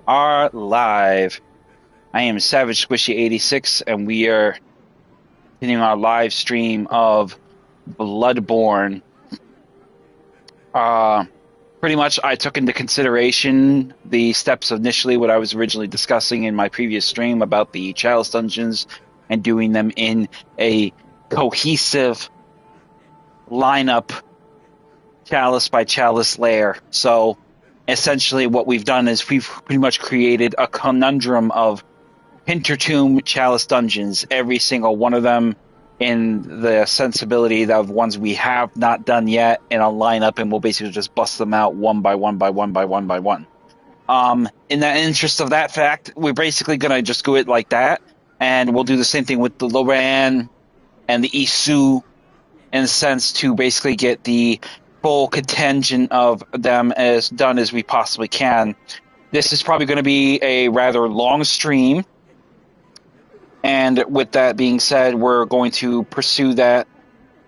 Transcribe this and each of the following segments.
are live. I am Savage Squishy 86, and we are continuing our live stream of Bloodborne. Pretty much I took into consideration the steps initially, what I was originally discussing in my previous stream about the Chalice Dungeons and doing them in a cohesive lineup, chalice by chalice layer. So essentially what we've done is we've pretty much created a conundrum of Hintertomb Chalice Dungeons, every single one of them in the sensibility of ones we have not done yet in a lineup, and we'll basically just bust them out one by one by one by one by one. In the interest of that fact, we're basically going to just do it like that, and we'll do the same thing with the Loran and the Isu in a sense to basically get the full contingent of them as done as we possibly can. This is probably going to be a rather long stream. And with that being said, we're going to pursue that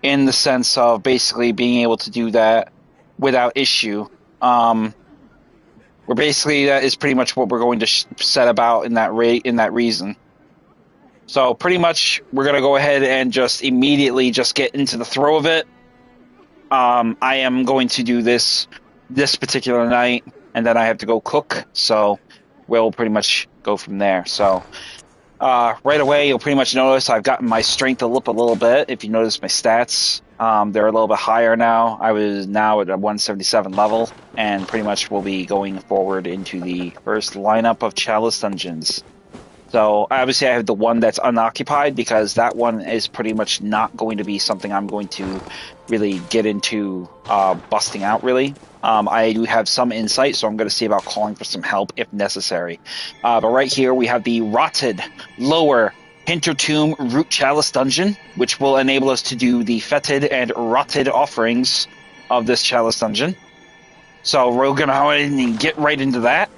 in the sense of basically being able to do that without issue. We're basically, that is pretty much what we're going to set about in that reason. So pretty much we're going to go ahead and just immediately just get into the throw of it. I am going to do this particular night, and then I have to go cook. So we'll pretty much go from there. So right away, you'll pretty much notice I've gotten my strength up a little bit. If you notice my stats, they're a little bit higher now. I was now at a 177 level, and pretty much will be going forward into the first lineup of Chalice Dungeons. So obviously I have the one that's unoccupied because that one is pretty much not going to be something I'm going to really get into busting out really. I do have some insight, so I'm going to see about calling for some help if necessary. But right here we have the Rotted Lower Hintertomb Root Chalice Dungeon, which will enable us to do the fetid and rotted offerings of this Chalice Dungeon. So we're going to go ahead and get right into that.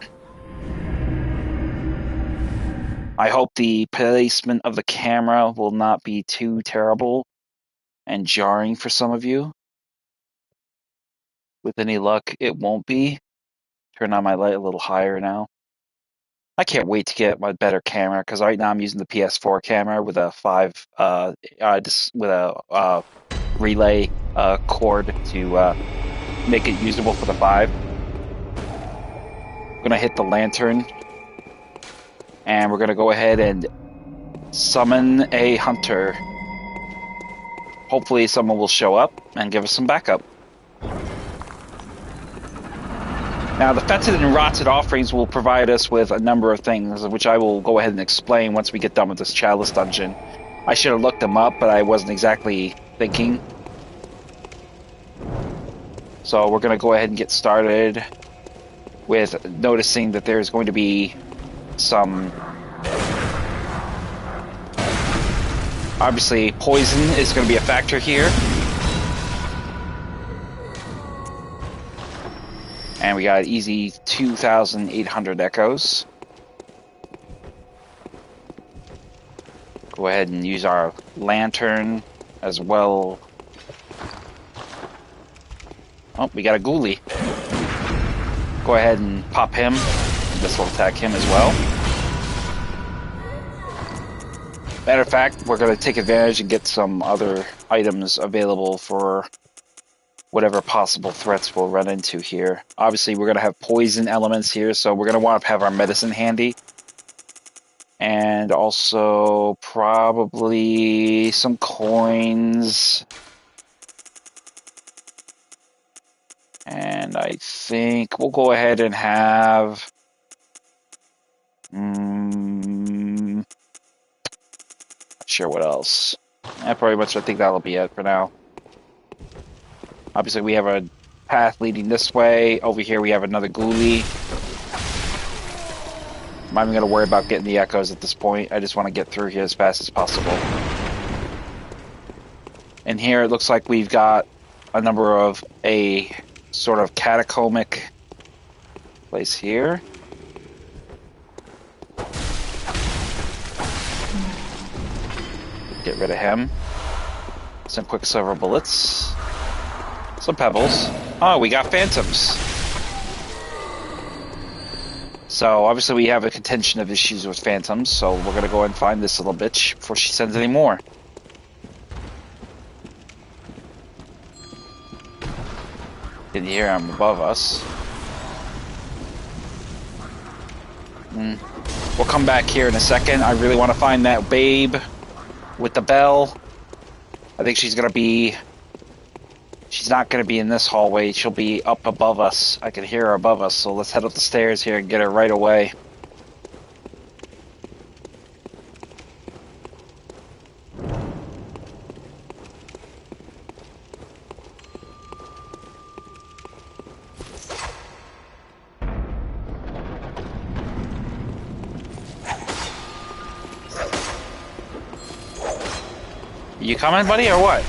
I hope the placement of the camera will not be too terrible and jarring for some of you. With any luck, it won't be. Turn on my light a little higher now. I can't wait to get my better camera because right now I'm using the PS4 camera with a relay cord to make it usable for the 5. I'm gonna hit the lantern, and we're gonna go ahead and summon a hunter. Hopefully someone will show up and give us some backup. Now, the fetid and rotted offerings will provide us with a number of things, which I will go ahead and explain once we get done with this Chalice Dungeon. I should have looked them up, but I wasn't exactly thinking. So we're going to go ahead and get started with noticing that there's going to be some... Obviously, poison is going to be a factor here. And we got easy 2,800 echoes. Go ahead and use our lantern as well. Oh, we got a ghoulie. Go ahead and pop him. This will attack him as well. Matter of fact, we're going to take advantage and get some other items available for whatever possible threats we'll run into here. Obviously, we're going to have poison elements here, so we're going to want to have our medicine handy. And also, probably some coins. And I think we'll go ahead and have... not sure what else. Pretty much I think that'll be it for now. Obviously, we have a path leading this way. Over here, we have another ghoulie. I'm not even going to worry about getting the echoes at this point. I just want to get through here as fast as possible. And here, it looks like we've got a number of a sort of catacombic place here. Get rid of him. Some quicksilver bullets. Some pebbles. Oh, we got phantoms. So obviously we have a contention of issues with phantoms, so we're gonna go and find this little bitch before she sends any more. Can you hear him above us? We'll come back here in a second. I really want to find that babe with the bell. I think she's gonna be... She's not gonna be in this hallway. She'll be up above us. I can hear her above us, so let's head up the stairs here and get her right away. You coming, buddy, or what?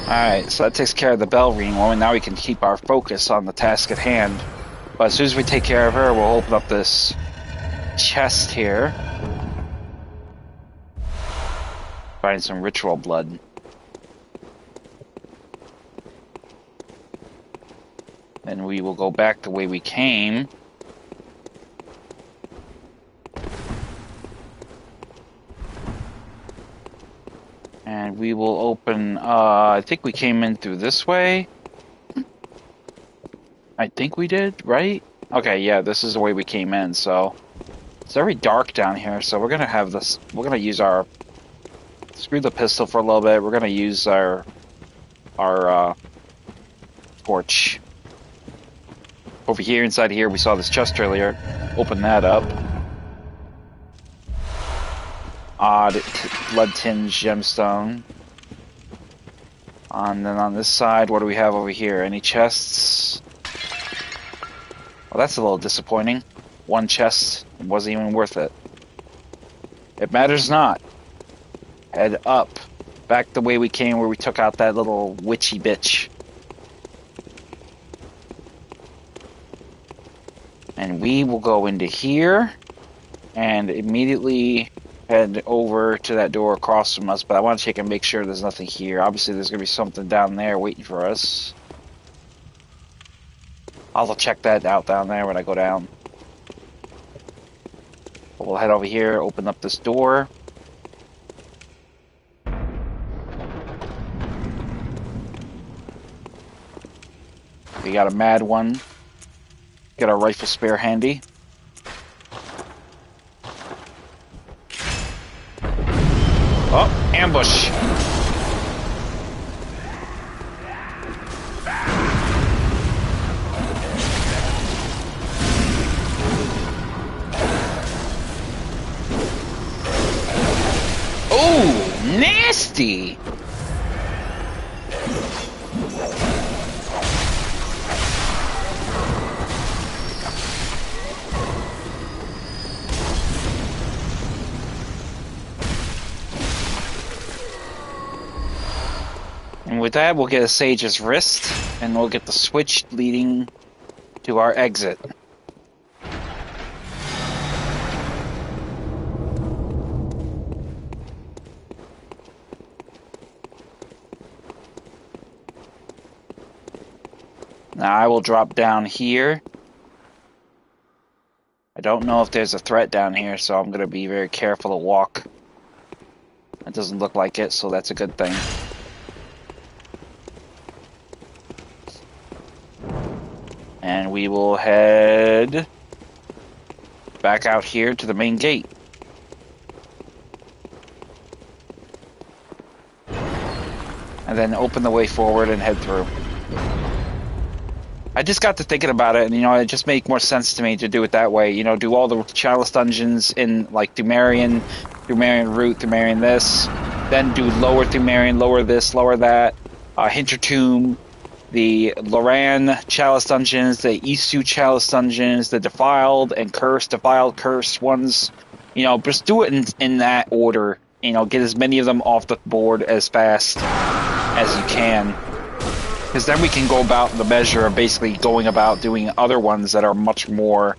Alright, so that takes care of the bell ring one, and now we can keep our focus on the task at hand. But as soon as we take care of her, we'll open up this chest here. Find some ritual blood. And we will go back the way we came. And we will open, I think we came in through this way. I think we did, right? Okay, yeah, this is the way we came in, so... It's very dark down here, so we're gonna have this... We're gonna use our... Screw the pistol for a little bit, we're gonna use our torch. Over here, inside here, we saw this chest earlier. Open that up. Odd blood-tinged gemstone. And then on this side, what do we have over here? Any chests? Well, that's a little disappointing. One chest wasn't even worth it. It matters not. Head up. Back the way we came, where we took out that little witchy bitch. And we will go into here and immediately head over to that door across from us, but I want to check and make sure there's nothing here. Obviously there's going to be something down there waiting for us. I'll check that out down there when I go down. But we'll head over here, open up this door. We got a mad one. Got our rifle spare handy. Oh, ambush. Oh, nasty. And with that, we'll get a Sage's Wrist, and we'll get the switch leading to our exit. Now I will drop down here. I don't know if there's a threat down here, so I'm going to be very careful to walk. It doesn't look like it, so that's a good thing. And we will head back out here to the main gate. And then open the way forward and head through. I just got to thinking about it, and it just made more sense to me to do it that way. Do all the Chalice Dungeons in like Thumerian route, Thumerian this, then do lower Thumerian, lower this, lower that, Hintertomb, the Loran Chalice Dungeons, the Isu Chalice Dungeons, the Defiled and Cursed, Defiled, Cursed ones, You know, just do it in that order. You know, get as many of them off the board as fast as you can. Because then we can go about the measure of basically going about doing other ones that are much more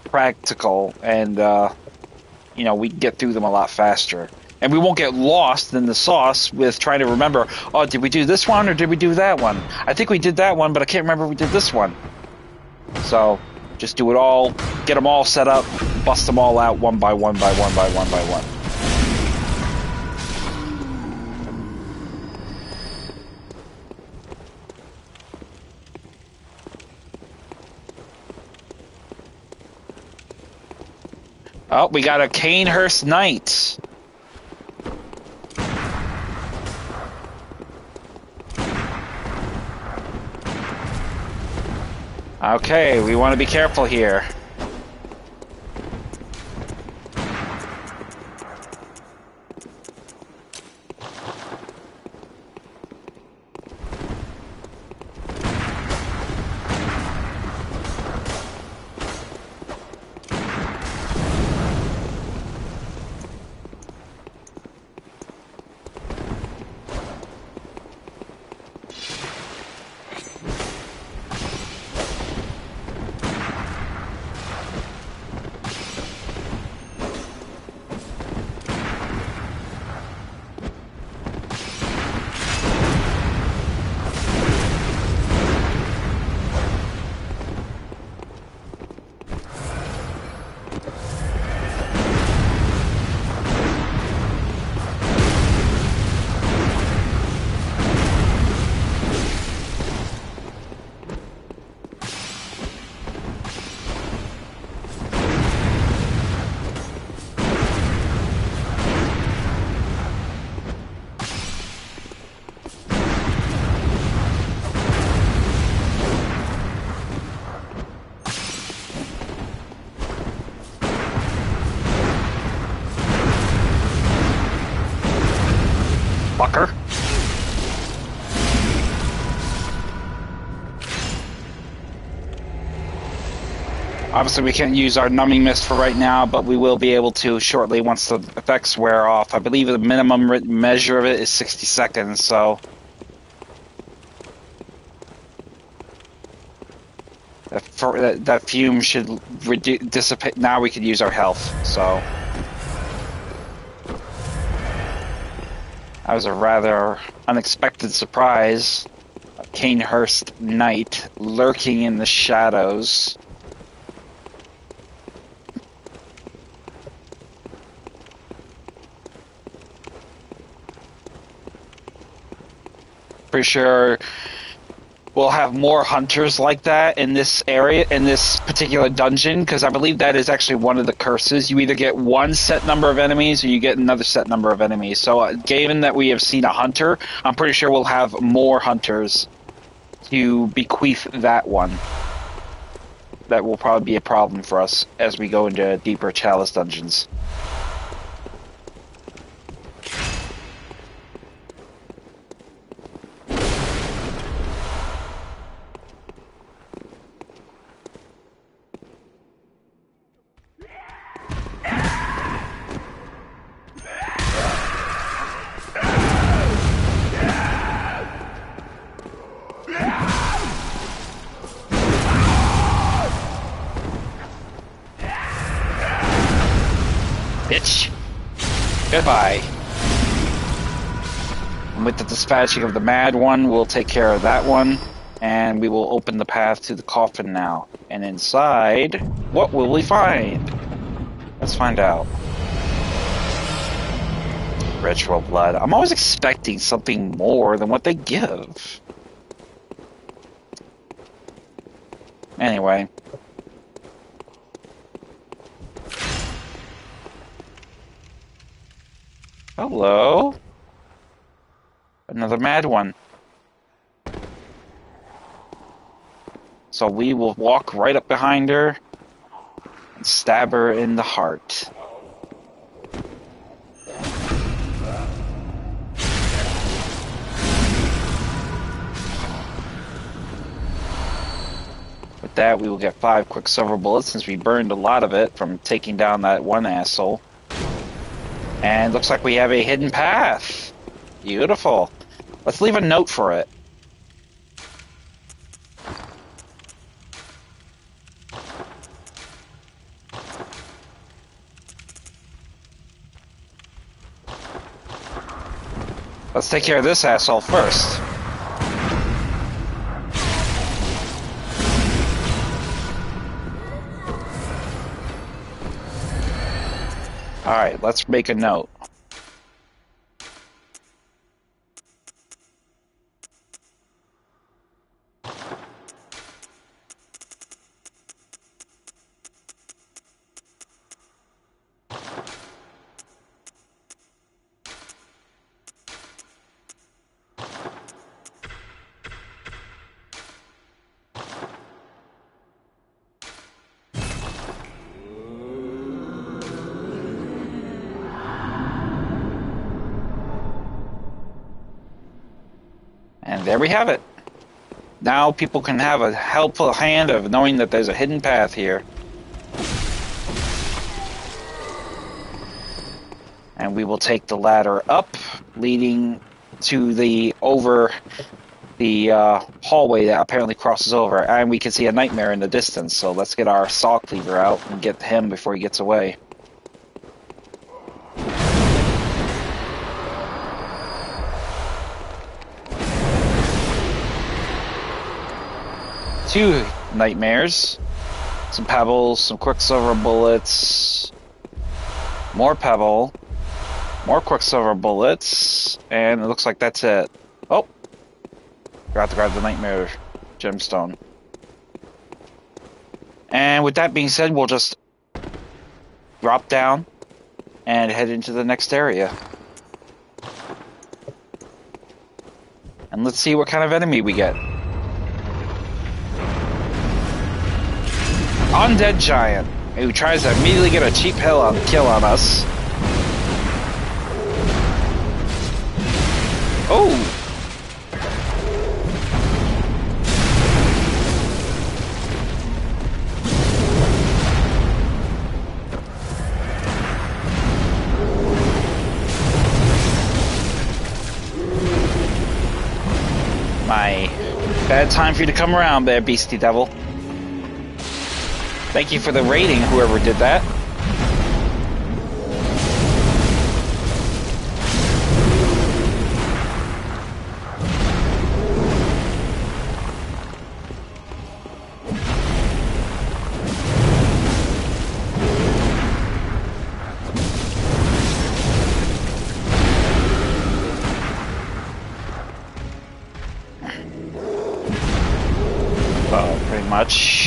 practical, and you know, we can get through them a lot faster. And we won't get lost in the sauce with trying to remember, oh, did we do this one or did we do that one? I think we did that one, but I can't remember if we did this one. So just do it all, get them all set up, bust them all out one by one by one by one by one. Oh, we got a Canehurst Knight. Okay, we want to be careful here. Fucker. Obviously, we can't use our numbing mist for right now, but we will be able to shortly once the effects wear off. I believe the minimum written measure of it is 60 seconds, so... that fume should dissipate. Now we can use our health, so... That was a rather unexpected surprise. A Canehurst Knight lurking in the shadows. Pretty sure we'll have more hunters like that in this area, in this particular dungeon, because I believe that is actually one of the curses. You either get one set number of enemies or you get another set number of enemies. So given that we have seen a hunter, I'm pretty sure we'll have more hunters to bequeath that one. That will probably be a problem for us as we go into deeper Chalice Dungeons. Bitch. Goodbye. And with the dispatching of the mad one, we'll take care of that one. And we will open the path to the coffin now. And inside, what will we find? Let's find out. Ritual blood. I'm always expecting something more than what they give. Anyway. Hello? Another mad one. So we will walk right up behind her and stab her in the heart. with that, we will get 5 quicksilver bullets since we burned a lot of it from taking down that one asshole. And looks like we have a hidden path. Beautiful. Let's leave a note for it. Let's take care of this asshole first. Alright, let's make a note. And there we have it. Now people can have a helpful hand of knowing that there's a hidden path here. And we will take the ladder up, leading to the hallway that apparently crosses over. And we can see a nightmare in the distance, so let's get our saw cleaver out and get him before he gets away. Two nightmares, some pebbles, some quicksilver bullets, more pebble, more quicksilver bullets, and it looks like that's it. Oh, forgot to grab the nightmare gemstone. And with that being said, we'll just drop down and head into the next area. And let's see what kind of enemy we get. Undead giant who tries to immediately get a cheap kill on us. Oh! My bad time for you to come around there, beastie devil. Thank you for the rating, whoever did that. Well, pretty much.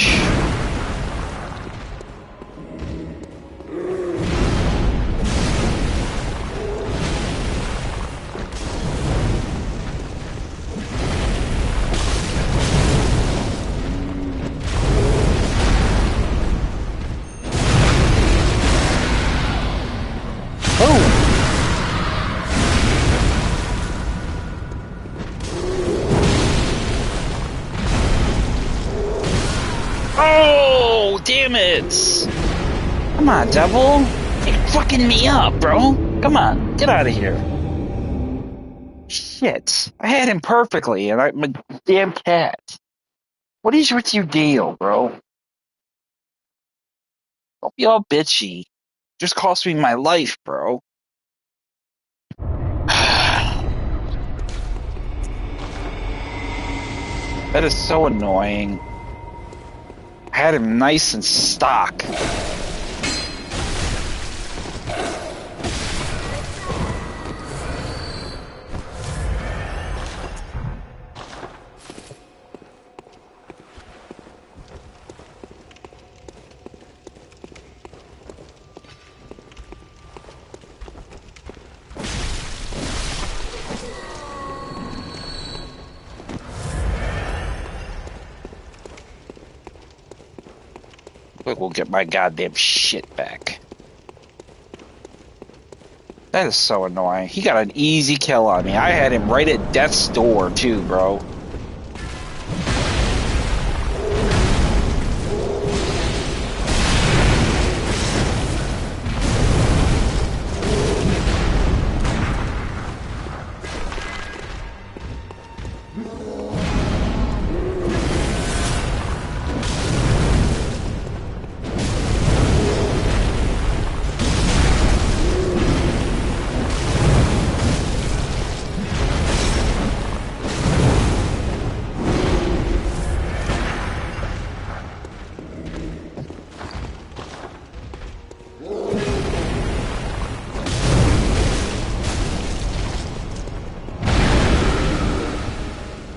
Oh, damn it! Come on, devil! You're fucking me up, bro! Come on, get out of here. Shit. I had him perfectly, and I'm a damn cat. What is with your deal, bro? Don't be all bitchy. Just cost me my life, bro. That is so annoying. I had him nice and stock. We'll get my goddamn shit back. That is so annoying. He got an easy kill on me. I had him right at death's door, too, bro.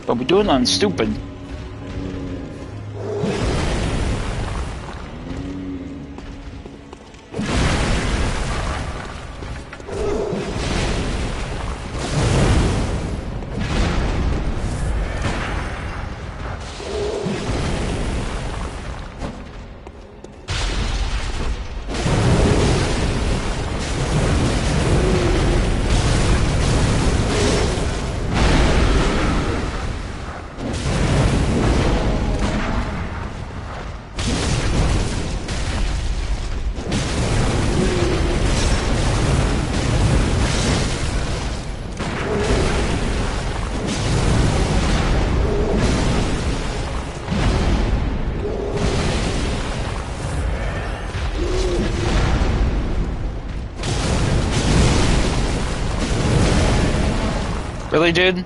Don't be doing nothing stupid. Really, dude?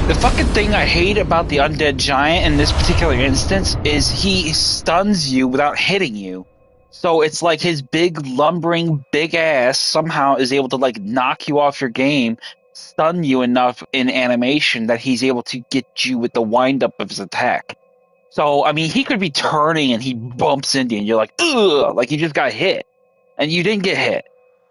The fucking thing I hate about the undead giant in this particular instance is he stuns you without hitting you. So it's like his big lumbering big ass somehow is able to like knock you off your game, stun you enough in animation that he's able to get you with the wind up of his attack. So I mean he could be turning and he bumps into you and you're like, ugh, like you just got hit. And you didn't get hit.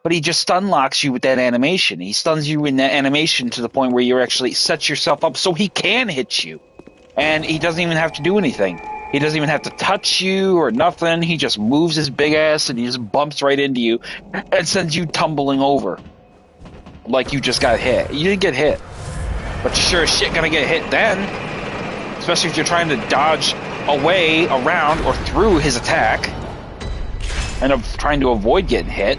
But he just stun locks you with that animation. He stuns you in that animation to the point where you actually set yourself up so he can hit you. And he doesn't even have to do anything. He doesn't even have to touch you or nothing. He just moves his big ass and he just bumps right into you and sends you tumbling over. Like you just got hit. You didn't get hit. But you're sure as shit gonna get hit then. Especially if you're trying to dodge away, around, or through his attack. And of trying to avoid getting hit.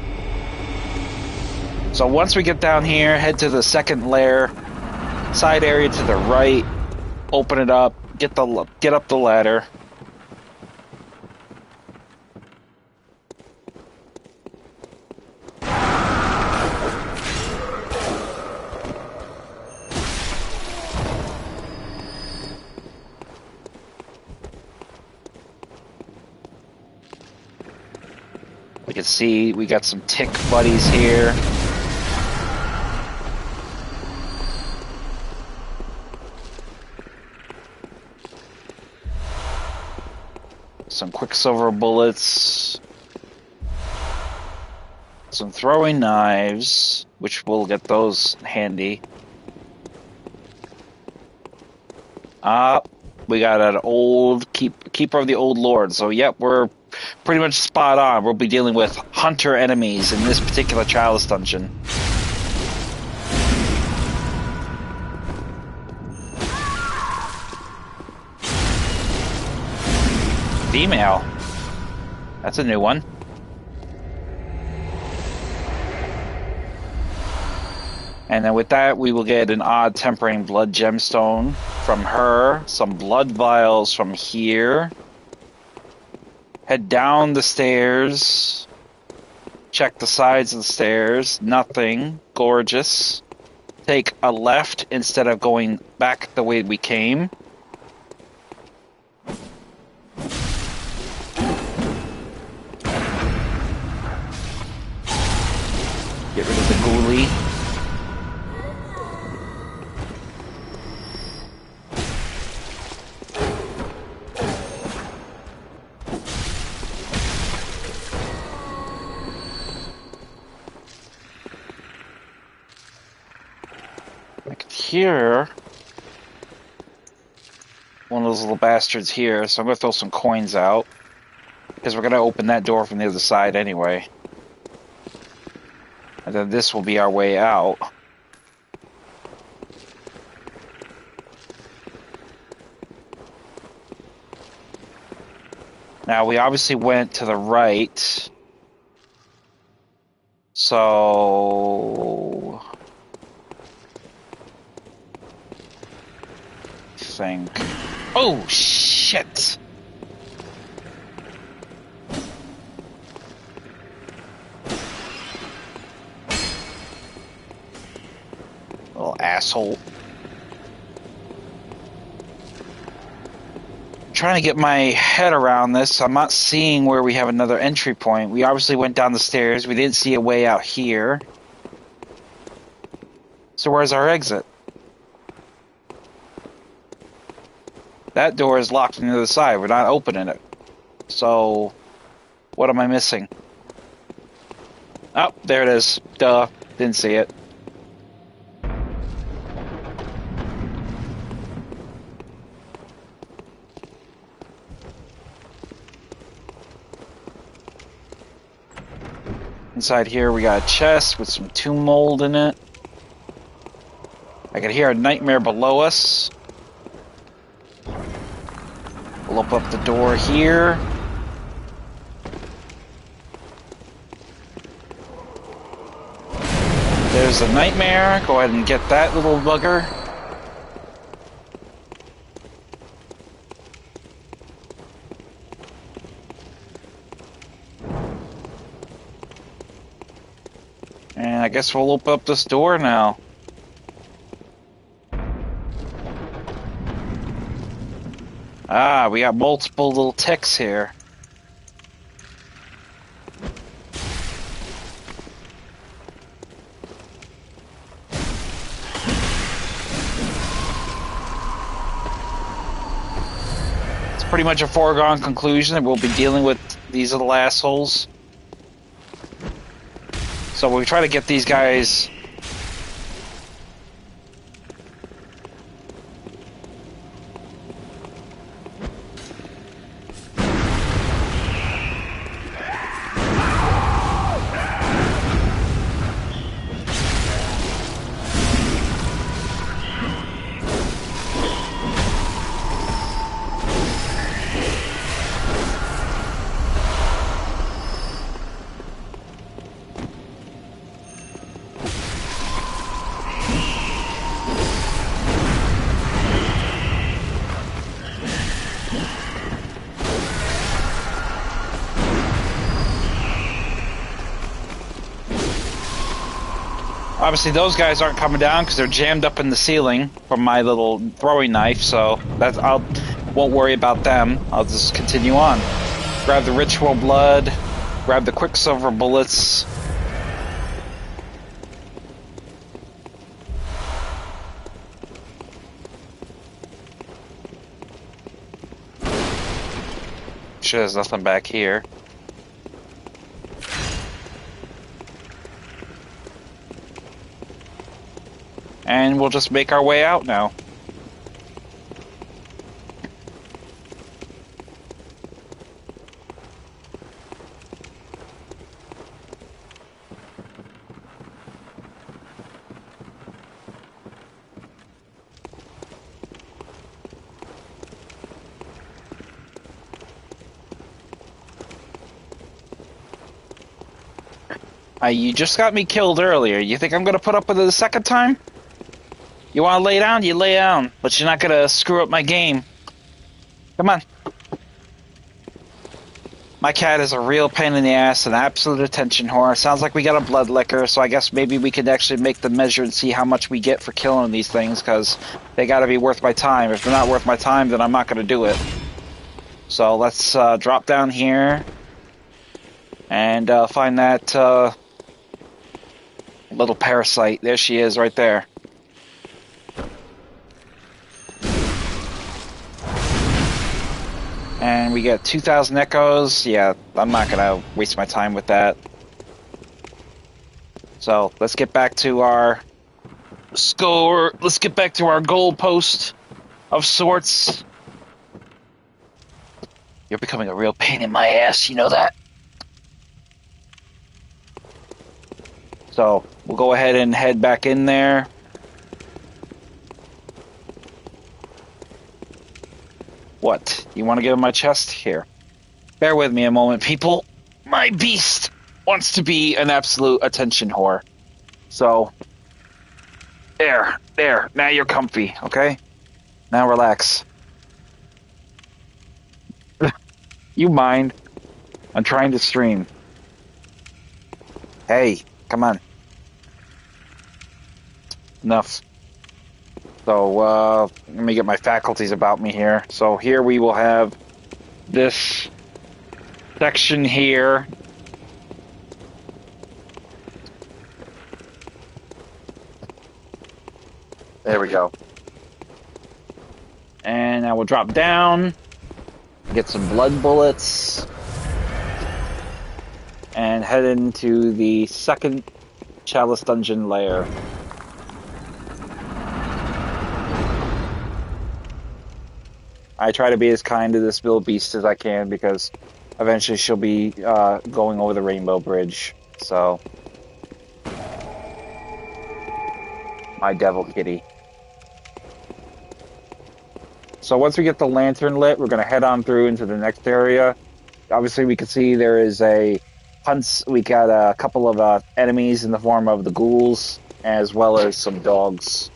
So once we get down here, head to the second lair, side area to the right, open it up, get up the ladder. We can see we got some tick buddies here. Some quicksilver bullets, some throwing knives, which we'll get those handy. We got an old keeper of the old lord. So yep, we're pretty much spot on. We'll be dealing with hunter enemies in this particular chalice dungeon. Female. That's a new one. And then with that, we will get an odd tempering blood gemstone from her. Some blood vials from here. Head down the stairs. Check the sides of the stairs. Nothing. Gorgeous. Take a left instead of going back the way we came. Get rid of the ghoulie. Like here. One of those little bastards here, so I'm going to throw some coins out. Because we're going to open that door from the other side anyway. And then this will be our way out. Now, we obviously went to the right. So... think... Oh, shit! asshole. Trying to get my head around this. I'm not seeing where we have another entry point. We obviously went down the stairs. We didn't see a way out here. So where's our exit? That door is locked on the other side. We're not opening it. So what am I missing? Oh, there it is. Duh. Didn't see it. Inside here we got a chest with some tomb mold in it. I can hear a nightmare below us. We'll open up the door here. There's a nightmare. Go ahead and get that little bugger. And I guess we'll open up this door now. Ah, we got multiple little ticks here. It's pretty much a foregone conclusion that we'll be dealing with these little assholes. So we try to get these guys. Obviously, those guys aren't coming down because they're jammed up in the ceiling from my little throwing knife. So that's won't worry about them. I'll just continue on. Grab the ritual blood. Grab the quicksilver bullets. Sure, there's nothing back here. And we'll just make our way out now. You just got me killed earlier. You think I'm gonna put up with it a second time? You wanna lay down? You lay down. But you're not gonna screw up my game. Come on. My cat is a real pain in the ass, an absolute attention whore. Sounds like we got a blood licker, so I guess maybe we could actually make the measure and see how much we get for killing these things, because they gotta be worth my time. If they're not worth my time, then I'm not gonna do it. So let's drop down here and find that little parasite. There she is, right there. And we get 2,000 echoes. Yeah, I'm not gonna waste my time with that. So let's get back to our score. Let's get back to our goal post of sorts. You're becoming a real pain in my ass, you know that? So we'll go ahead and head back in there. What? You want to get in my chest? Here. Bear with me a moment, people. My beast wants to be an absolute attention whore. So, there. Now you're comfy, okay? Now relax. You mind? I'm trying to stream. Hey, come on. Enough. So let me get my faculties about me here. So here we will have this section here. There we go. And I will drop down, get some blood bullets, and head into the second Chalice Dungeon lair. I try to be as kind to this little beast as I can because eventually she'll be going over the Rainbow Bridge. So, my devil kitty. So once we get the lantern lit, we're going to head on through into the next area. Obviously, we can see there is a hunts. We got a couple of enemies in the form of the ghouls, as well as some dogs.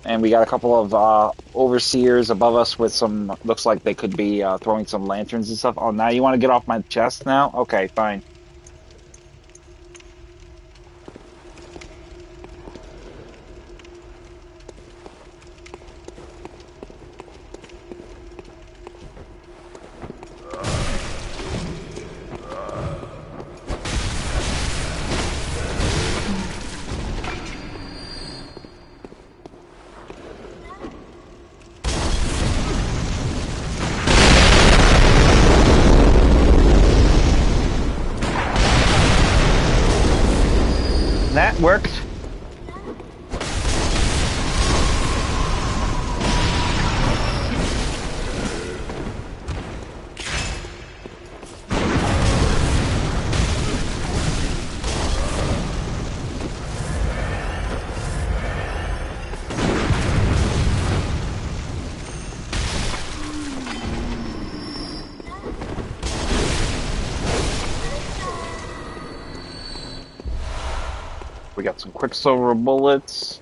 And we got a couple of overseers above us with some, looks like they could be throwing some lanterns and stuff. Oh, now you want to get off my chest now? Okay, fine. That worked. We got some quicksilver bullets.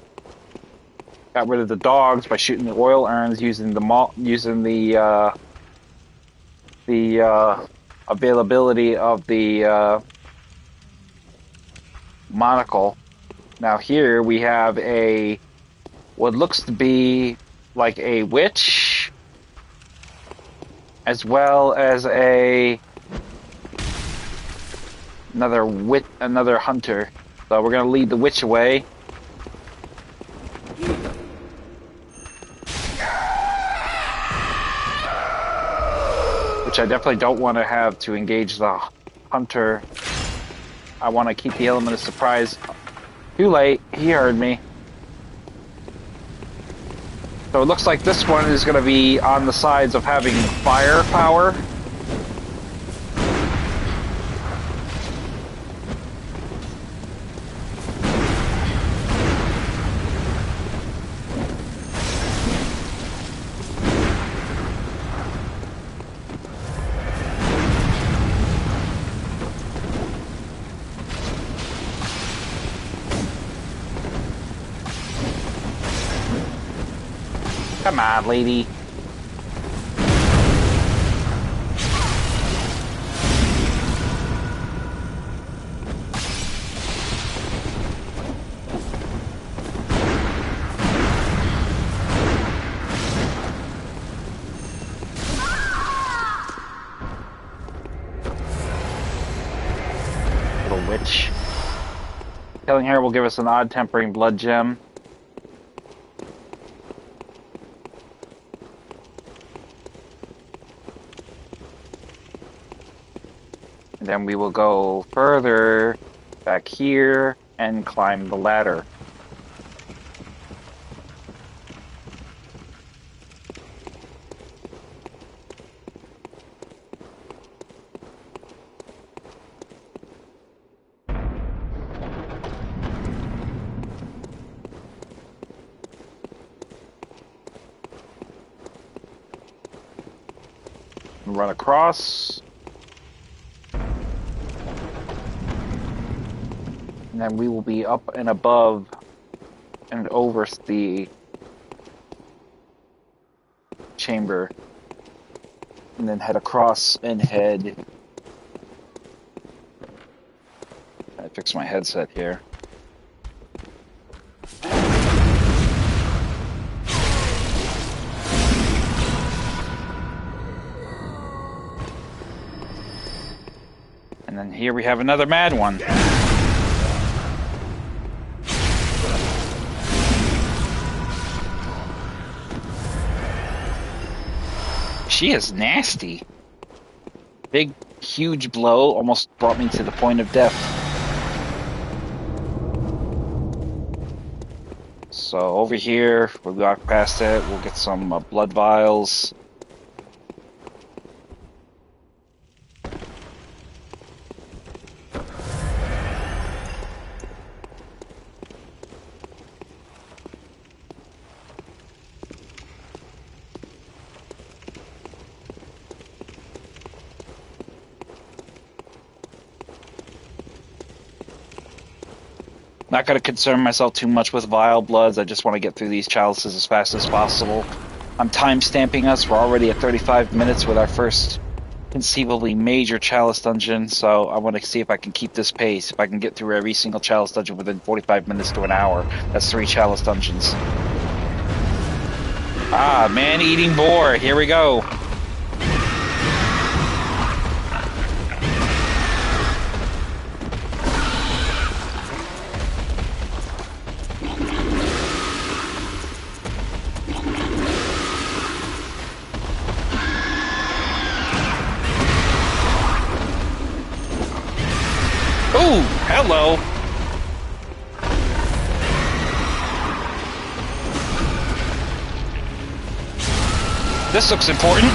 Got rid of the dogs by shooting the oil urns using the availability of the monocle. Now here we have what looks to be like a witch, as well as another hunter. So we're gonna lead the witch away. Which I definitely don't want to have to engage the hunter. I want to keep the element of surprise. Too late, he heard me. So it looks like this one is gonna be on the sides of having firepower. Come on, lady. Little witch. Killing her will give us an odd tempering blood gem. And then we will go further back here and climb the ladder. Run across. And then we will be up and above and over the chamber. And then head across and head... I fix my headset here. And then here we have another mad one. She is nasty. Big, huge blow almost brought me to the point of death. So over here, we'll walk past it. We'll get some blood vials. Not going to concern myself too much with vial bloods. I just want to get through these chalices as fast as possible. I'm time stamping us. We're already at 35 minutes with our first conceivably major chalice dungeon, so I want to see if I can keep this pace. If I can get through every single chalice dungeon within 45 minutes to an hour. That's 3 chalice dungeons. Ah, man-eating boar. Here we go. Ooh, hello. This looks important.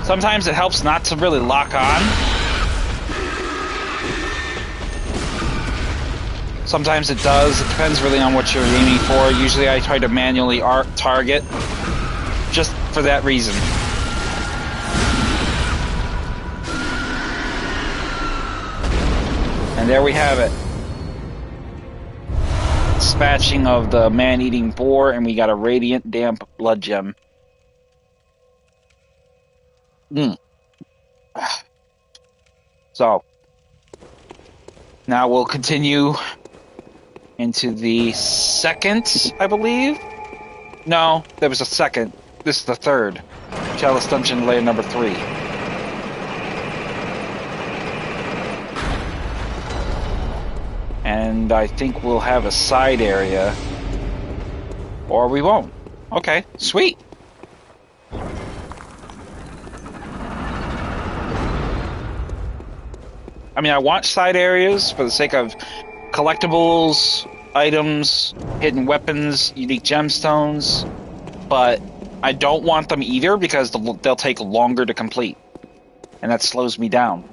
Sometimes it helps not to really lock on. Sometimes it does. It depends really on what you're aiming for. Usually I try to manually target just for that reason. And there we have it. Dispatching of the man-eating boar, and we got a radiant damp blood gem. So, now we'll continue into the second, I believe? No, there was a second. This is the third. Chalice Dungeon layer number 3. And I think we'll have a side area. Or we won't. Okay, sweet. I mean, I want side areas for the sake of collectibles, items, hidden weapons, unique gemstones, but I don't want them either because they'll take longer to complete, and that slows me down.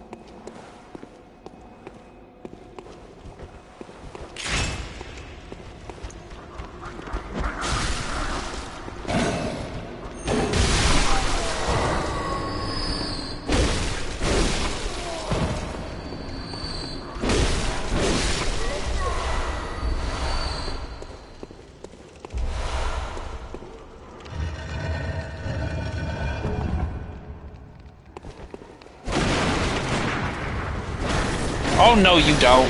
Oh, no, you don't.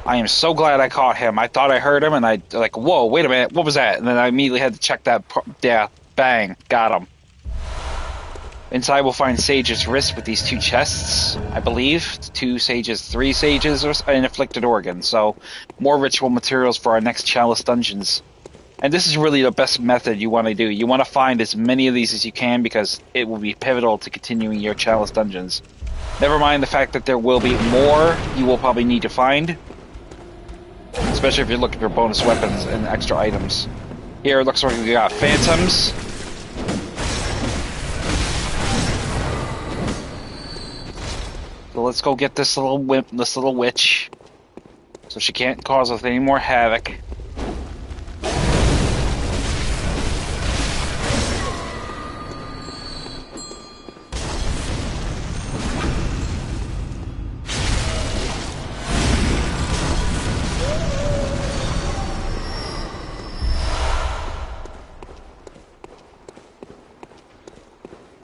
I am so glad I caught him. I thought I heard him, and I like, whoa, wait a minute, what was that? And then I immediately had to check that. Yeah, bang, got him. Inside we'll find Sage's wrist with these 2 chests, I believe. 2 sages, 3 sages, or an afflicted organ. So, more ritual materials for our next chalice dungeons. And this is really the best method you want to do. You want to find as many of these as you can because it will be pivotal to continuing your chalice dungeons. Never mind the fact that there will be more you will probably need to find. Especially if you're looking for bonus weapons and extra items. Here it looks like we got phantoms. So let's go get this little witch. So she can't cause us any more havoc.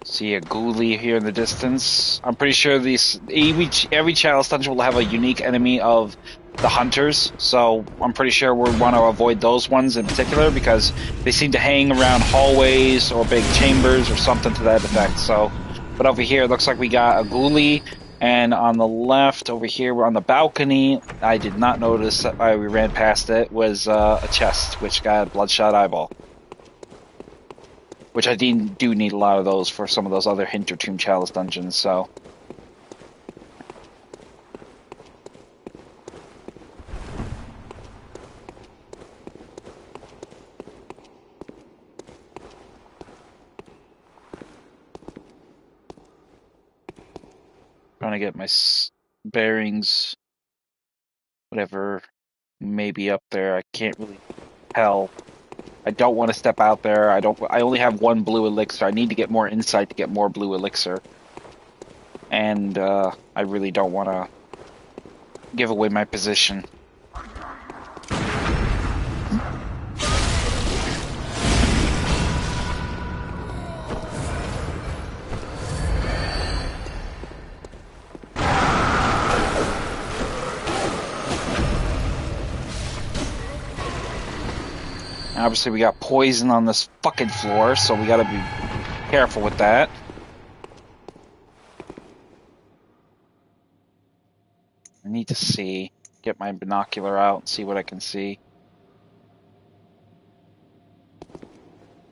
See a ghoulie here in the distance. I'm pretty sure every chalice dungeon will have a unique enemy of the hunters, so I'm pretty sure we want to avoid those ones in particular because they seem to hang around hallways or big chambers or something to that effect. So, but over here it looks like we got a ghoulie, and on the left over here we're on the balcony. I did not notice that we ran past it was a chest which got a bloodshot eyeball, which I do need a lot of those for some of those other Hintertomb Chalice dungeons. So. Trying to get my bearings, whatever may be up there. I can't really tell. I don't want to step out there. I only have one blue elixir. I need to get more insight to get more blue elixir. And I really don't want to give away my position. Obviously, we got poison on this fucking floor, so we gotta be careful with that. I need to get my binocular out and see what I can see.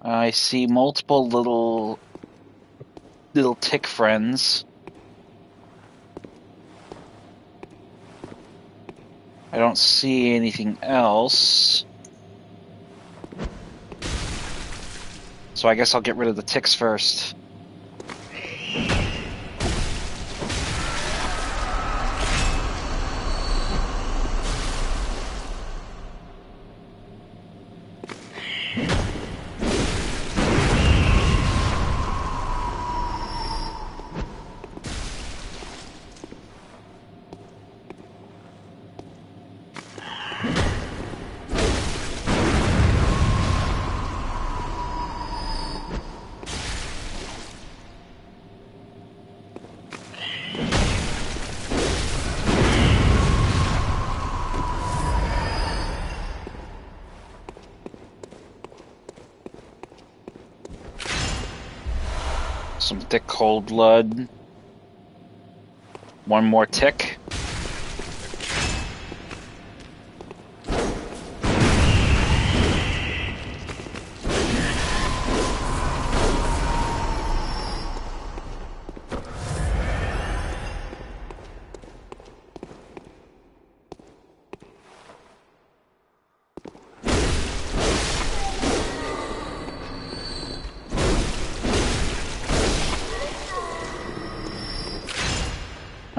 I see multiple little tick friends. I don't see anything else. So I guess I'll get rid of the ticks first. Some thick cold blood. One more tick.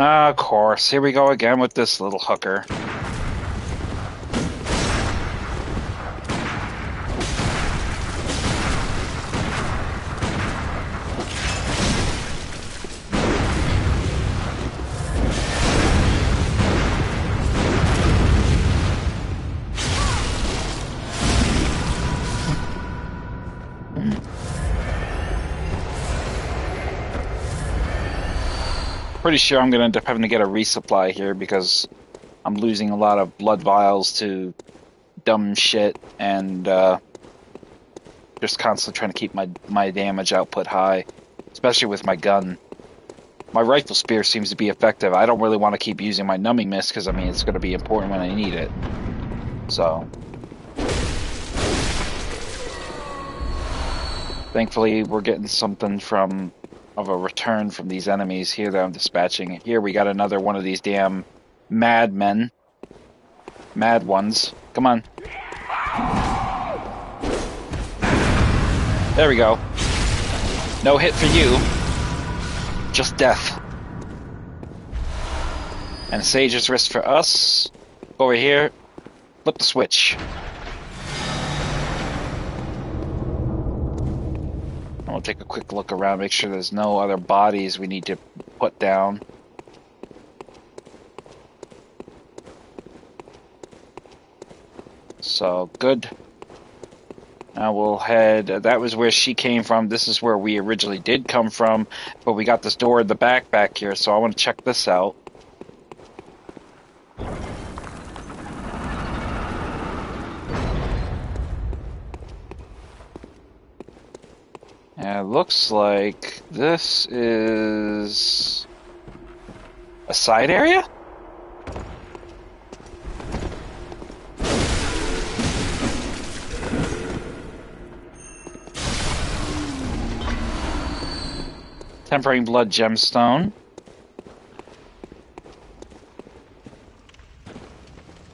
Of course, here we go again with this little hooker. Pretty sure I'm going to end up having to get a resupply here because I'm losing a lot of blood vials to dumb shit and just constantly trying to keep my damage output high, especially with my gun. My rifle spear seems to be effective. I don't really want to keep using my numbing mist because, I mean, it's going to be important when I need it. So, thankfully, we're getting something of a return from these enemies here that I'm dispatching. Here we got another one of these damn madmen. Mad ones. Come on. There we go. No hit for you. Just death. And Sage's wrist for us. Over here. Flip the switch. We'll take a quick look around, make sure there's no other bodies we need to put down. So, good. Now we'll head, that was where she came from. This is where we originally did come from, but we got this door in the back here, so I want to check this out. It looks like this is a side area? Tempering Blood Gemstone.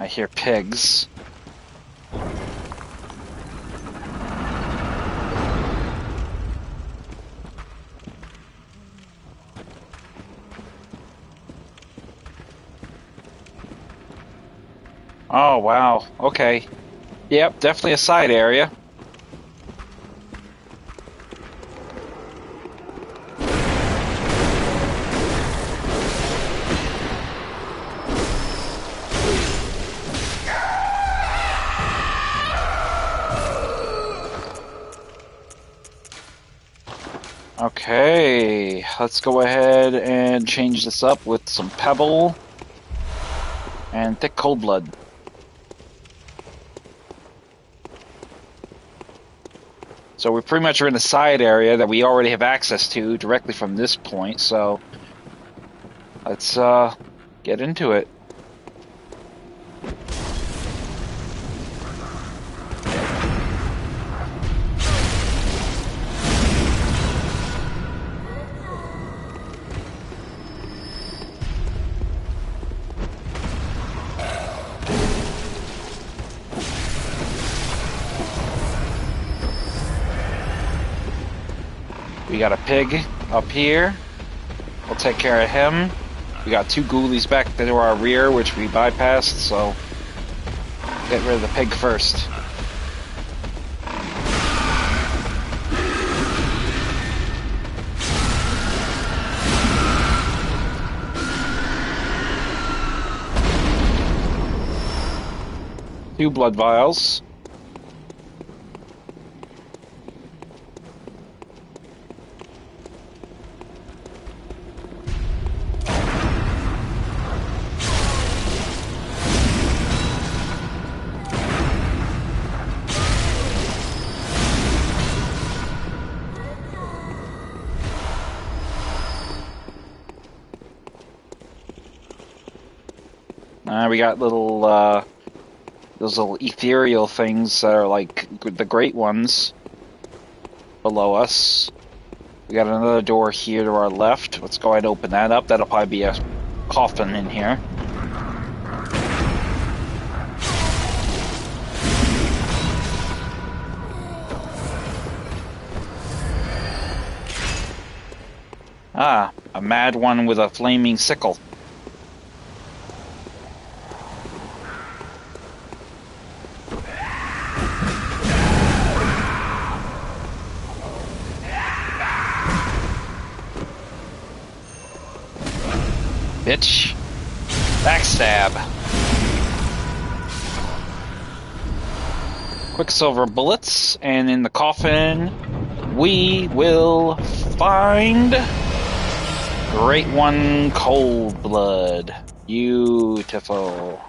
I hear pigs. Oh, wow. Okay. Yep, definitely a side area. Okay, let's go ahead and change this up with some pebble and thick cold blood. So we pretty much are in a side area that we already have access to directly from this point, so let's get into it. We got a pig up here. We'll take care of him. We got two ghoulies back to our rear, which we bypassed, so get rid of the pig first. Two blood vials. We got little, those little ethereal things that are like the great ones below us. We got another door here to our left. Let's go ahead and open that up. That'll probably be a coffin in here. Ah, a mad one with a flaming sickle. Bitch. Backstab. Quicksilver bullets, and in the coffin we will find Great One Cold Blood. Beautiful.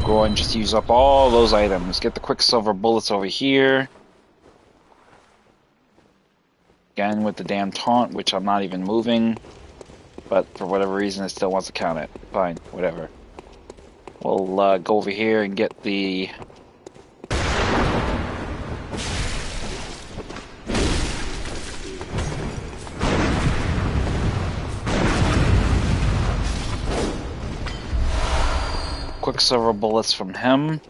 Go and just use up all those items. Get the Quicksilver bullets over here. Again with the damn taunt, which I'm not even moving. But for whatever reason, it still wants to count it. Fine, whatever. We'll go over here and get the... Quicksilver bullets from him.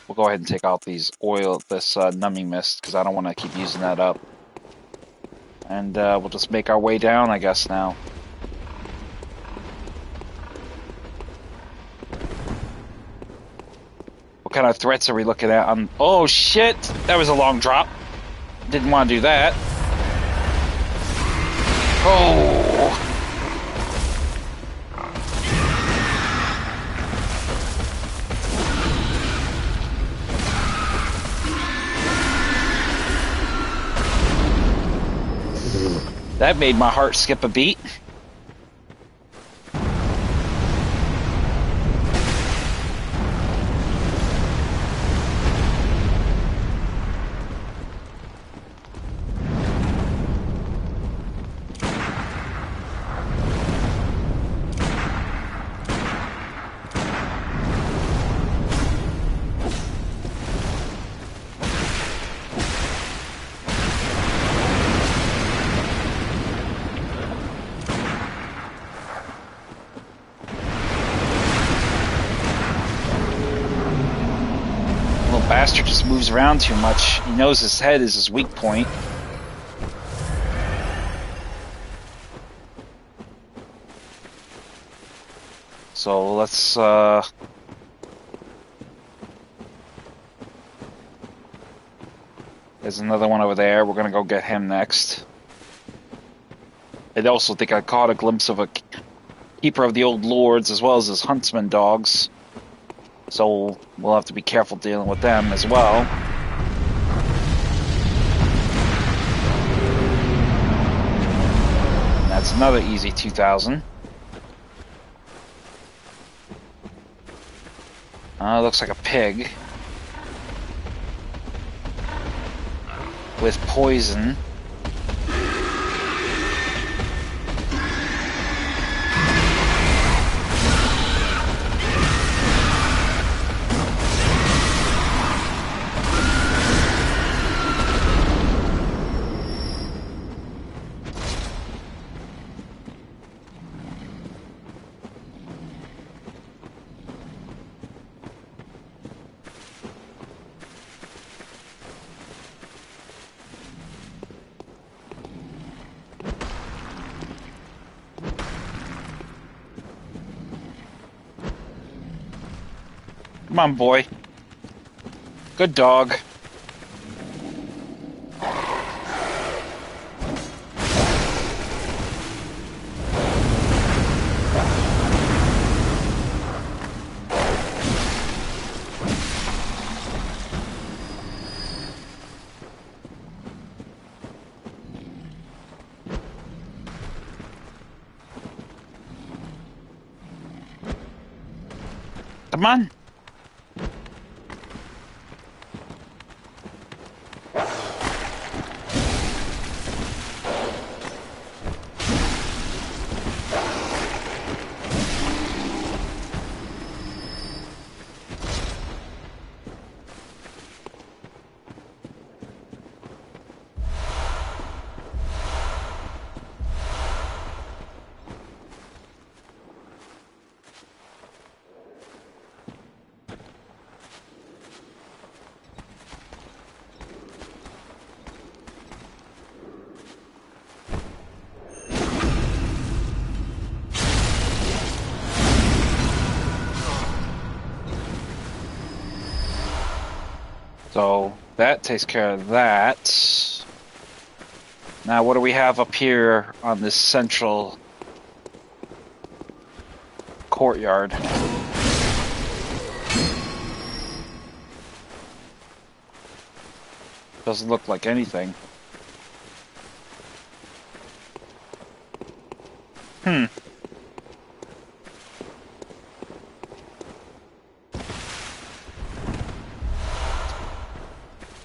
We'll go ahead and take out these this numbing mist, because I don't want to keep using that up. And we'll just make our way down, I guess, now. What kind of threats are we looking at? Oh shit! That was a long drop. Didn't want to do that. Oh! That made my heart skip a beat. Bastard just moves around too much. He knows his head is his weak point. So let's there's another one over there. We're gonna go get him next. I also think I caught a glimpse of a keeper of the old lords as well as his huntsman dogs. So we'll have to be careful dealing with them as well. And that's another easy 2,000. Looks like a pig. With poison. Come on, boy. Good dog. Come on. So that takes care of that. Now what do we have up here on this central courtyard? Doesn't look like anything.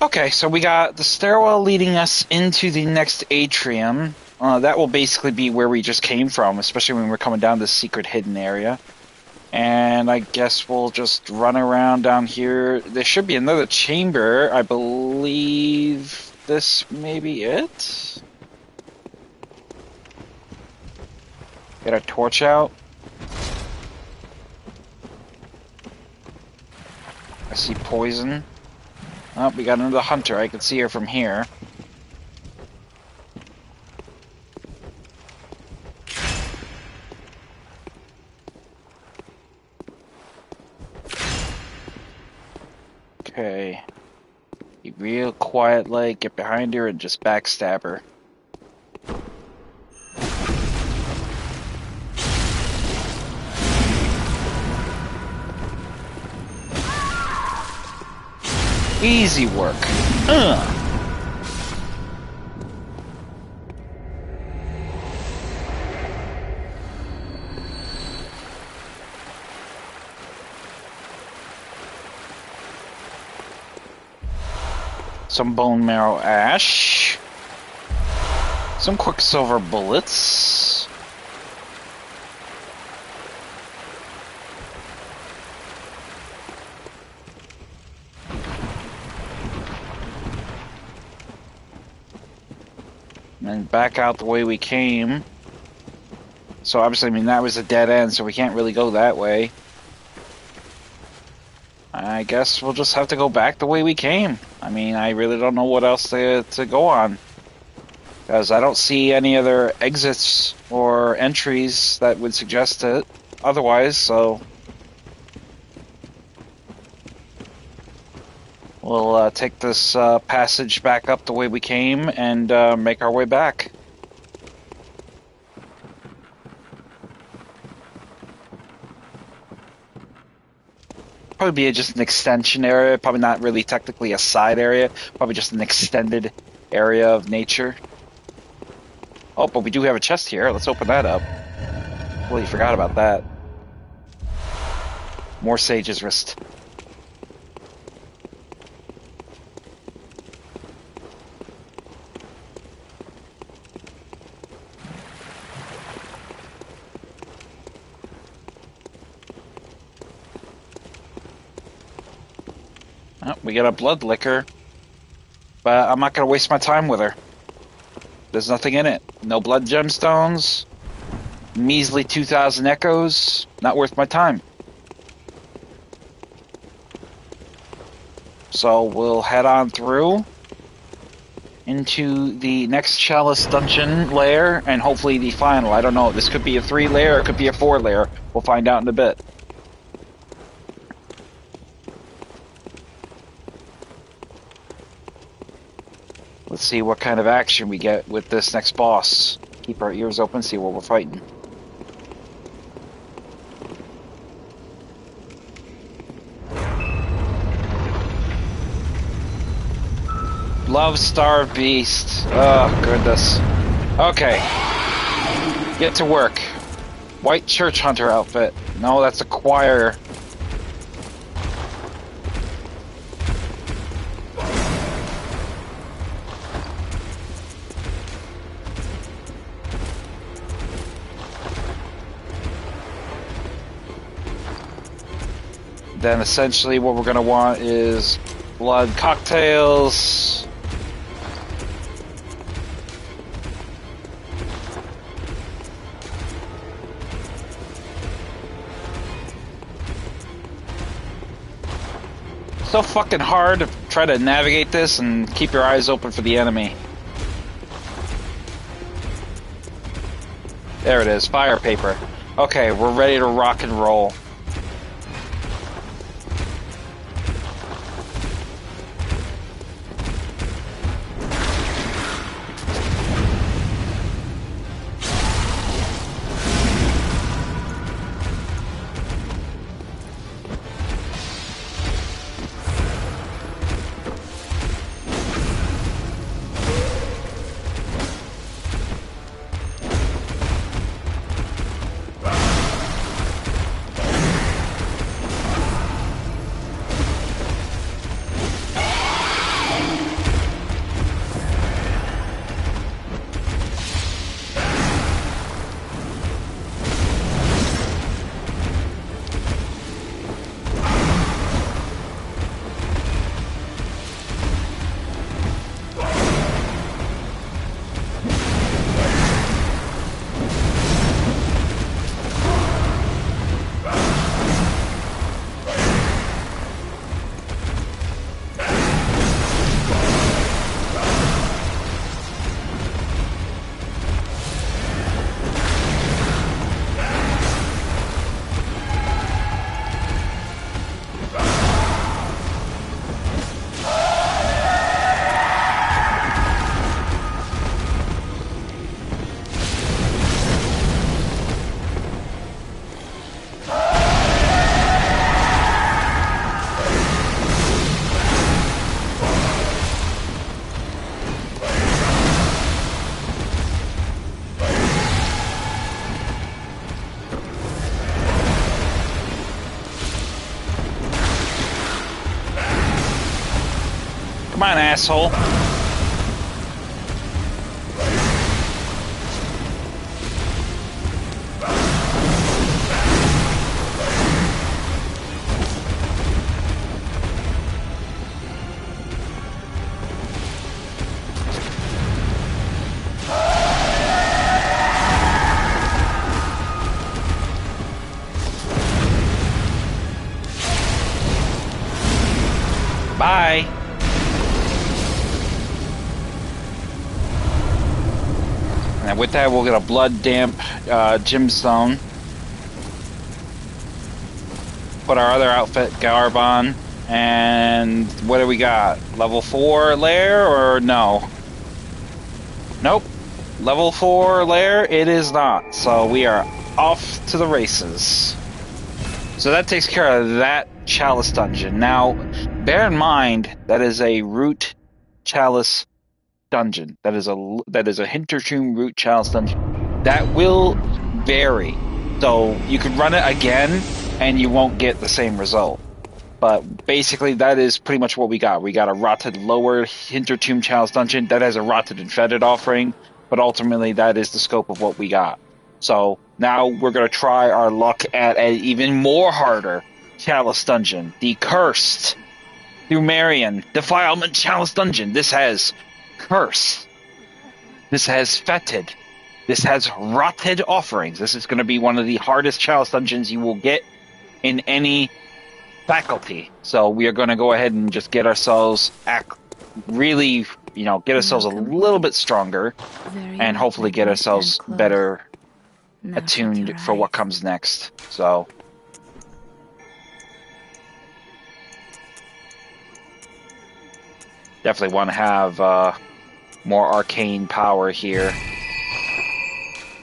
Okay, so we got the stairwell leading us into the next atrium. That will basically be where we just came from, especially when we're coming down this secret hidden area. And I guess we'll just run around down here. There should be another chamber. I believe this may be it. Get our torch out. I see poison. Oh, we got another hunter. I can see her from here. Okay. Be real quiet, like, get behind her and just backstab her. Easy work. some bone marrow ash, some quicksilver bullets, and back out the way we came. So obviously, I mean, that was a dead end, so we can't really go that way. I guess we'll just have to go back the way we came. I mean, I really don't know what else to go on. Because I don't see any other exits or entries that would suggest it otherwise, so... We'll take this passage back up the way we came and make our way back. Probably be just an extension area, probably not really technically a side area, probably just an extended area of nature. Oh, but we do have a chest here. Let's open that up. Completely forgot about that. More Sage's Wrist. Oh, we got a blood liquor, but I'm not going to waste my time with her. There's nothing in it. No blood gemstones, measly 2,000 echoes, not worth my time. So we'll head on through into the next Chalice Dungeon layer, and hopefully the final. I don't know, this could be a 3 layer, it could be a 4 layer. We'll find out in a bit. Let's see what kind of action we get with this next boss. Keep our ears open, see what we're fighting. Love Starved Beast. Oh, goodness. Okay. Get to work. White Church Hunter outfit. No, that's a choir. Then essentially what we're going to want is blood cocktails. So fucking hard to try to navigate this and keep your eyes open for the enemy. There it is, fire paper. Okay, we're ready to rock and roll. on, asshole. Bye. And with that, we'll get a blood damp gemstone. Put our other outfit garb on. And what do we got? Level 4 lair or no? Nope. Level 4 lair it is not. So we are off to the races. So that takes care of that Chalice Dungeon. Now, bear in mind that is a root Chalice Dungeon. That is a Hintertomb root Chalice Dungeon. That will vary. So you could run it again and you won't get the same result. But basically that is pretty much what we got. We got a rotted lower Hintertomb Chalice Dungeon that has a rotted and fetid offering, but ultimately that is the scope of what we got. So now we're going to try our luck at an even more harder Chalice Dungeon. The Cursed Thumerian Defilement Chalice Dungeon. This has Curse. This has Fetid. This has Rotted offerings. This is going to be one of the hardest Chalice Dungeons you will get in any faculty. So we are going to go ahead and just get ourselves really, get ourselves a little bit stronger and hopefully get ourselves better attuned for what comes next. So definitely want to have more arcane power here.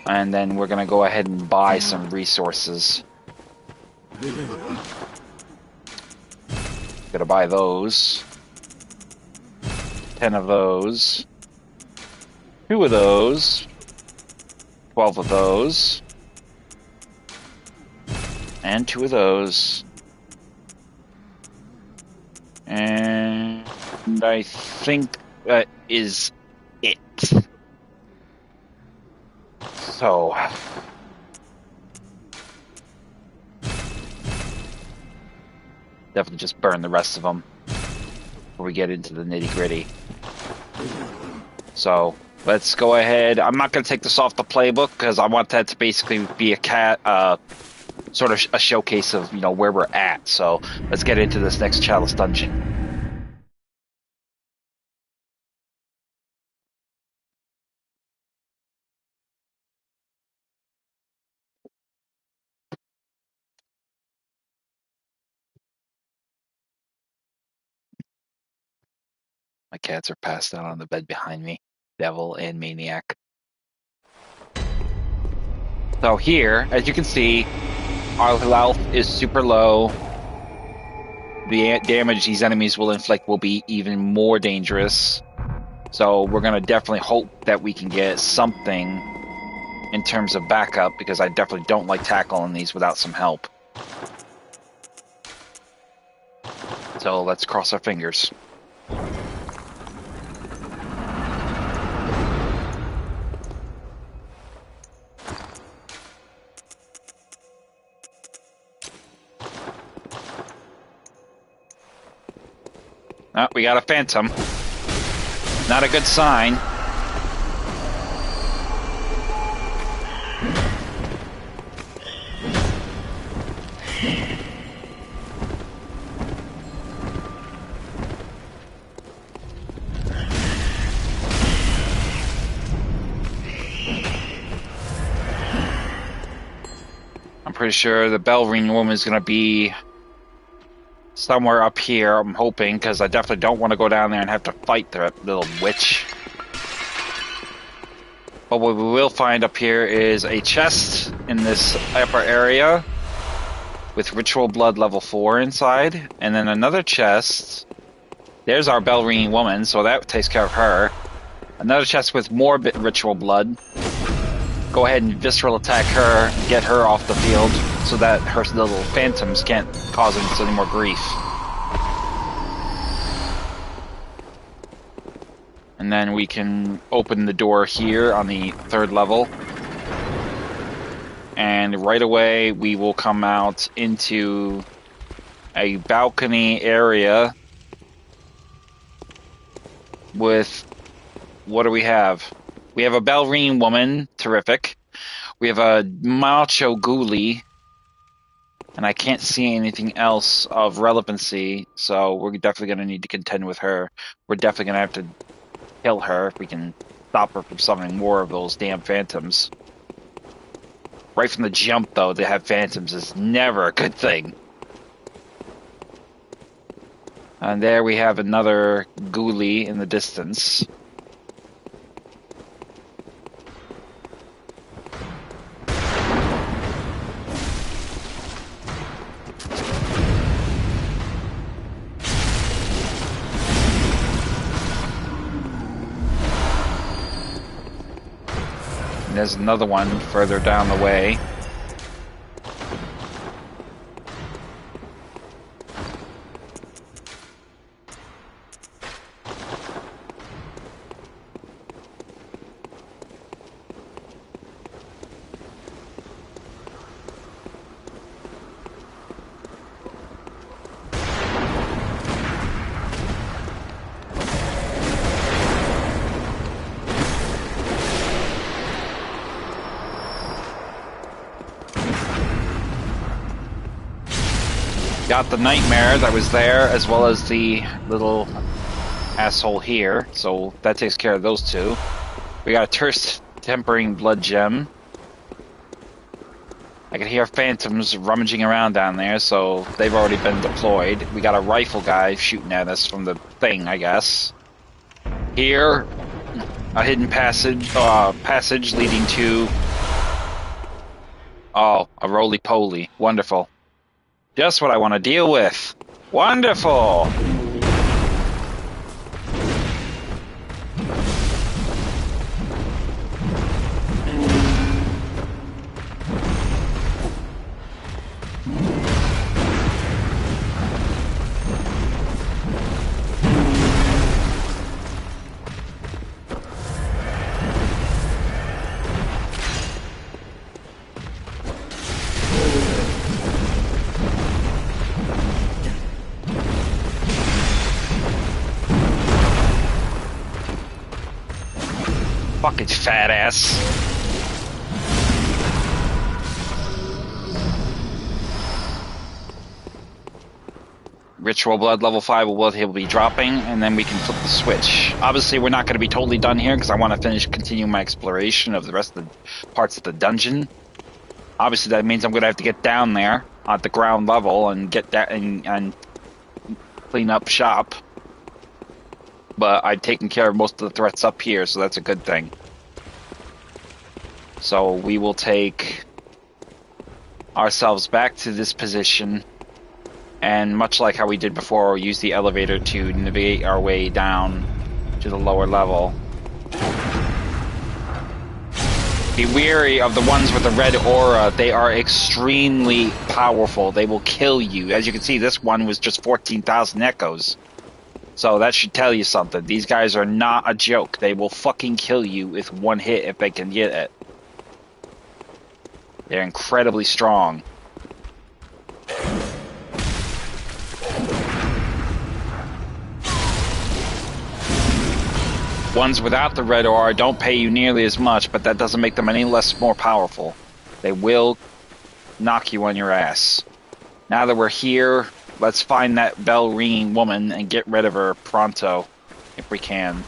And then we're going to go ahead and buy some resources. Gonna buy those. 10 of those. 2 of those. 12 of those. And 2 of those. And I think that is it. So definitely just burn the rest of them before we get into the nitty-gritty. So let's go ahead. I'm not going to take this off the playbook because I want that to basically be a sort of a showcase of where we're at. So let's get into this next Chalice Dungeon. My cats are passed out on the bed behind me. Devil and Maniac. So here, as you can see, our health is super low. The damage these enemies will inflict will be even more dangerous. So we're going to definitely hope that we can get something in terms of backup, because I definitely don't like tackling these without some help. So let's cross our fingers. Oh, we got a phantom. Not a good sign. I'm pretty sure the bell ring woman is going to be somewhere up here, I'm hoping, because I definitely don't want to go down there and have to fight the little witch. But what we will find up here is a chest in this upper area with ritual blood level 4 inside, and then another chest. There's our bell ringing woman, so that takes care of her. Another chest with more ritual blood. Go ahead and visceral attack her, get her off the field, so that her little phantoms can't cause us any more grief. And then we can open the door here on the 3rd level. And right away, we will come out into a balcony area with, what do we have? We have a ballerine woman, terrific. We have a macho ghoulie, and I can't see anything else of relevancy, so we're definitely going to need to contend with her. We're definitely going to have to kill her if we can stop her from summoning more of those damn phantoms. Right from the jump, though, to have phantoms is never a good thing. And there we have another ghoulie in the distance. And there's another one further down the way. Got the nightmare that was there, as well as the little asshole here, so that takes care of those two. We got a terse tempering blood gem. I can hear phantoms rummaging around down there, so they've already been deployed. We got a rifle guy shooting at us from the thing, I guess. Here, a hidden passage leading to... Oh, a roly-poly. Wonderful. Just what I want to deal with. Wonderful! Fucking fat ass. Ritual blood level 5 will be dropping, and then we can flip the switch. Obviously, we're not going to be totally done here because I want to continue my exploration of the rest of the parts of the dungeon. Obviously, that means I'm going to have to get down there at the ground level and get that and clean up shop. But I've taken care of most of the threats up here, so that's a good thing. So we will take ourselves back to this position, and much like how we did before, we'll use the elevator to navigate our way down to the lower level. Be wary of the ones with the red aura. They are extremely powerful. They will kill you. As you can see, this one was just 14,000 echoes. So that should tell you something. These guys are not a joke. They will fucking kill you with one hit if they can get it. They're incredibly strong. Ones without the red aura don't pay you nearly as much, but that doesn't make them any less more powerful. They will knock you on your ass. Now that we're here, let's find that ballerine woman and get rid of her pronto, if we can.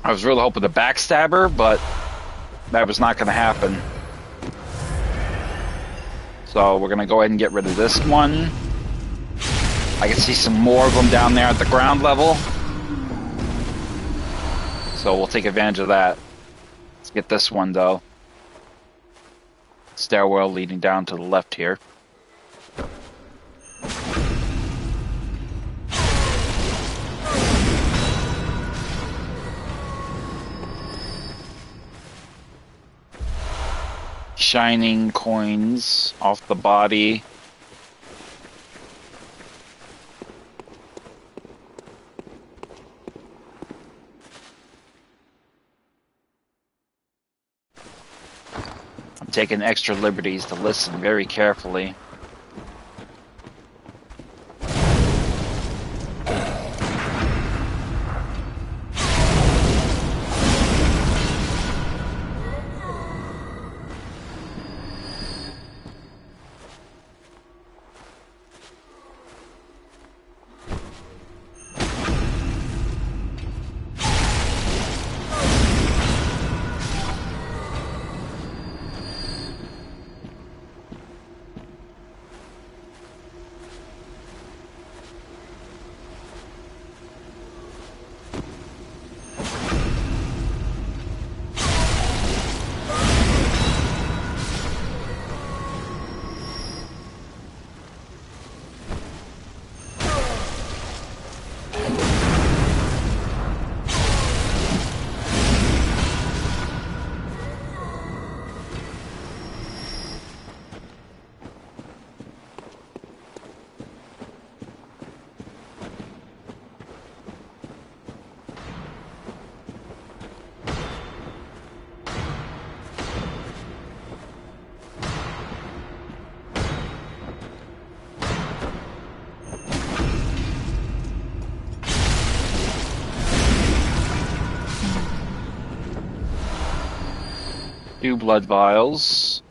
I was really hoping to backstab her, but that was not going to happen. So we're going to go ahead and get rid of this one. I can see some more of them down there at the ground level. So we'll take advantage of that. Let's get this one, though. Stairwell leading down to the left here. shining coins off the body. I'm taking extra liberties to listen very carefully. Two blood vials.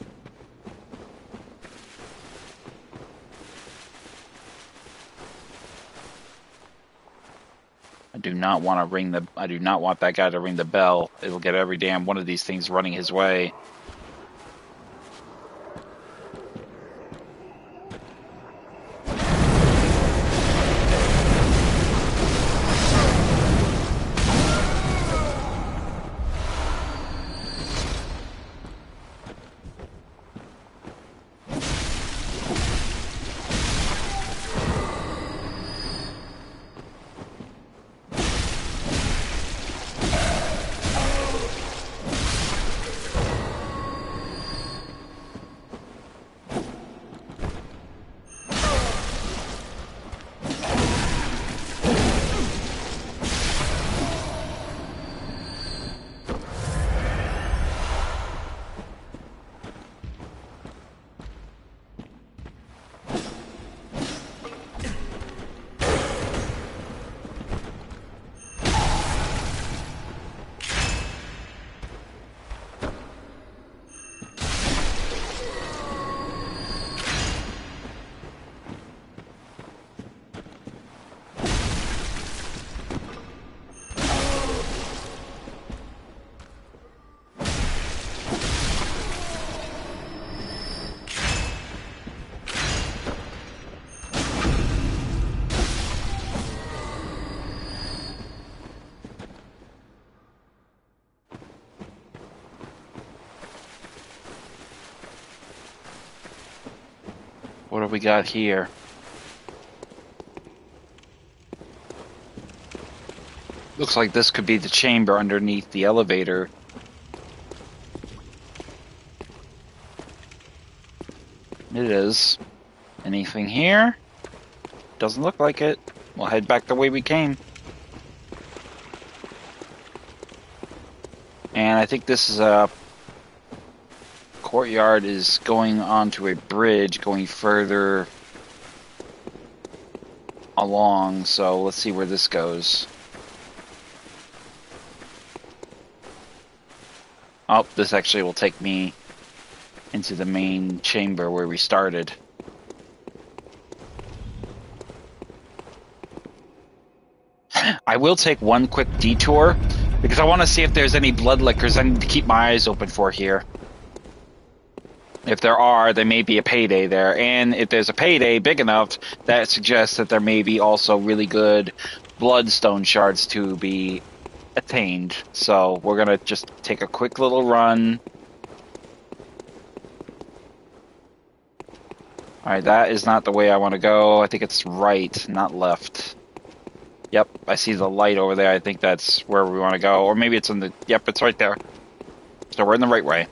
I do not want that guy to ring the bell. It'll get every damn one of these things running his way. What do we got here? Looks like this could be the chamber underneath the elevator. It is. Anything here? Doesn't look like it. We'll head back the way we came. And I think this is a courtyard is going onto a bridge going further along, so let's see where this goes. Oh, this actually will take me into the main chamber where we started. I will take one quick detour because I want to see if there's any blood liquors I need to keep my eyes open for here. If there are, there may be a payday there. And if there's a payday big enough, that suggests that there may be also really good bloodstone shards to be attained. So we're going to just take a quick little run. Alright, that is not the way I want to go. I think it's right, not left. Yep, I see the light over there. I think that's where we want to go. Or maybe it's in the... Yep, it's right there. So we're in the right way.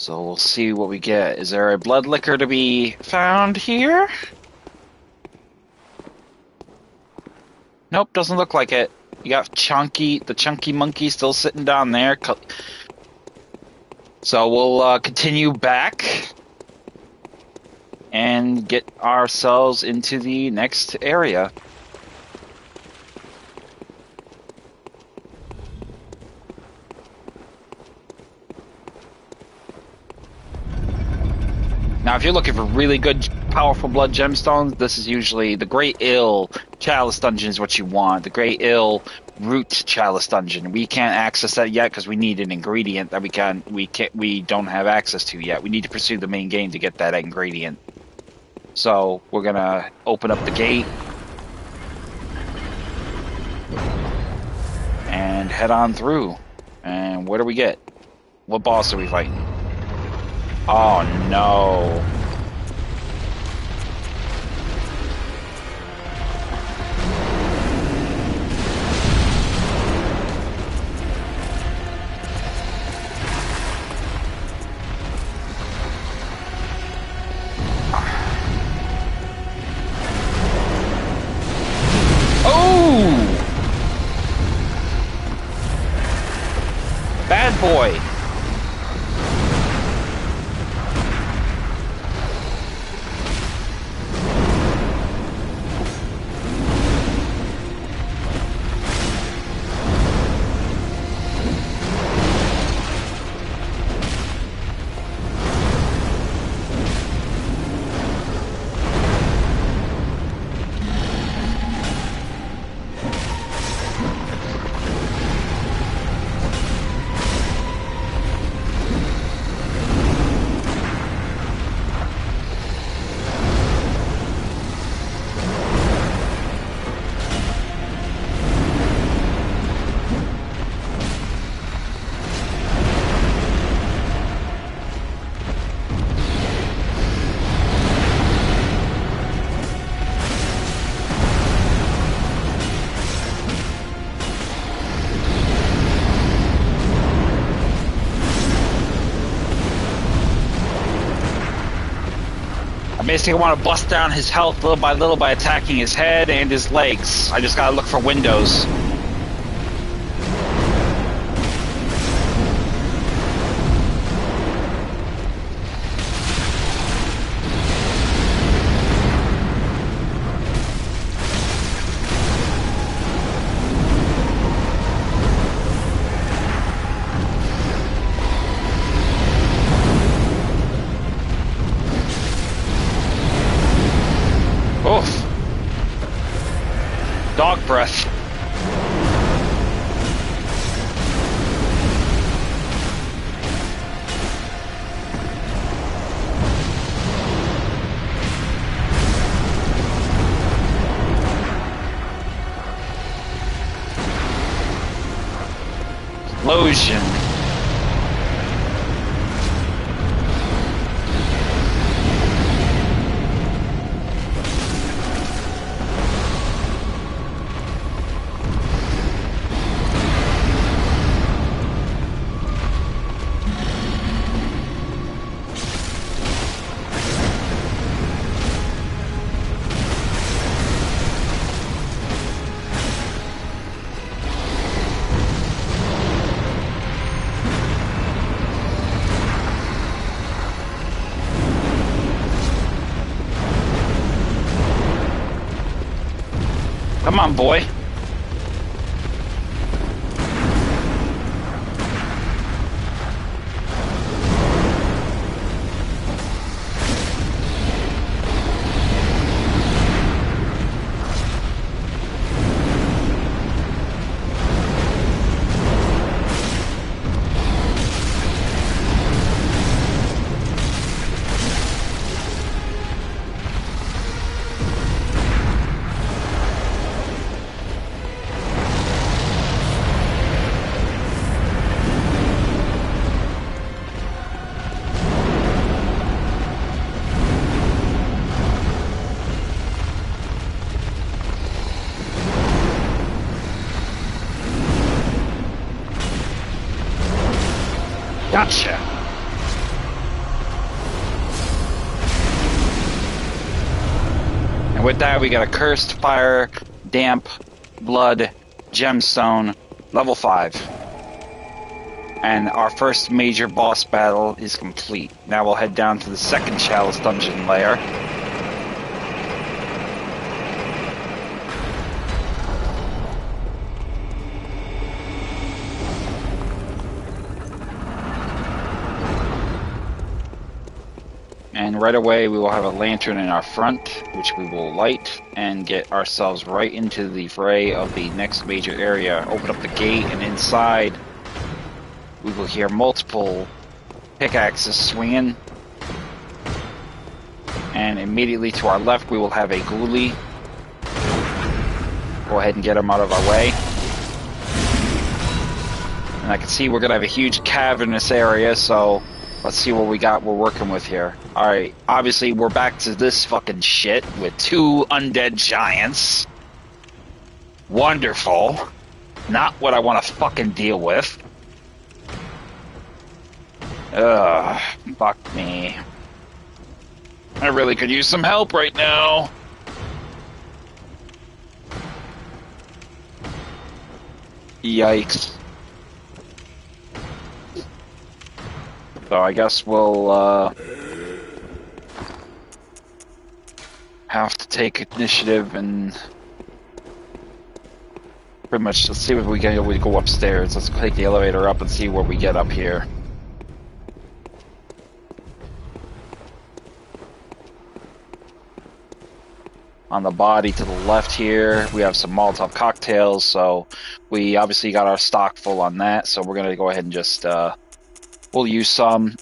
So we'll see what we get. Is there a blood liquor to be found here? Nope, doesn't look like it. You got the chunky monkey still sitting down there. So we'll continue back and get ourselves into the next area. Now, if you're looking for really good, powerful blood gemstones, this is usually the Great Ill Chalice Dungeon is what you want. The Great Ill Root Chalice Dungeon. We can't access that yet because we need an ingredient that we don't have access to yet. We need to pursue the main game to get that ingredient. So we're gonna open up the gate and head on through. And what do we get? What boss are we fighting? Oh no. Oh! Bad boy. Basically, I want to bust down his health little by attacking his head and his legs. I just gotta look for windows. Dog breath. Explosion. Come on, boy. Gotcha. And with that, we got a Cursed Fire, Damp, Blood, Gemstone, level 5. And our first major boss battle is complete. Now we'll head down to the second Chalice Dungeon lair. And right away we will have a lantern in our front, which we will light and get ourselves right into the fray of the next major area. Open up the gate, and inside we will hear multiple pickaxes swinging. And immediately to our left we will have a ghoulie. Go ahead and get him out of our way. And I can see we're going to have a huge cavernous area, so let's see what we're working with here. Alright, obviously we're back to this fucking shit with 2 undead giants. Wonderful. Not what I want to fucking deal with. Ugh, fuck me. I really could use some help right now. Yikes. So I guess we'll have to take initiative and pretty much let's see if we can go upstairs. Let's take the elevator up and see what we get up here. On the body to the left here, we have some Molotov cocktails, so we obviously got our stock full on that, so we're going to go ahead and just we'll use some,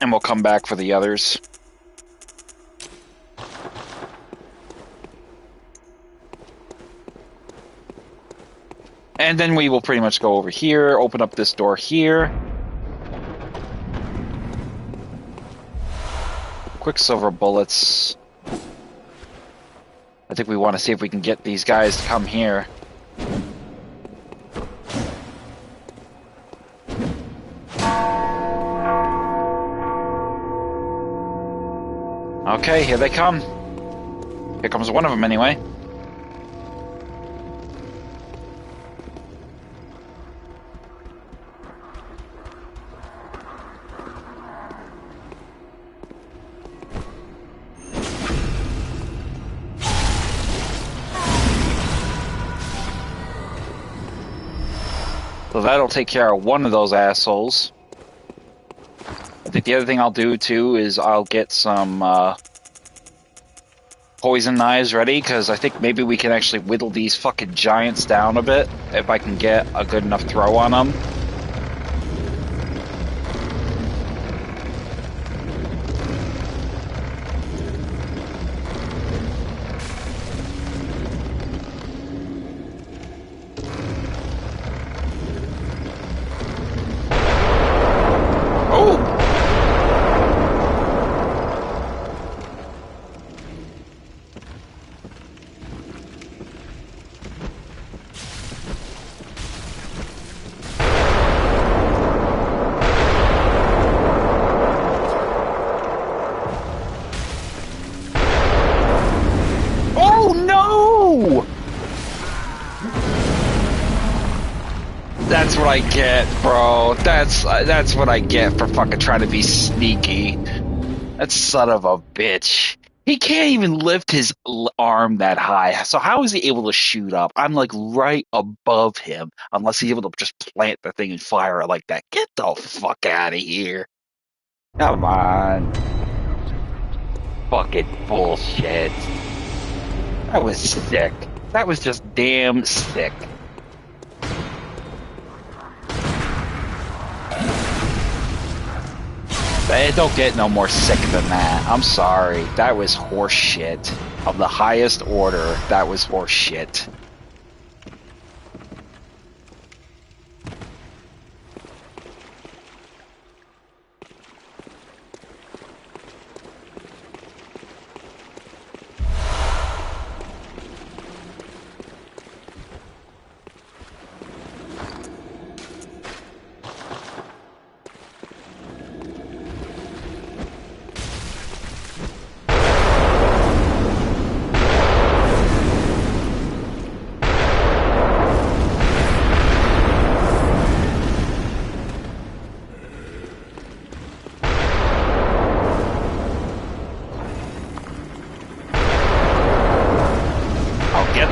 and we'll come back for the others. And then we will pretty much go over here, open up this door here. Quicksilver bullets. I think we want to see if we can get these guys to come here. Okay, here they come. Here comes one of them anyway. So that'll take care of one of those assholes. I think the other thing I'll do too is I'll get some poison knives ready, because I think maybe we can actually whittle these fucking giants down a bit if I can get a good enough throw on them. That's what I get, bro. That's what I get for fucking trying to be sneaky. That son of a bitch. He can't even lift his arm that high. So how is he able to shoot up? I'm like right above him, unless he's able to just plant the thing and fire it like that. Get the fuck out of here. Come on. Fucking bullshit. That was sick. That was just damn sick. It don't get no more sick than that. I'm sorry. That was horse shit. Of the highest order, that was horse shit.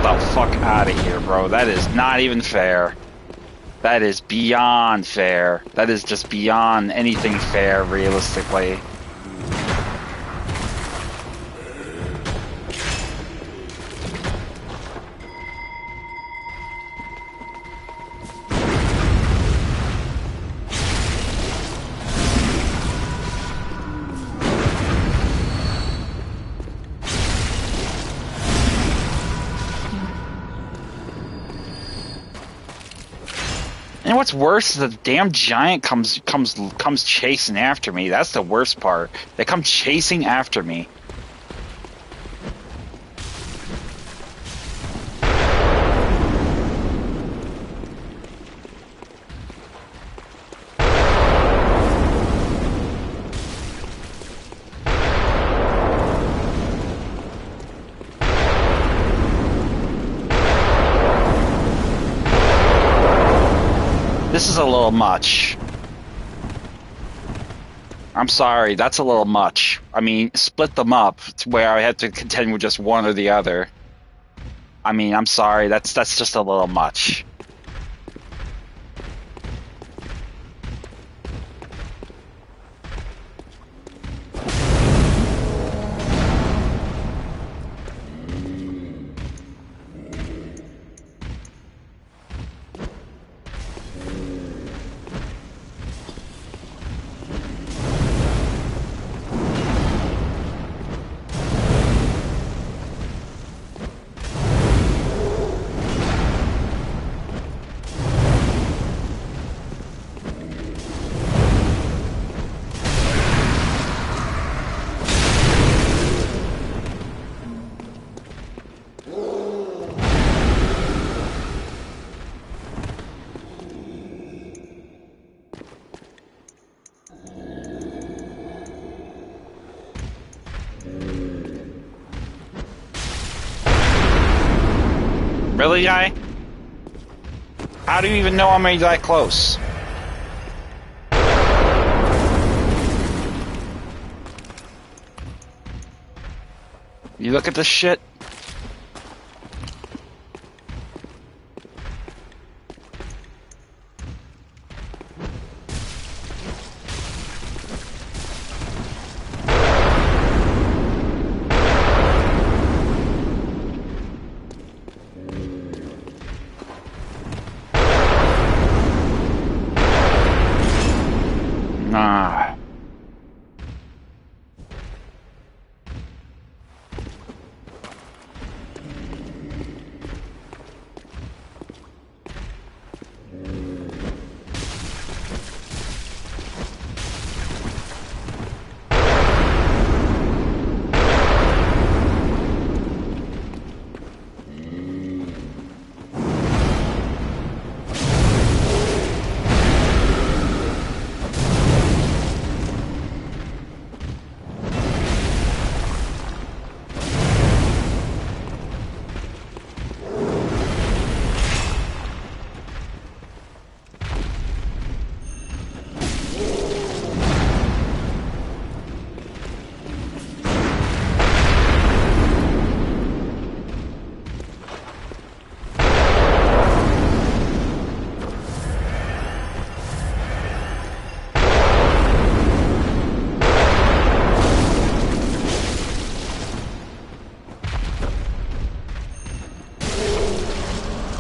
the fuck out of here, bro. That is not even fair. That is beyond fair. That is just beyond anything fair, realistically. And what's worse is the damn giant comes chasing after me. That's the worst part. They come chasing after me. This is a little much. I'm sorry, that's a little much. I mean, split them up to where I had to contend with just one or the other. I mean, I'm sorry, that's just a little much. Really, guy? How do you even know I'm that close? You look at this shit. Ah.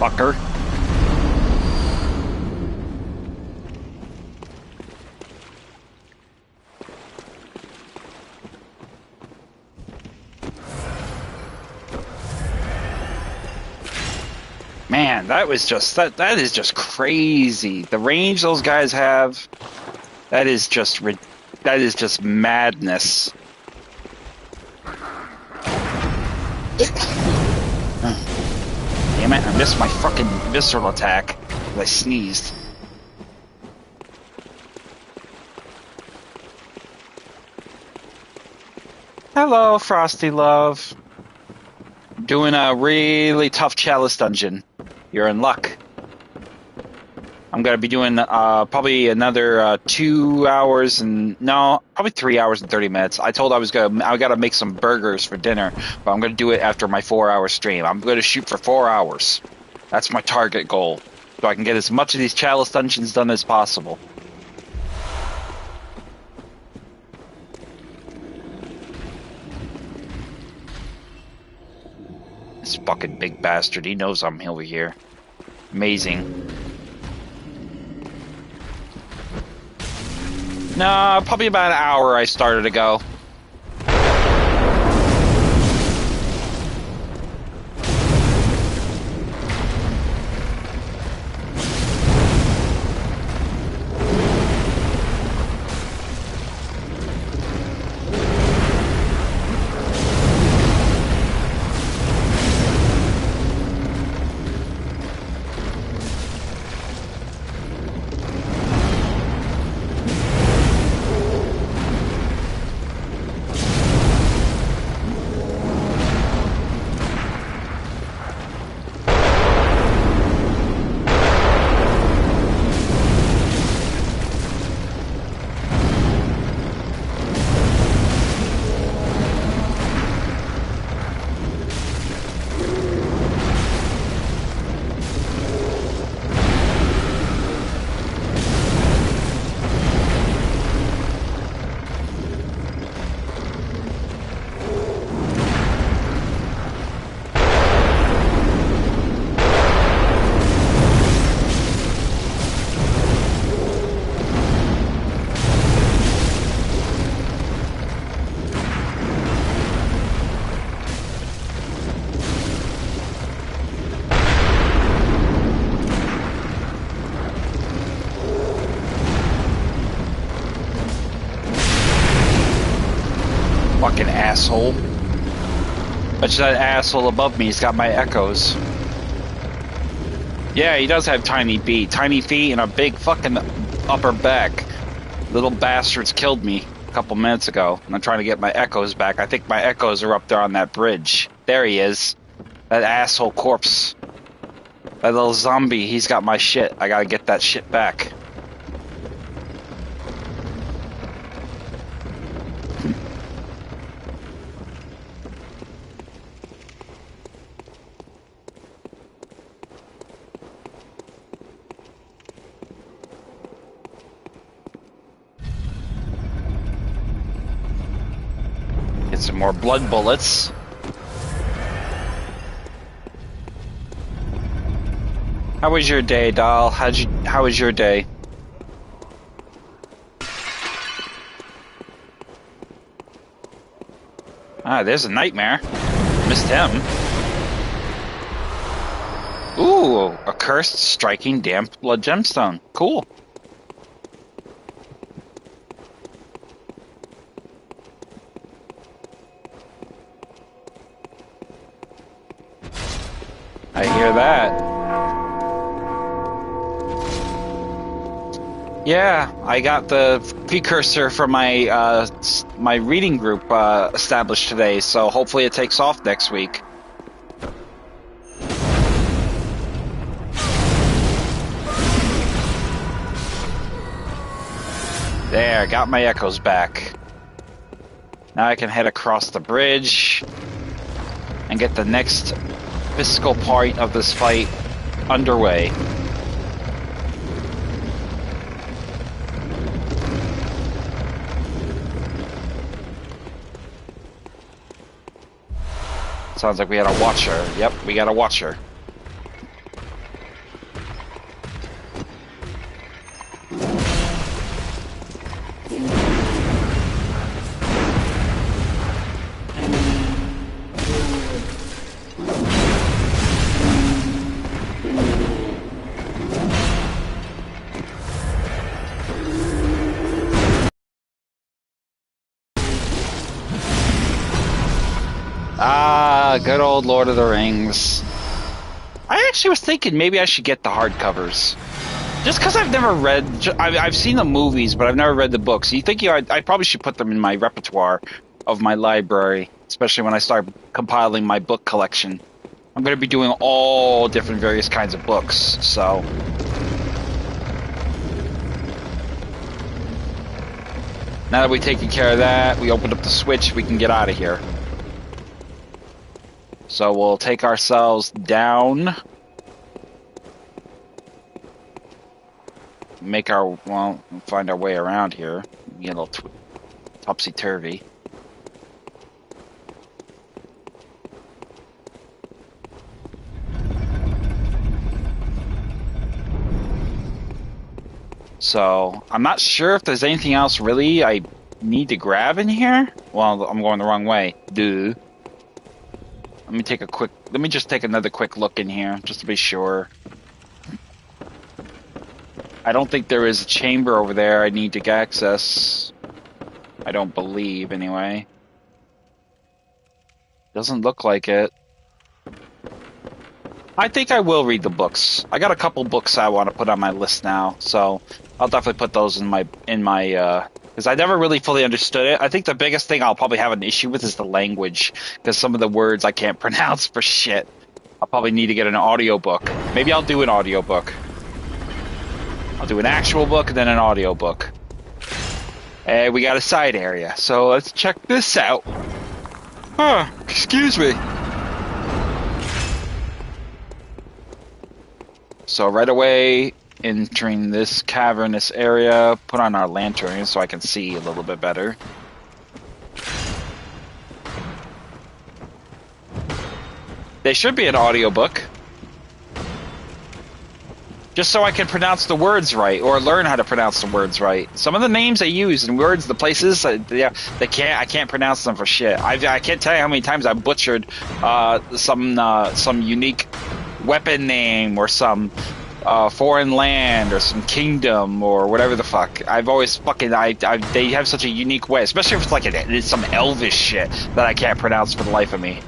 Fucker. Man, that was just that is just crazy. The range those guys have, that is just madness. Damn it, I missed my fucking visceral attack. I sneezed. Hello, Frosty Love. Doing a really tough chalice dungeon. You're in luck. I'm gonna be doing probably another 2 hours and no, probably 3 hours and 30 minutes. I told I gotta make some burgers for dinner, but I'm gonna do it after my 4 hour stream. I'm gonna shoot for 4 hours. That's my target goal, so I can get as much of these Chalice Dungeons done as possible. This fucking big bastard, he knows I'm over here. Amazing. No, probably about an hour I started ago. Fucking asshole. But that asshole above me, he's got my echoes. Yeah, he does have tiny feet and a big fucking upper back. Little bastards killed me a couple minutes ago, and I'm trying to get my echoes back. I think my echoes are up there on that bridge. There he is. That asshole corpse. That little zombie, he's got my shit. I gotta get that shit back. Get some more blood bullets. How was your day, doll? How was your day? Ah, there's a nightmare. Missed him. Ooh, a cursed striking damp blood gemstone. Cool. I hear that. Yeah, I got the precursor for my my reading group established today, so hopefully it takes off next week. There, got my echoes back. Now I can head across the bridge and get the next physical part of this fight underway. Sounds like we had a watcher. Yep, we got a watcher. Ah, good old Lord of the Rings. I actually was thinking maybe I should get the hardcovers. Just because I've never read... I've seen the movies, but I've never read the books. You think I probably should put them in my repertoire of my library, especially when I start compiling my book collection. I'm going to be doing all different various kinds of books, so... Now that we've taken care of that, we opened up the switch, we can get out of here. So we'll take ourselves down. Find our way around here. Get a little topsy-turvy. So, I'm not sure if there's anything else really I need to grab in here. Well, I'm going the wrong way. Duh. Let me just take another quick look in here, just to be sure. I don't think there is a chamber over there I need to access. I don't believe, anyway. Doesn't look like it. I think I will read the books. I got a couple books I want to put on my list now, so I'll definitely put those in my because I never really fully understood it. I think the biggest thing I'll probably have an issue with is the language, because some of the words I can't pronounce for shit. I'll probably need to get an audiobook. Maybe I'll do an audiobook. I'll do an actual book and then an audiobook. And we got a side area, so let's check this out. Excuse me. So right away, entering this cavernous area, put on our lantern so I can see a little bit better. There should be an audiobook. Just so I can pronounce the words right, or learn how to pronounce the words right. Some of the names I use and words, the places, I can't pronounce them for shit. I can't tell you how many times I butchered some unique weapon name or some foreign land or some kingdom or whatever the fuck. I've always they have such a unique way, especially if it's like it's some elvish shit that I can't pronounce for the life of me.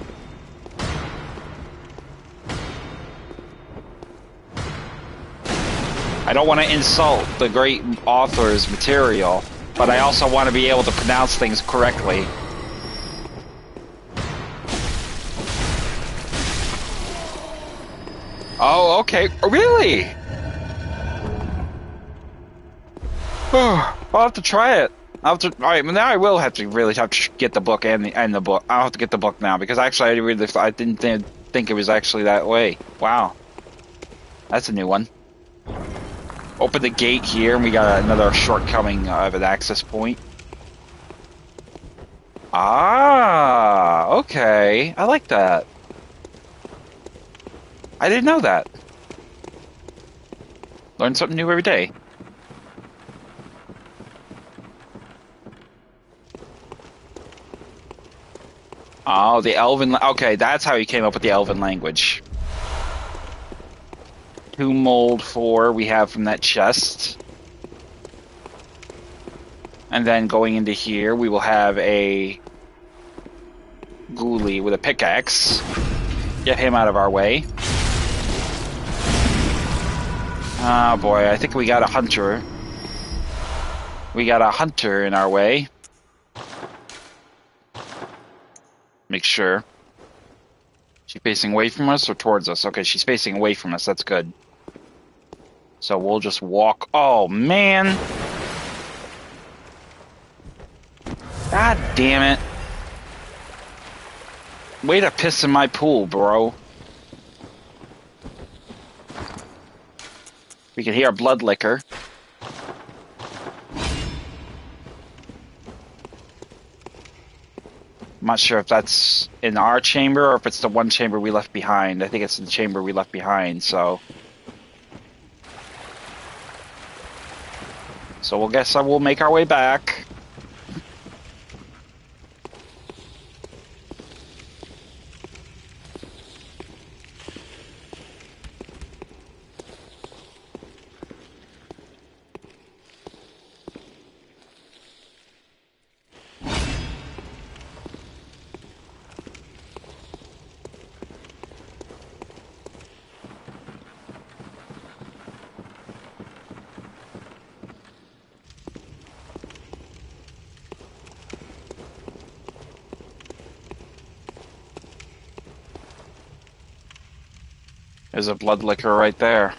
I don't want to insult the great author's material, but I also want to be able to pronounce things correctly. Oh, okay. Really? I'll have to try it. All right, now I will have to really have to get the book and the book. I'll have to get the book now because actually I didn't think it was actually that way. Wow, that's a new one. Open the gate here, and we got another shortcoming of an access point. Ah, okay. I like that. I didn't know that. Learn something new every day. Oh, the Elven... Okay, that's how you came up with the Elven language. 2 mold 4 we have from that chest. And then going into here, we will have a ghoulie with a pickaxe. Get him out of our way. Oh boy, I think we got a hunter. We got a hunter in our way. Make sure. She facing away from us or towards us? Okay, she's facing away from us. That's good. So we'll just walk. Oh, man. God damn it. Way to piss in my pool, bro. We can hear blood liquor. I'm not sure if that's in our chamber or if it's the one chamber we left behind. I think it's the chamber we left behind, so... So we'll guess we'll make our way back. There's a blood liquor right there.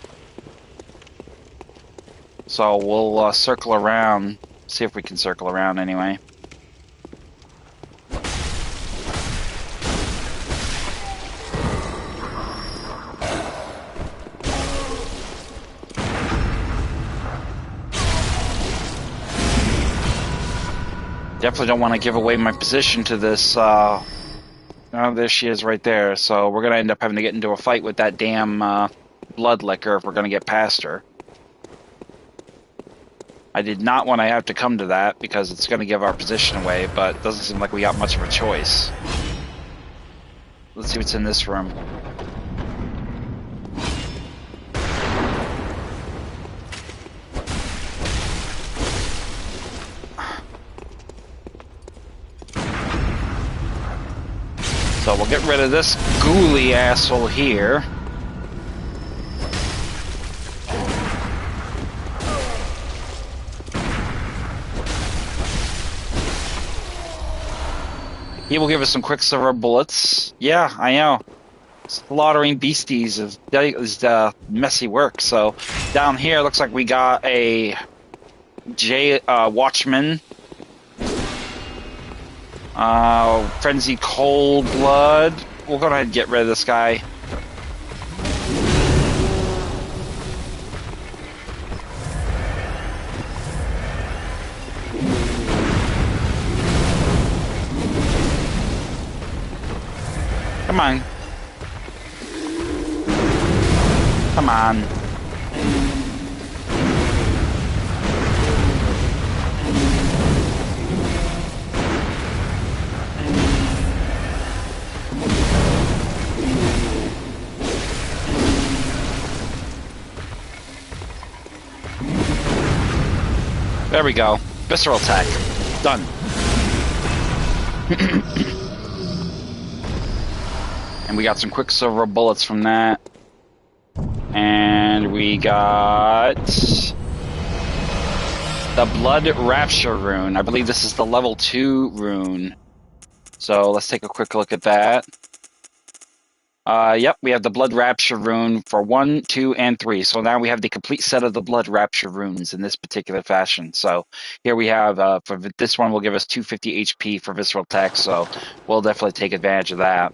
So we'll circle around See if we can circle around anyway. Definitely don't want to give away my position to this. Oh, there she is right there. So we're going to end up having to get into a fight with that damn blood liquor if we're going to get past her. I did not want to have to come to that because it's going to give our position away, but it doesn't seem like we got much of a choice. Let's see what's in this room. So we'll get rid of this ghouly asshole here. He will give us some quicksilver bullets. Yeah, I know. Slaughtering beasties is messy work. So down here, looks like we got a Watchman. Frenzied Cold Blood. We'll go ahead and get rid of this guy. Come on. Come on. There we go. Visceral attack. Done. And we got some quicksilver bullets from that. And we got the Blood Rapture rune. I believe this is the level 2 rune. So let's take a quick look at that. Yep, we have the Blood Rapture rune for 1, 2, and 3. So now we have the complete set of the Blood Rapture runes in this particular fashion. So here we have, for this one will give us 250 HP for visceral attack, so we'll definitely take advantage of that.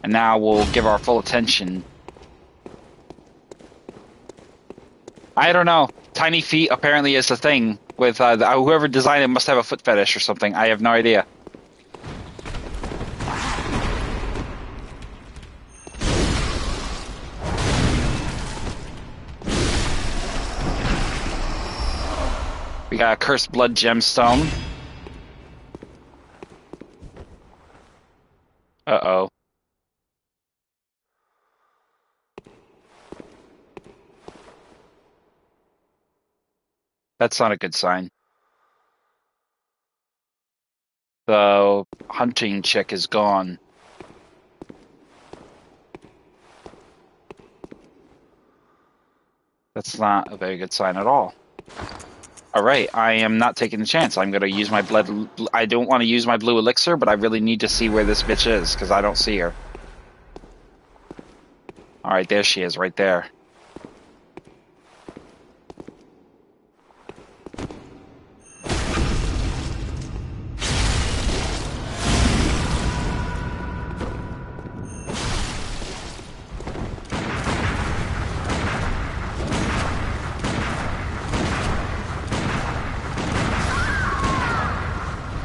And now we'll give our full attention. I don't know. Tiny feet apparently is a thing. With whoever designed it must have a foot fetish or something. I have no idea. We got a Cursed Blood Gemstone. Uh-oh. That's not a good sign. The hunting chick is gone. That's not a very good sign at all. Alright, I am not taking the chance. I'm going to use my blood. I don't want to use my blue elixir, but I really need to see where this bitch is, because I don't see her. Alright, there she is, right there.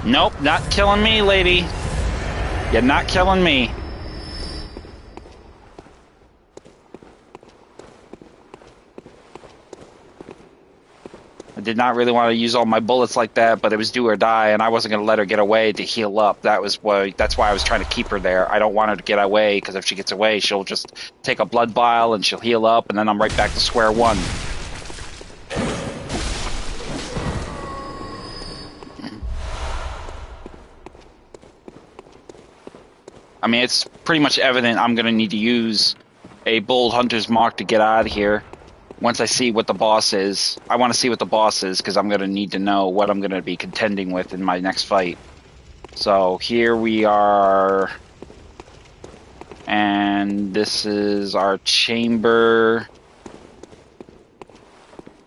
Nope, not killing me, lady. You're not killing me. I did not really want to use all my bullets like that, but it was do or die, and I wasn't going to let her get away to heal up. That's why I was trying to keep her there. I don't want her to get away, because if she gets away, she'll just take a blood vial, and she'll heal up, and then I'm right back to square one. I mean, it's pretty much evident I'm going to need to use a Bold Hunter's Mark to get out of here. Once I see what the boss is. I want to see what the boss is, because I'm going to need to know what I'm going to be contending with in my next fight. So, here we are. And this is our chamber.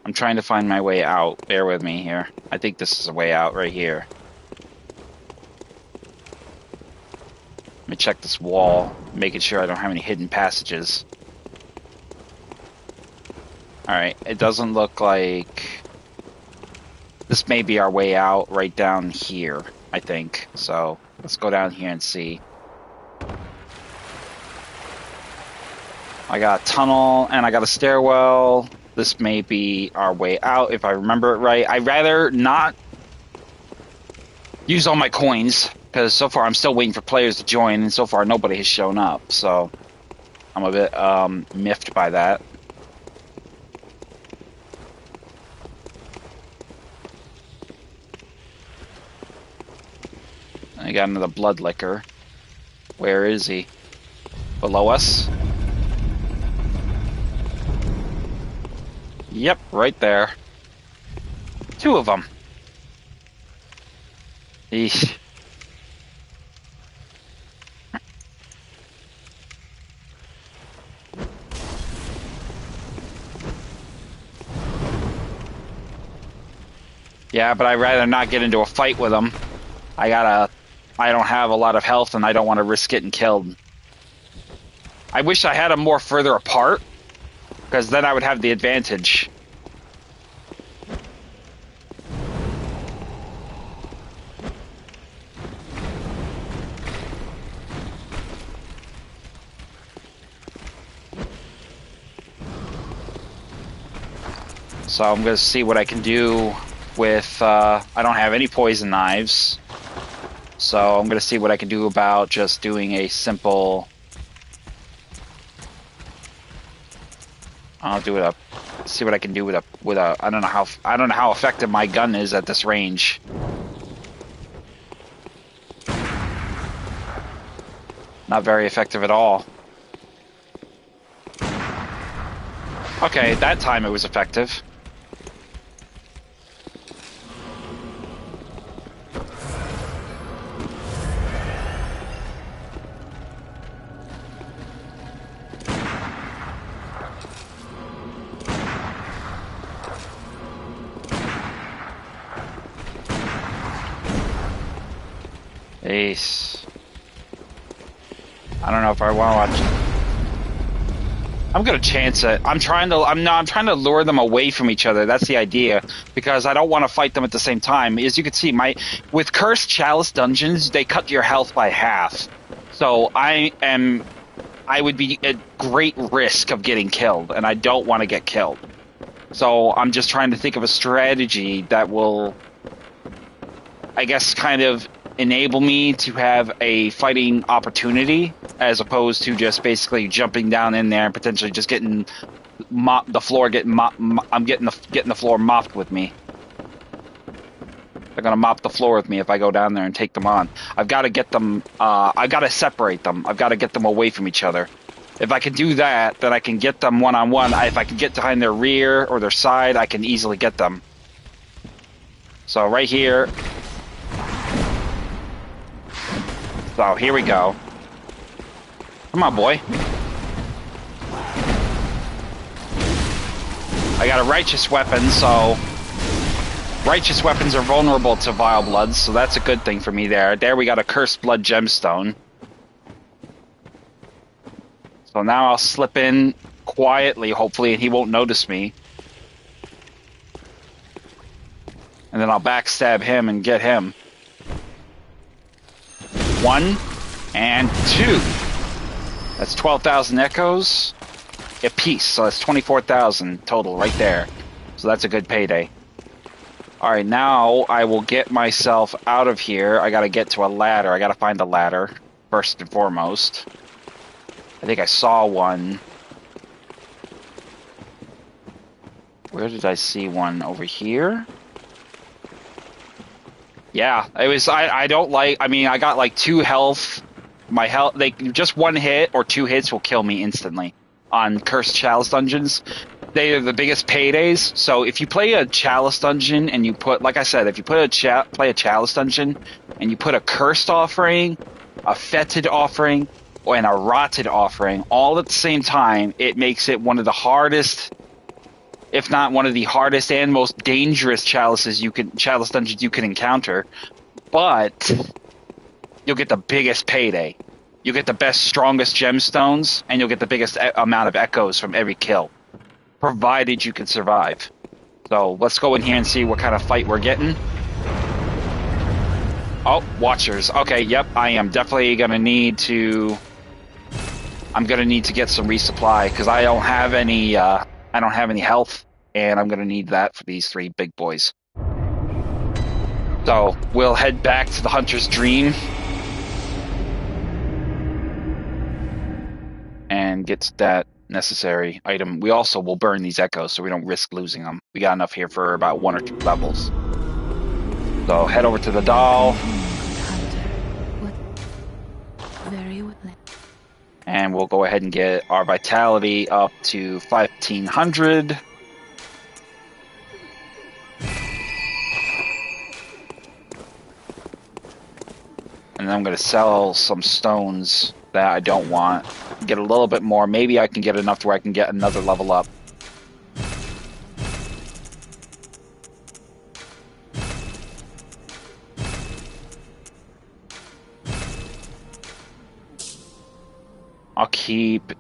I'm trying to find my way out. Bear with me here. I think this is a way out right here. Let me check this wall, making sure I don't have any hidden passages. Alright, it doesn't look like... This may be our way out right down here, I think. So, let's go down here and see. I got a tunnel, and I got a stairwell. This may be our way out, if I remember it right. I'd rather not use all my coins, because so far I'm still waiting for players to join, and so far nobody has shown up. So, I'm a bit miffed by that. I got another blood liquor. Where is he? Below us? Yep, right there. 2 of them. Eesh. Yeah, but I'd rather not get into a fight with them. I don't have a lot of health, and I don't want to risk getting killed. I wish I had them more further apart, because then I would have the advantage. So I'm going to see what I can do with... I don't have any poison knives. So I'm going to see what I can do about just doing a simple... I'll do it see what I can do with a I don't know how effective my gun is at this range. Not very effective at all. Okay, that time it was effective. Ace. I don't know if I want to watch. I'm gonna chance it. I'm trying to lure them away from each other. That's the idea, because I don't want to fight them at the same time. As you can see, with Cursed Chalice Dungeons, they cut your health by half. So I would be at great risk of getting killed, and I don't want to get killed. So I'm just trying to think of a strategy that will, I guess, kind of enable me to have a fighting opportunity, as opposed to just basically jumping down in there and potentially just getting the floor I'm getting the floor mopped with me. They're gonna mop the floor with me if I go down there and take them on. I've got to get them. I've got to separate them. I've got to get them away from each other. If I can do that, then I can get them one-on-one. If I can get behind their rear or their side, I can easily get them. So right here. So here we go. Come on, boy. I got a righteous weapon, so righteous weapons are vulnerable to vile bloods, so that's a good thing for me there. There we got a cursed blood gemstone. So now I'll slip in quietly, hopefully, and he won't notice me. And then I'll backstab him and get him. 1 and 2. That's 12,000 echoes a piece, so that's 24,000 total right there. So that's a good payday. Alright, now I will get myself out of here. I gotta get to a ladder. I gotta find a ladder, first and foremost. I think I saw one. Where did I see one? Over here? Yeah, it was. I don't like. I mean, I got like 2 health. My health, just 1 hit or 2 hits will kill me instantly on Cursed Chalice Dungeons. They are the biggest paydays. So if you play a Chalice Dungeon and you put, like I said, if you put play a Chalice Dungeon and you put a Cursed offering, a Fetid offering, and a Rotted offering all at the same time, it makes it one of the hardest if not one of the hardest and most dangerous chalice dungeons you can encounter. But you'll get the biggest payday. You'll get the best, strongest gemstones, and you'll get the biggest amount of echoes from every kill, provided you can survive. So let's go in here and see what kind of fight we're getting. Oh, Watchers. Okay, yep, I am definitely going to need to... I'm going to need to get some resupply, because I don't have any health, and I'm going to need that for these 3 big boys. So we'll head back to the Hunter's Dream and get that necessary item. We also will burn these echoes so we don't risk losing them. We got enough here for about 1 or 2 levels. So head over to the doll. And we'll go ahead and get our vitality up to 1500. And then I'm going to sell some stones that I don't want. Get a little bit more. Maybe I can get enough to where I can get another level up. I'll keep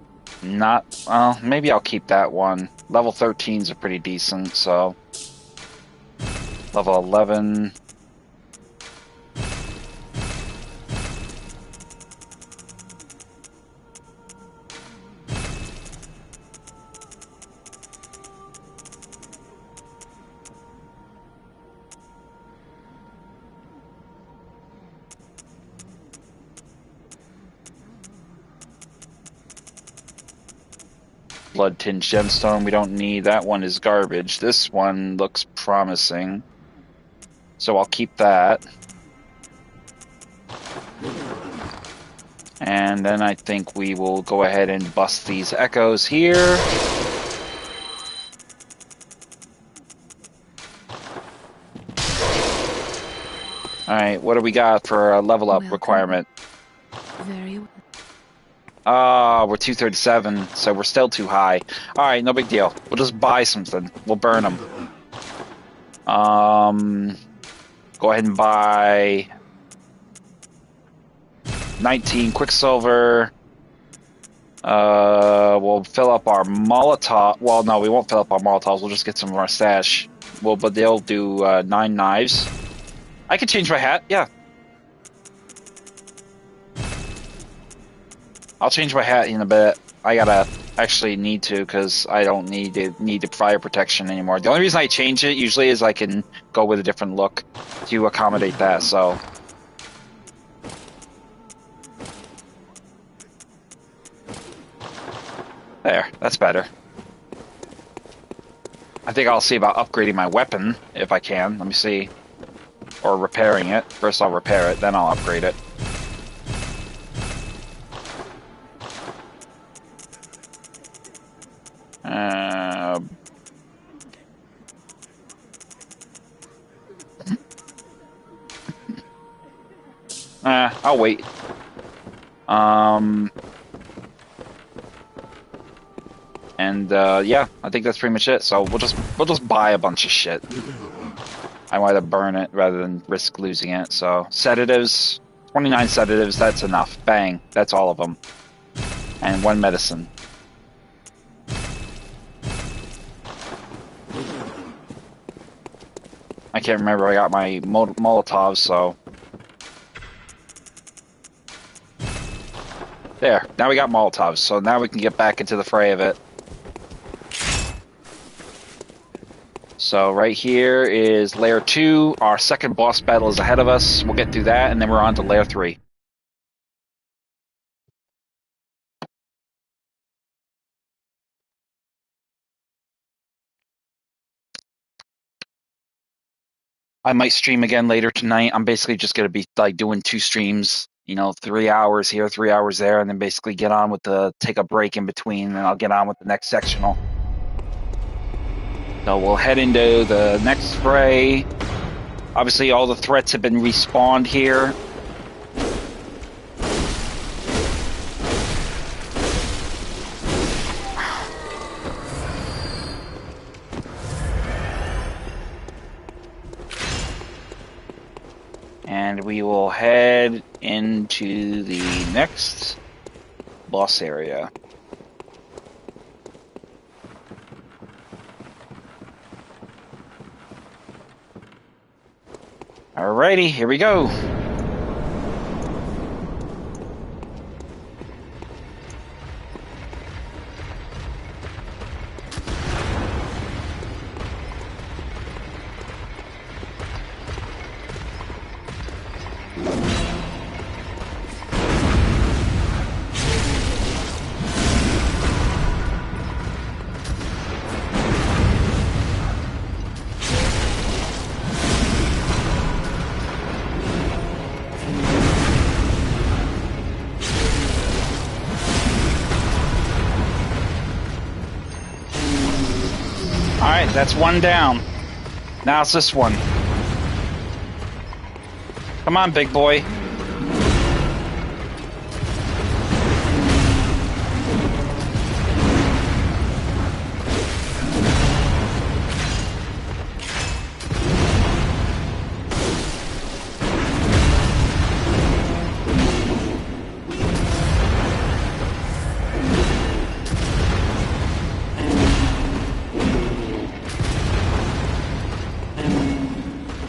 maybe I'll keep that one. Level 13s are pretty decent, so level 11. Blood Tinged Gemstone, we don't need. That one is garbage. This one looks promising, so I'll keep that. And then I think we will go ahead and bust these echoes here. Alright, what do we got for a level up requirement? We're 237, so we're still too high. Alright, no big deal. We'll just buy something. We'll burn them. Go ahead and buy 19 Quicksilver. We'll fill up our Molotov. Well, no, we won't fill up our Molotovs. We'll just get some of our stash. Well, but they'll do 9 knives. I could change my hat, yeah. I'll change my hat in a bit. I gotta actually need to, because I don't need the fire protection anymore. The only reason I change it usually is I can go with a different look to accommodate that, so. There, that's better. I think I'll see about upgrading my weapon, if I can. Let me see. Or repairing it. First I'll repair it, then I'll upgrade it. I'll wait. Yeah, I think that's pretty much it. So we'll just buy a bunch of shit. I want to burn it rather than risk losing it. So sedatives, 29 sedatives. That's enough. Bang. That's all of them. And 1 medicine. I can't remember. I got my Molotovs, so. There. Now we got Molotovs, so now we can get back into the fray of it. So right here is Layer 2. Our second boss battle is ahead of us. We'll get through that, and then we're on to Layer 3. I might stream again later tonight. I'm basically just going to be like doing 2 streams, 3 hours here, 3 hours there, and then basically get on with take a break in between, and I'll get on with the next sectional. So we'll head into the next fray. Obviously all the threats have been respawned here. head into the next boss area. Alrighty, here we go. Alright, that's one down. Now it's this one. Come on, big boy.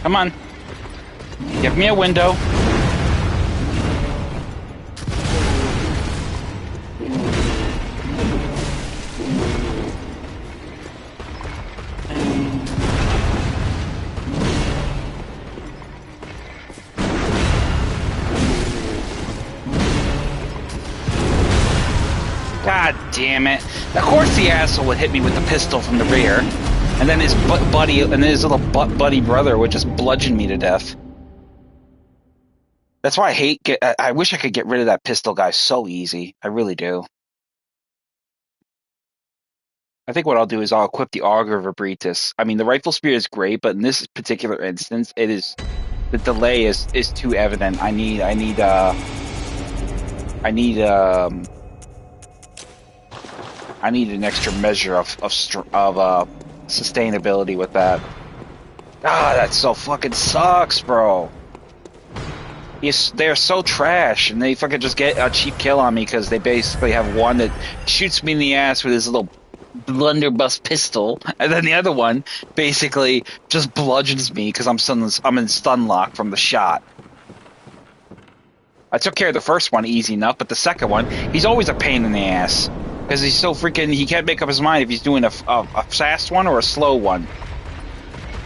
Come on. Give me a window. God damn it. Of course the asshole would hit me with the pistol from the rear. And then his his little buddy brother would just bludgeon me to death. That's why I wish I could get rid of that pistol guy so easy. I really do. I think what I'll do is I'll equip the Augur of Abritus. I mean, the rifle spear is great, but in this particular instance, the delay is too evident. I need an extra measure of sustainability with that. Ah, that so fucking sucks, bro. They're so trash, and they fucking just get a cheap kill on me because they basically have one that shoots me in the ass with his little blunderbuss pistol, and then the other one basically just bludgeons me because I'm in stun lock from the shot. I took care of the first one easy enough, but the second one, he's always a pain in the ass. Because he's so freaking, he can't make up his mind if he's doing a fast one or a slow one.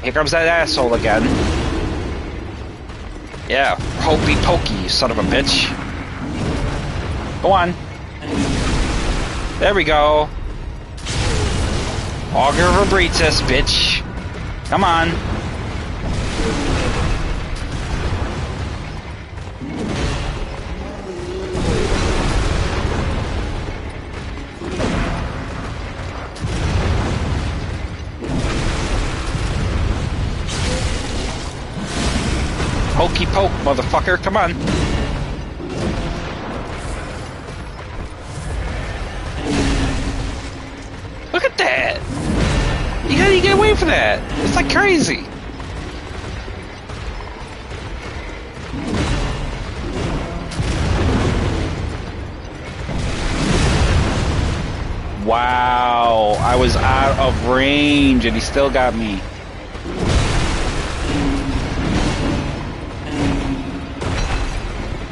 Here comes that asshole again. Yeah, hokey pokey, you son of a bitch. Go on. There we go. Augur of Abritus, bitch. Come on. Hokey poke, motherfucker, come on. Look at that! You gotta get away from that! It's like crazy! Wow, I was out of range and he still got me.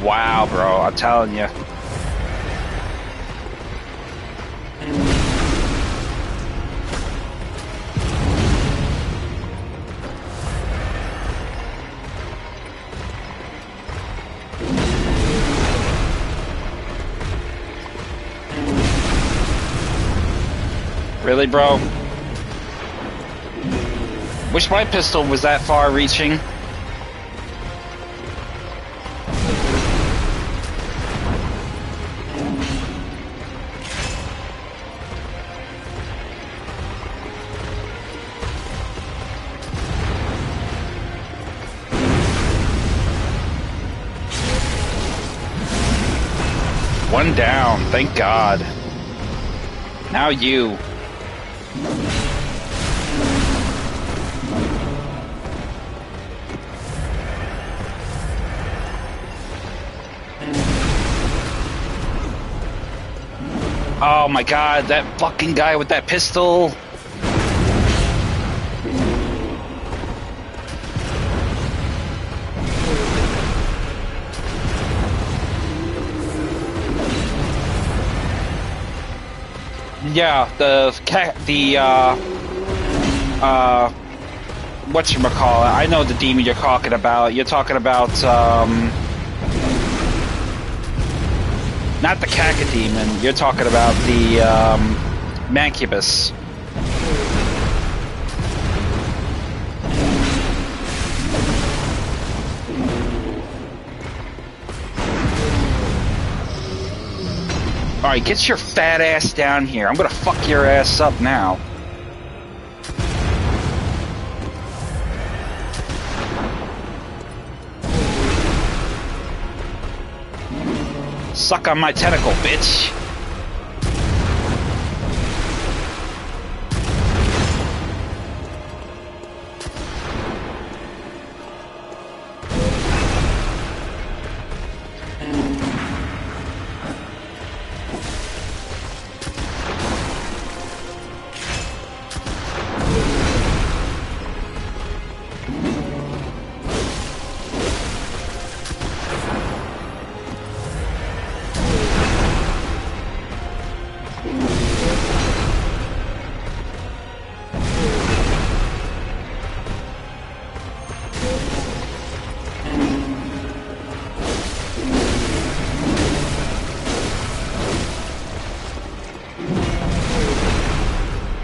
Wow, bro, I'm telling you. Really, bro? Wish my pistol was that far reaching. One down, thank God. Now you. Oh my god, that fucking guy with that pistol. Yeah, whatchamacallit, I know the demon you're talking about. You're talking about, not the cacodemon. You're talking about the, mancubus. Alright, get your fat ass down here. I'm gonna fuck your ass up now. Suck on my tentacle, bitch.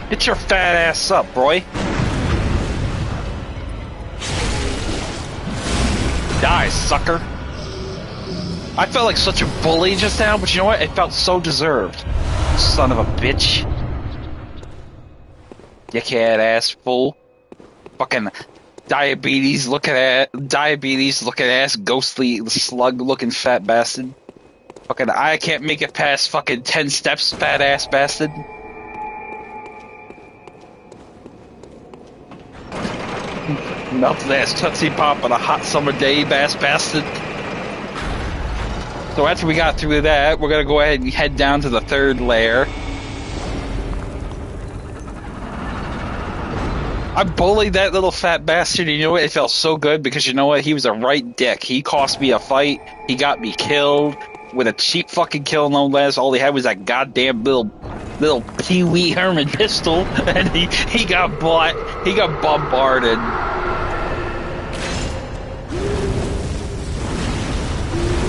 Get your fat ass up, boy. Die, sucker. I felt like such a bully just now, but you know what? It felt so deserved. Son of a bitch. Dickhead ass fool. Fucking diabetes looking ass, ghostly slug looking fat bastard. Fucking I can't make it past fucking 10 steps, fat ass bastard. Melted ass Tootsie Pop on a hot summer day, ass bastard. So after we got through that, we're gonna go ahead and head down to the third lair. I bullied that little fat bastard, and you know what? It felt so good because you know what? He was a right dick. He cost me a fight. He got me killed with a cheap fucking kill, no less. All he had was that goddamn little Pee Wee Herman pistol, and he got bombarded.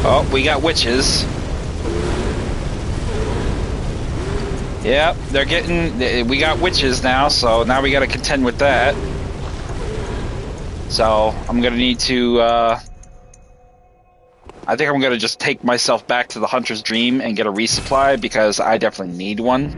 Oh, we got witches. Yep, we got witches now, so now we gotta contend with that. So, I'm gonna need to, I think I'm gonna just take myself back to the Hunter's Dream and get a resupply, because I definitely need one.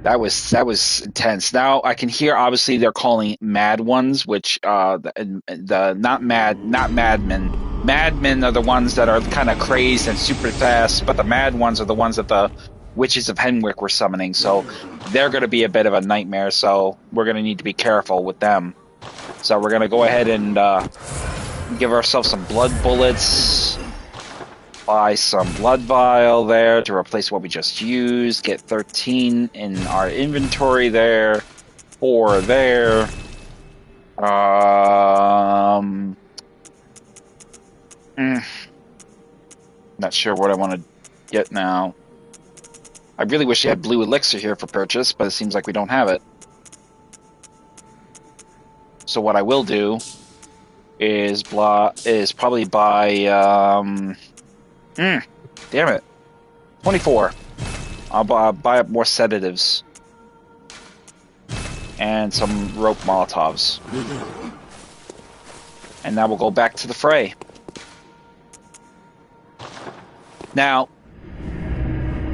That was intense. Now, I can hear, obviously, they're calling mad ones, which, not madmen. Madmen are the ones that are kind of crazed and super fast, but the mad ones are the ones that the witches of Henwick were summoning, so they're going to be a bit of a nightmare, so we're going to need to be careful with them. So we're going to go ahead and give ourselves some blood bullets, buy some blood vial there to replace what we just used, get 13 in our inventory there, 4 there. Not sure what I want to get now. I really wish you had blue elixir here for purchase, but it seems like we don't have it. So what I will do is probably buy damn it, 24. I'll buy up more sedatives and some rope Molotovs, and now we'll go back to the fray. Now,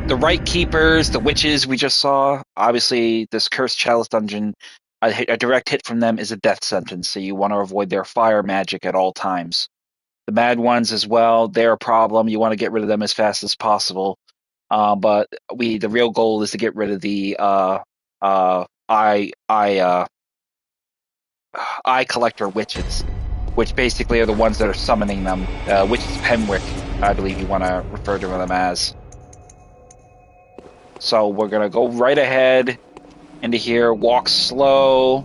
the Right Keepers, the witches we just saw, obviously this Cursed Chalice Dungeon, a direct hit from them is a death sentence, so you want to avoid their fire magic at all times. The mad ones as well, they're a problem. You want to get rid of them as fast as possible. But the real goal is to get rid of the eye collector witches, which basically are the ones that are summoning them. Witches of Henwick, I believe you want to refer to them as. So we're gonna go right ahead into here, walk slow.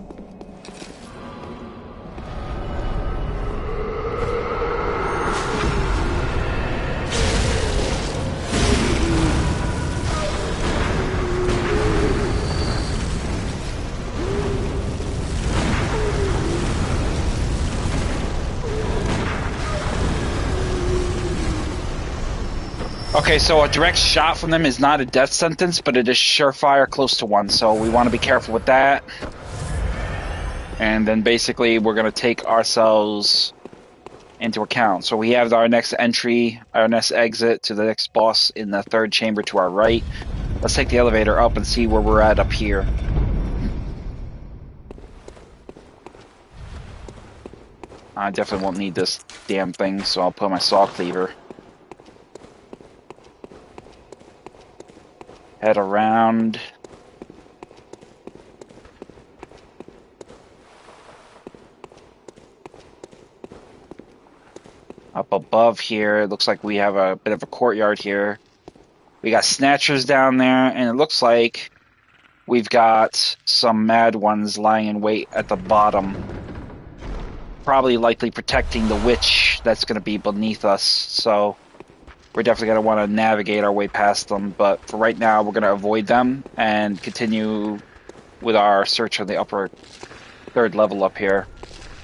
Okay, so a direct shot from them is not a death sentence, but it is surefire close to one, so we want to be careful with that. And then basically we're going to take ourselves into account. So we have our next entry, our next exit to the next boss in the third chamber to our right. Let's take the elevator up and see where we're at up here. I definitely won't need this damn thing, so I'll put my saw cleaver. Head around. Up above here, it looks like we have a bit of a courtyard here. We got snatchers down there, and it looks like we've got some mad ones lying in wait at the bottom. Probably likely protecting the witch that's going to be beneath us, so we're definitely going to want to navigate our way past them, but for right now, we're going to avoid them and continue with our search on the upper third level up here.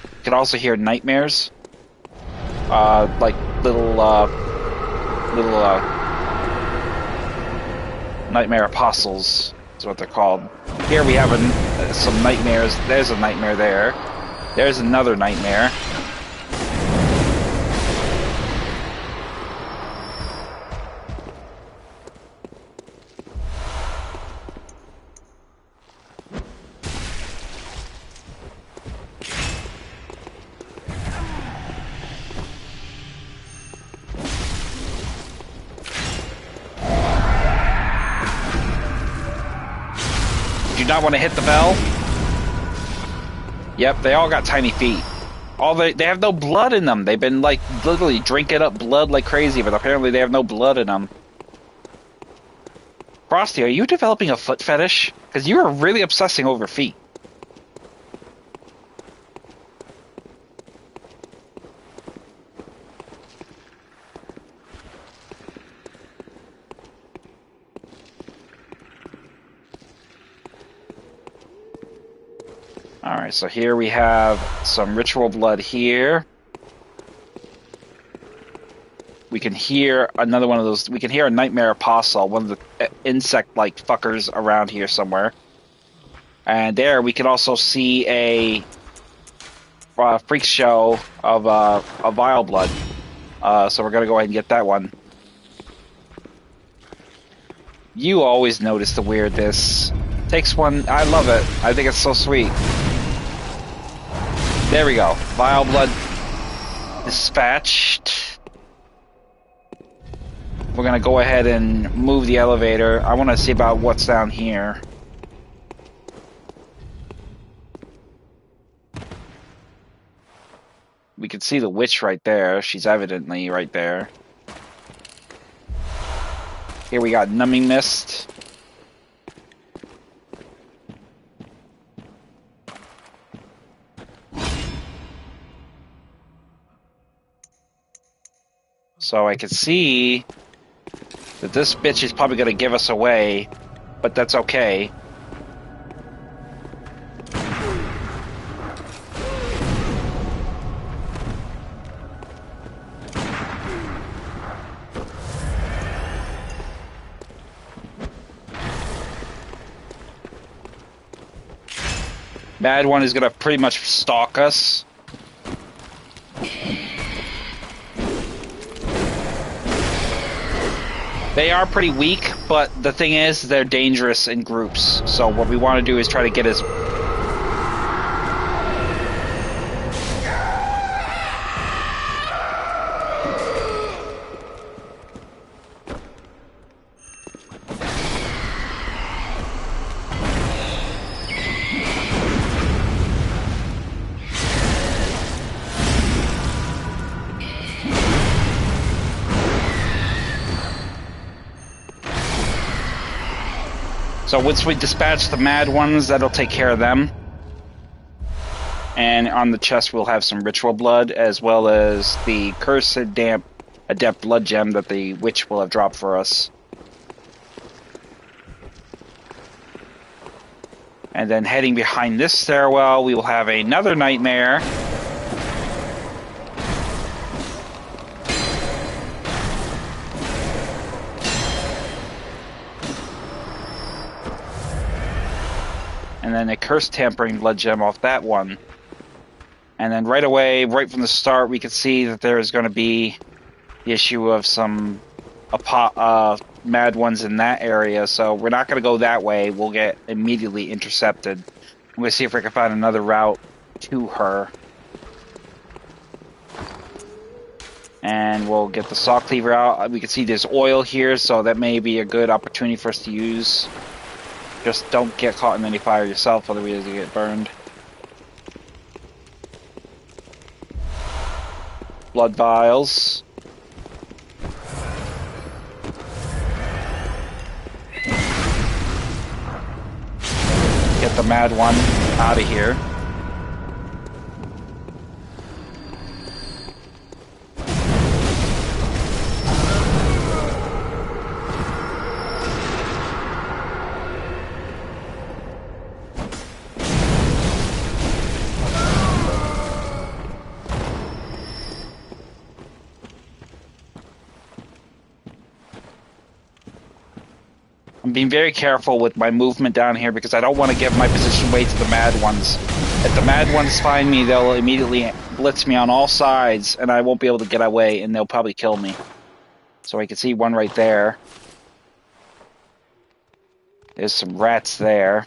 You can also hear nightmares, like little nightmare apostles is what they're called. Here we have some nightmares. There's a nightmare there. There's another nightmare. Do not want to hit the bell. Yep, they all got tiny feet. They have no blood in them. They've been like literally drinking up blood like crazy, but apparently they have no blood in them. Frosty, are you developing a foot fetish? Because you are really obsessing over feet. Alright, so here we have some ritual blood here. We can hear another one of those. We can hear a nightmare apostle, one of the insect-like fuckers around here somewhere. And there we can also see a freak show of a vile blood. So we're going to go ahead and get that one. You always notice the weirdness. Takes one. I love it. I think it's so sweet. There we go. Vile blood dispatched. We're going to go ahead and move the elevator. I want to see about what's down here. We can see the witch right there. She's evidently right there. Here we got numbing mist. So I can see that this bitch is probably going to give us away, but that's okay. Mad one is going to pretty much stalk us. They are pretty weak, but the thing is, they're dangerous in groups. So what we want to do is try to get as... So once we dispatch the mad ones, that'll take care of them. And on the chest, we'll have some ritual blood, as well as the cursed adept blood gem that the witch will have dropped for us. And then heading behind this stairwell, we will have another nightmare. And then a cursed tampering blood gem off that one. And then right away, right from the start, we can see that there is going to be the issue of some mad ones in that area. So we're not going to go that way. We'll get immediately intercepted. I'm going to see if we can find another route to her. And we'll get the saw cleaver out. We can see there's oil here, so that may be a good opportunity for us to use. Just don't get caught in any fire yourself, otherwise you get burned. Blood vials. Get the mad one out of here. I'm being very careful with my movement down here because I don't want to give my position away to the mad ones. If the mad ones find me, they'll immediately blitz me on all sides, and I won't be able to get away, and they'll probably kill me. So I can see one right there. There's some rats there.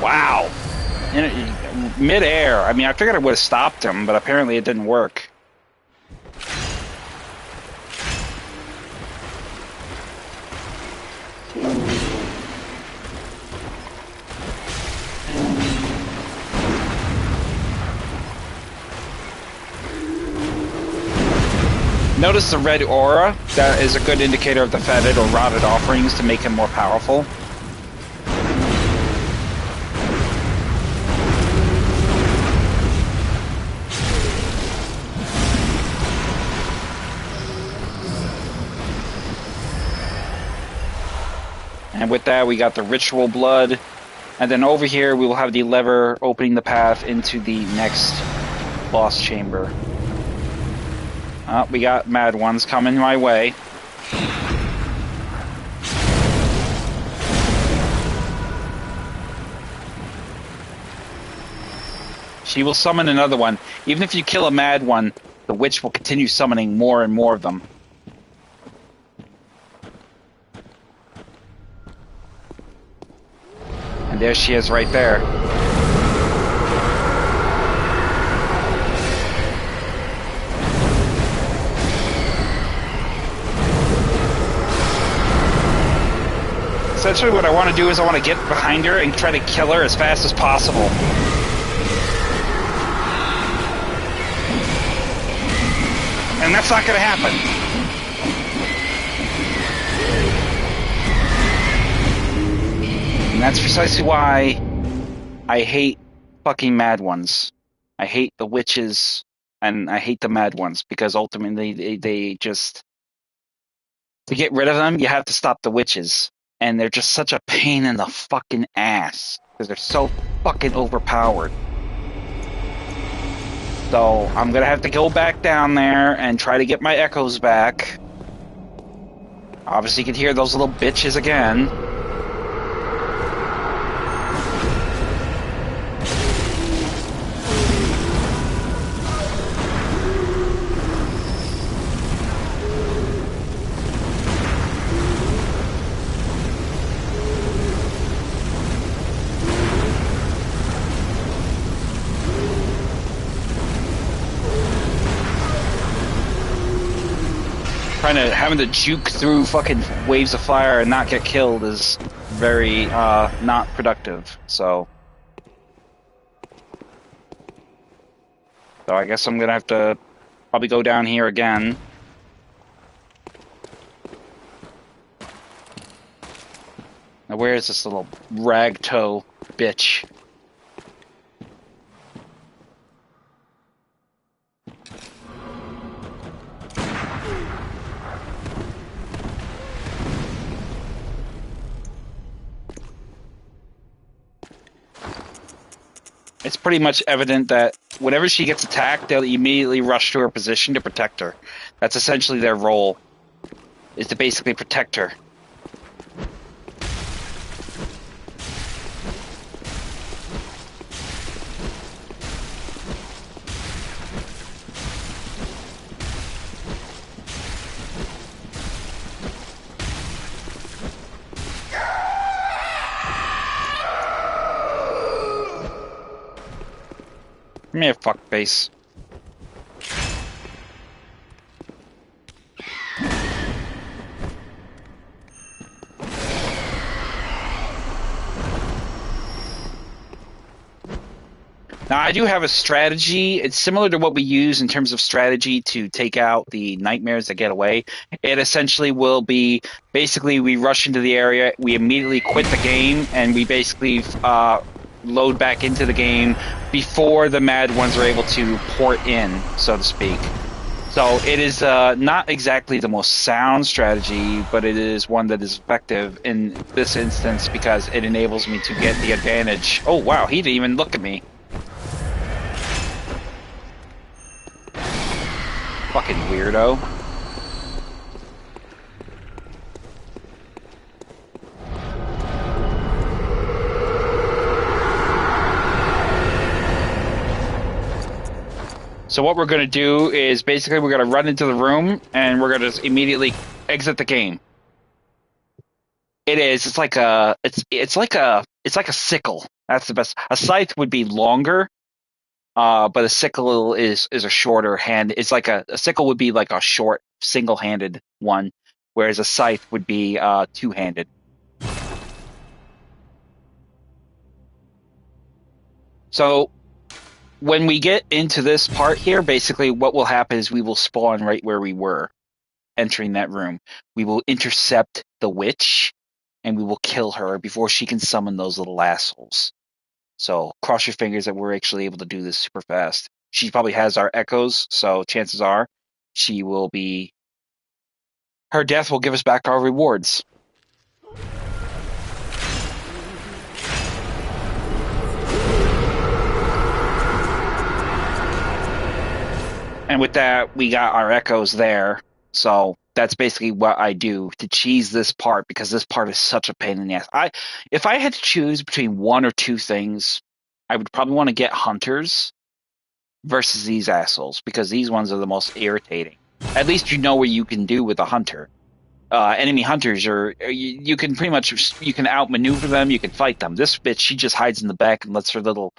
Wow. Mid-air. I mean, I figured I would have stopped him, but apparently it didn't work. Notice the red aura. That is a good indicator of the fetid or rotted offerings to make him more powerful. And with that, we got the ritual blood. And then over here, we will have the lever opening the path into the next boss chamber. We got mad ones coming my way. She will summon another one. Even if you kill a mad one, the witch will continue summoning more and more of them. And there she is right there. Essentially what I want to do is I want to get behind her and try to kill her as fast as possible. And that's not going to happen. And that's precisely why I hate fucking mad ones. I hate the witches and I hate the mad ones because ultimately they just... To get rid of them, you have to stop the witches. And they're just such a pain in the fucking ass because they're so fucking overpowered. So I'm gonna have to go back down there and try to get my echoes back. Obviously you can hear those little bitches again. having to juke through fucking waves of fire and not get killed is very not productive. So I guess I'm gonna have to probably go down here again. Now where is this little ragtoe bitch? It's pretty much evident that whenever she gets attacked, they'll immediately rush to her position to protect her. That's essentially their role, is to basically protect her. Come here, fuckface. Now, I do have a strategy. It's similar to what we use in terms of strategy to take out the nightmares that get away. It essentially will be, basically, we rush into the area, we immediately quit the game, and we basically load back into the game before the mad ones are able to port in, so to speak. So it is not exactly the most sound strategy, but it is one that is effective in this instance because it enables me to get the advantage. Oh wow, he didn't even look at me. Fucking weirdo. So what we're going to do is basically we're going to run into the room and we're going to immediately exit the game. It's like a sickle. That's the best. A scythe would be longer, but a sickle is a shorter hand. It's like a sickle would be like a short single-handed one, whereas a scythe would be two-handed. So when we get into this part here, basically what will happen is we will spawn right where we were entering that room. We will intercept the witch and we will kill her before she can summon those little assholes. So cross your fingers that we're actually able to do this super fast. She probably has our echoes, so chances are she will be... Her death will give us back our rewards. And with that, we got our echoes there. So that's basically what I do to cheese this part, because this part is such a pain in the ass. If I had to choose between one or two things, I would probably want to get hunters versus these assholes, because these ones are the most irritating. At least you know what you can do with a hunter. Enemy hunters are, you can pretty much, you can outmaneuver them, you can fight them. This bitch, she just hides in the back and lets her little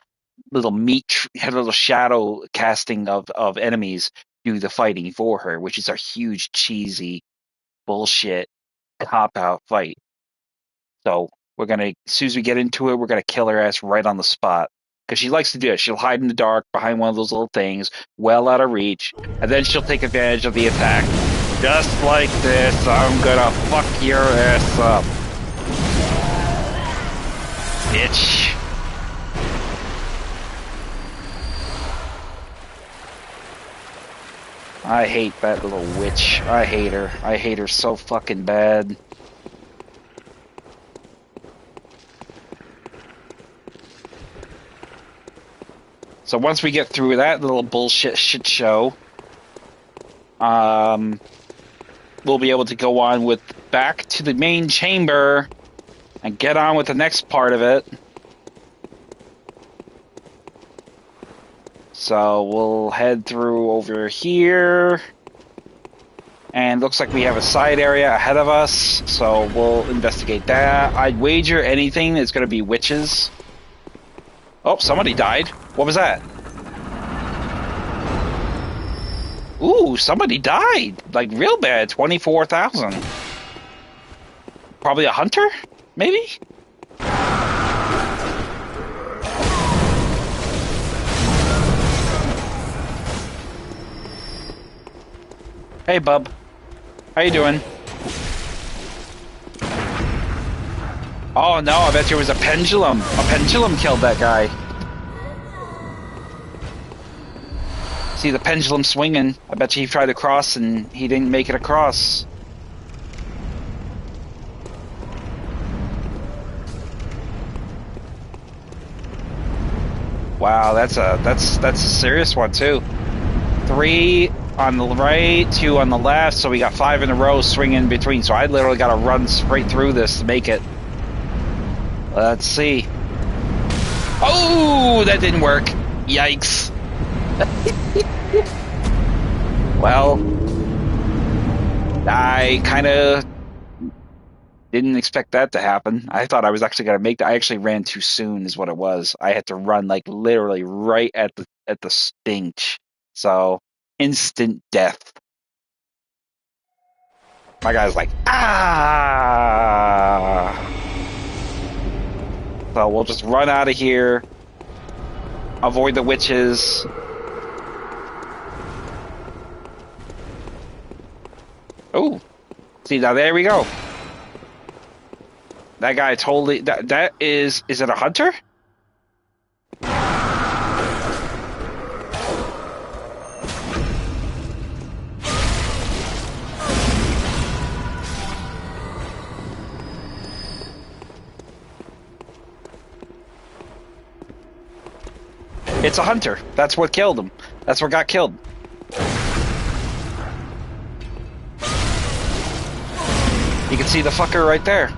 shadow casting of enemies do the fighting for her, which is a huge cheesy bullshit cop out fight. So we're gonna, as soon as we get into it, we're gonna kill her ass right on the spot, because she likes to do it. She'll hide in the dark behind one of those little things, well out of reach, and then she'll take advantage of the attack. Just like this, I'm gonna fuck your ass up, bitch. I hate that little witch. I hate her. I hate her so fucking bad. So once we get through that little bullshit shit show, we'll be able to go on with back to the main chamber and get on with the next part of it. So we'll head through over here, and looks like we have a side area ahead of us, so we'll investigate that. I'd wager anything it's going to be witches. Oh, somebody died. What was that? Ooh, somebody died. Like, real bad. 24,000. Probably a hunter? Maybe? Hey, bub. How you doing? Oh, no, I bet there was a pendulum. A pendulum killed that guy. See the pendulum swinging. I bet you he tried to cross and he didn't make it across. Wow, that's a serious one too. 3 on the right, 2 on the left, so we got 5 in a row swinging in between. So I literally got to run straight through this to make it. Let's see. Oh, that didn't work. Yikes. Well, I kind of didn't expect that to happen. I thought I was actually going to make that. I actually ran too soon is what it was. I had to run like literally right at the stinch. So, instant death. My guy's like, ah! So we'll just run out of here. Avoid the witches. Oh, see, now there we go. That guy totally, that is it a hunter? It's a hunter. That's what killed him. That's what got killed. You can see the fucker right there.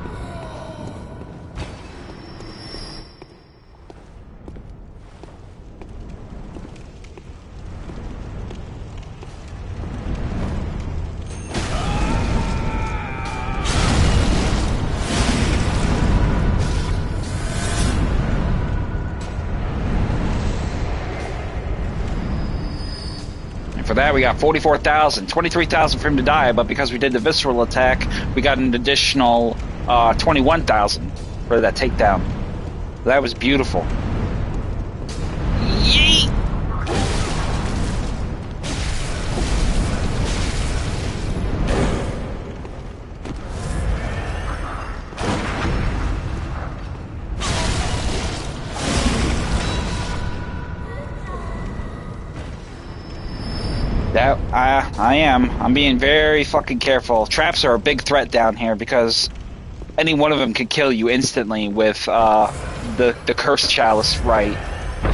For that, we got 44,000, 23,000 for him to die, but because we did the visceral attack, we got an additional 21,000 for that takedown. That was beautiful. Yeet! That I am. I'm being very fucking careful. Traps are a big threat down here because any one of them could kill you instantly with the curse chalice right.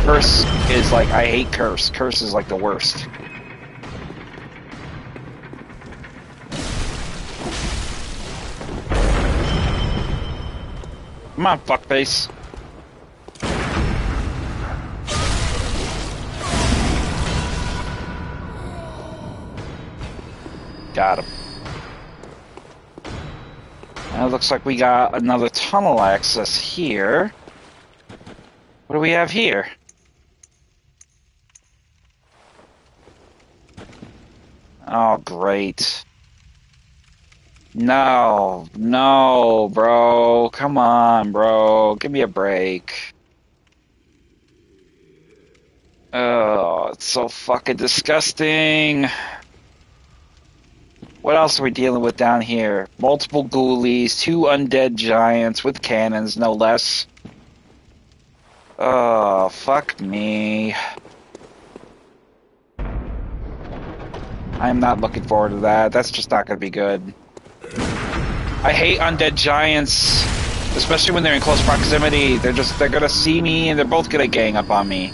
Curse is like, I hate curse. Curse is like the worst. Come on, fuckface. Got him. Now it looks like we got another tunnel access here. What do we have here? Oh, great. No, no, bro. Come on, bro. Give me a break. Oh, it's so fucking disgusting. What else are we dealing with down here? Multiple ghoulies, 2 undead giants with cannons, no less. Oh, fuck me. I'm not looking forward to that. That's just not going to be good. I hate undead giants, especially when they're in close proximity. They're going to see me and they're both going to gang up on me.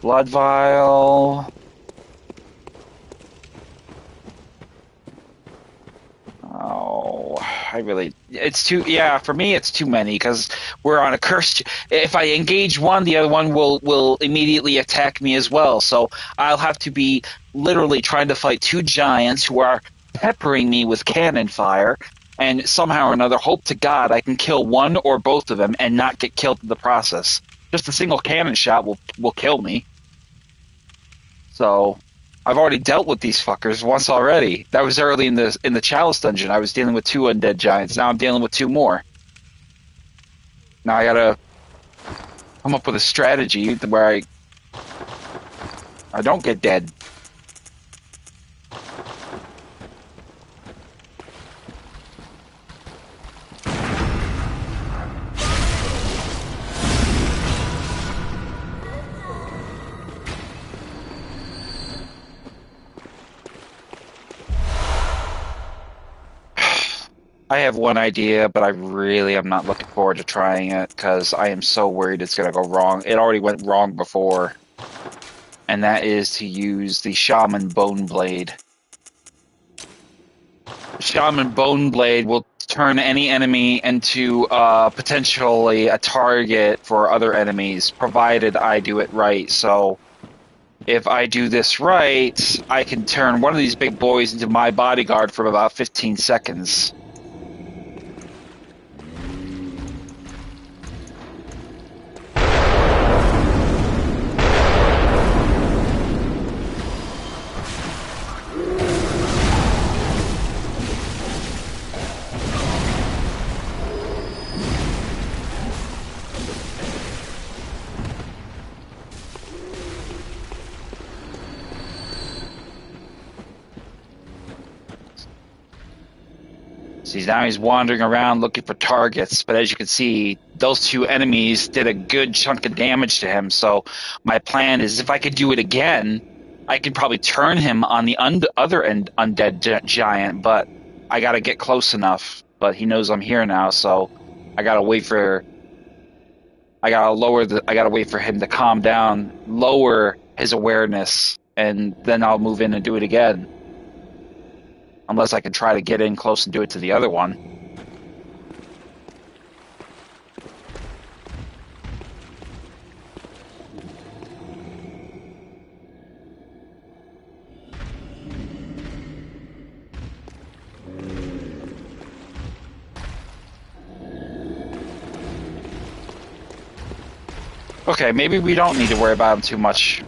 Blood vial. Oh, it's too, yeah, for me it's too many because we're on a curse. If I engage one, the other one will immediately attack me as well. So I'll have to be literally trying to fight 2 giants who are peppering me with cannon fire, and somehow or another, hope to God I can kill one or both of them and not get killed in the process. Just a single cannon shot will kill me. So I've already dealt with these fuckers once already. That was early in the Chalice dungeon. I was dealing with 2 undead giants. Now I'm dealing with 2 more. Now I gotta come up with a strategy where I don't get dead. I have one idea, but I really am not looking forward to trying it because I am so worried it's going to go wrong. It already went wrong before, and that is to use the Shaman Bone Blade. Shaman Bone Blade will turn any enemy into potentially a target for other enemies, provided I do it right. So if I do this right, I can turn one of these big boys into my bodyguard for about 15 seconds. See, now he's wandering around looking for targets, but as you can see, those 2 enemies did a good chunk of damage to him. So my plan is if I could do it again, I could probably turn him on the other end undead giant, but I got to get close enough. But he knows I'm here now, so I got to wait for I got to wait for him to calm down, lower his awareness, and then I'll move in and do it again. Unless I can try to get in close and do it to the other one. Okay, maybe we don't need to worry about him too much.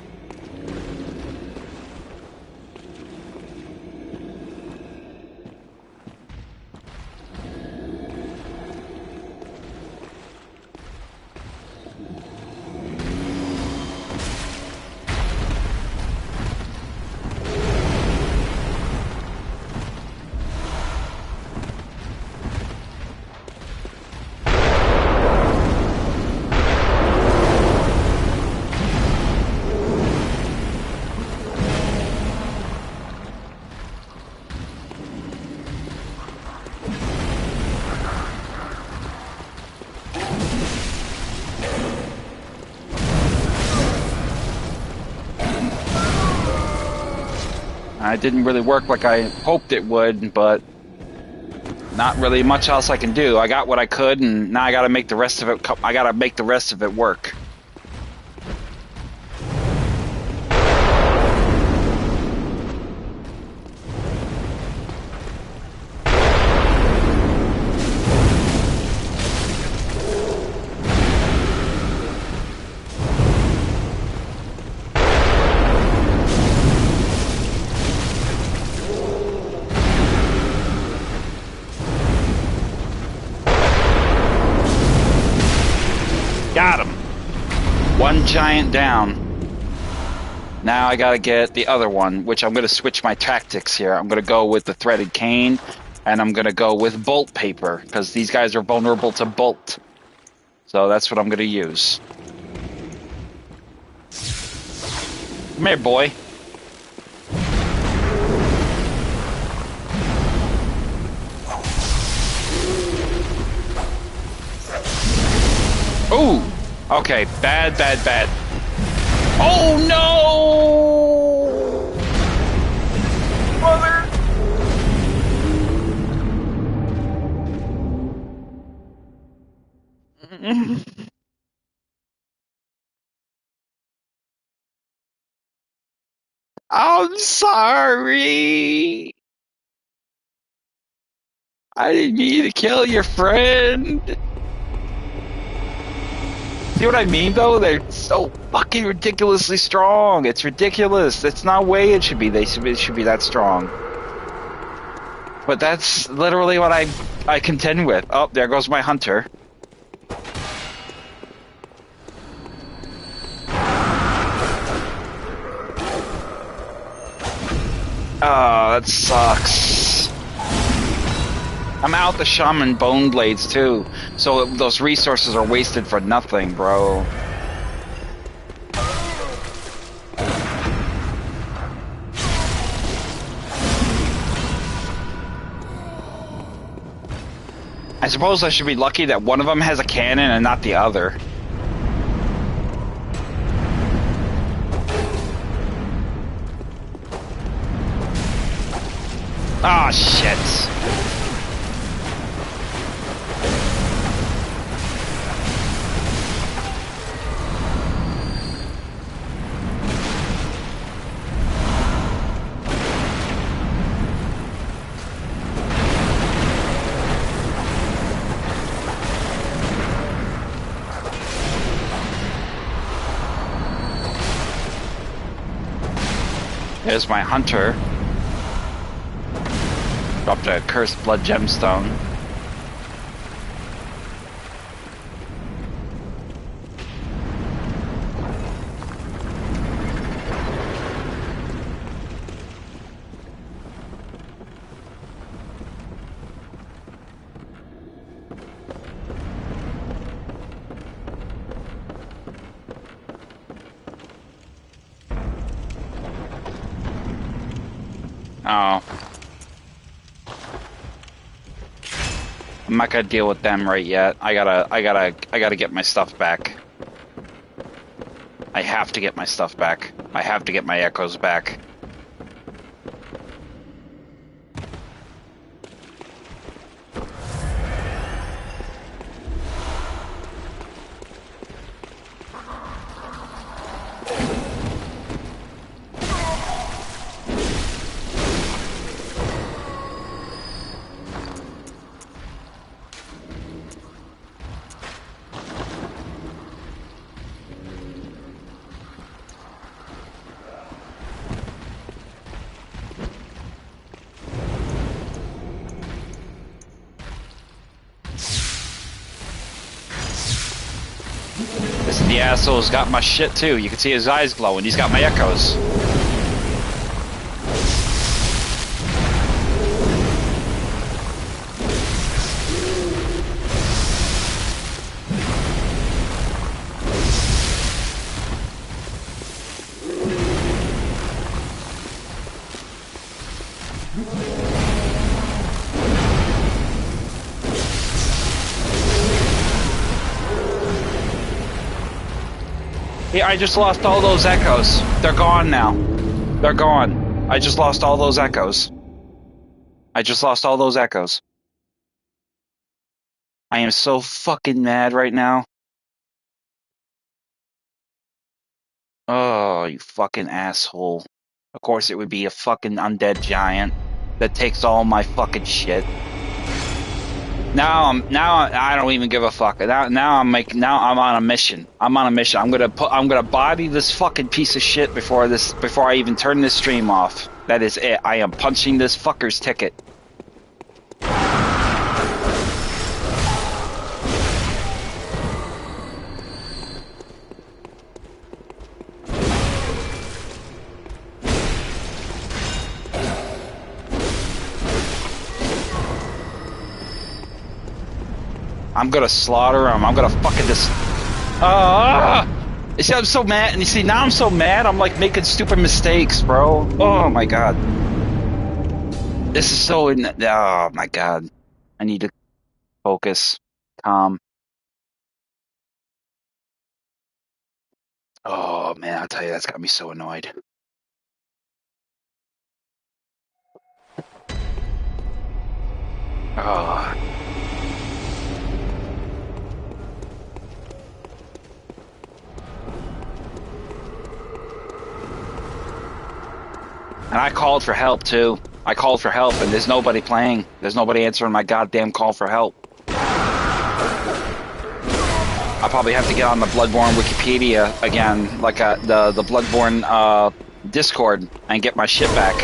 It didn't really work like I hoped it would, but not really much else I can do. I got what I could, and now I got to make the rest of it. I got to make the rest of it work. Got him. One giant down. Now I gotta get the other one, which I'm gonna switch my tactics here. I'm gonna go with the threaded cane, and I'm gonna go with bolt paper, because these guys are vulnerable to bolt. So that's what I'm gonna use. Come here, boy. Ooh! Okay, bad, bad, bad. Oh no! Mother! I'm sorry. I didn't mean to kill your friend. See what I mean, though? They're so fucking ridiculously strong. It's ridiculous. That's not the way it should be. It should be that strong. But that's literally what I contend with. Oh, there goes my hunter. Oh, that sucks. I'm out the shaman bone blades too, so those resources are wasted for nothing, bro. I suppose I should be lucky that one of them has a cannon and not the other. Ah, shit. There's my hunter. Dropped a cursed blood gemstone. Oh. I'm not gonna deal with them right yet. I gotta get my stuff back. I have to get my stuff back. I have to get my echoes back. The asshole's got my shit too. You can see his eyes glowing. He's got my echoes. Yeah, I just lost all those echoes. They're gone now. They're gone. I just lost all those echoes. I just lost all those echoes. I am so fucking mad right now. Oh, you fucking asshole. Of course it would be a fucking undead giant that takes all my fucking shit. Now I don't even give a fuck. Now I'm on a mission. I'm on a mission. I'm gonna body this fucking piece of shit before I even turn this stream off. That is it. I am punching this fucker's ticket. I'm gonna slaughter him. I'm gonna fucking just. You see, I'm so mad, and you see now I'm so mad. I'm like making stupid mistakes, bro. Oh my god, this is so. Oh my god, I need to focus, calm. Oh man, I'll tell you, that's got me so annoyed. Oh. And I called for help too. I called for help, and there's nobody playing. There's nobody answering my goddamn call for help. I'll probably have to get on the Bloodborne Wikipedia again, like the Bloodborne Discord, and get my shit back.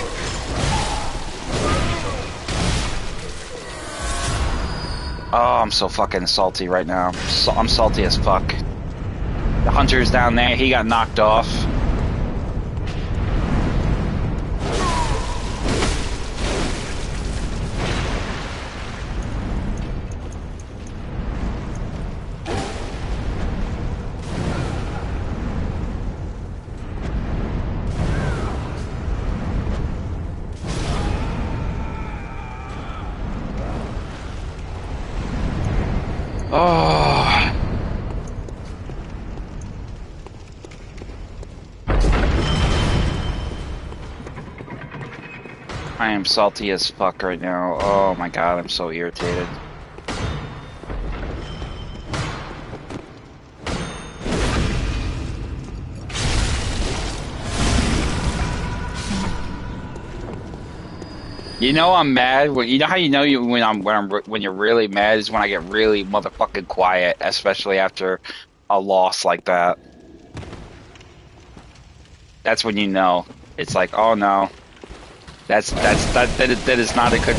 Oh, I'm so fucking salty right now. I'm salty as fuck. The hunter's down there. He got knocked off. Oh. I am salty as fuck right now. Oh my god, I'm so irritated. You know I'm mad when you know how you know when you're really mad is when I get really motherfucking quiet, especially after a loss like that. That's when you know. It's like, oh no. That is not a good.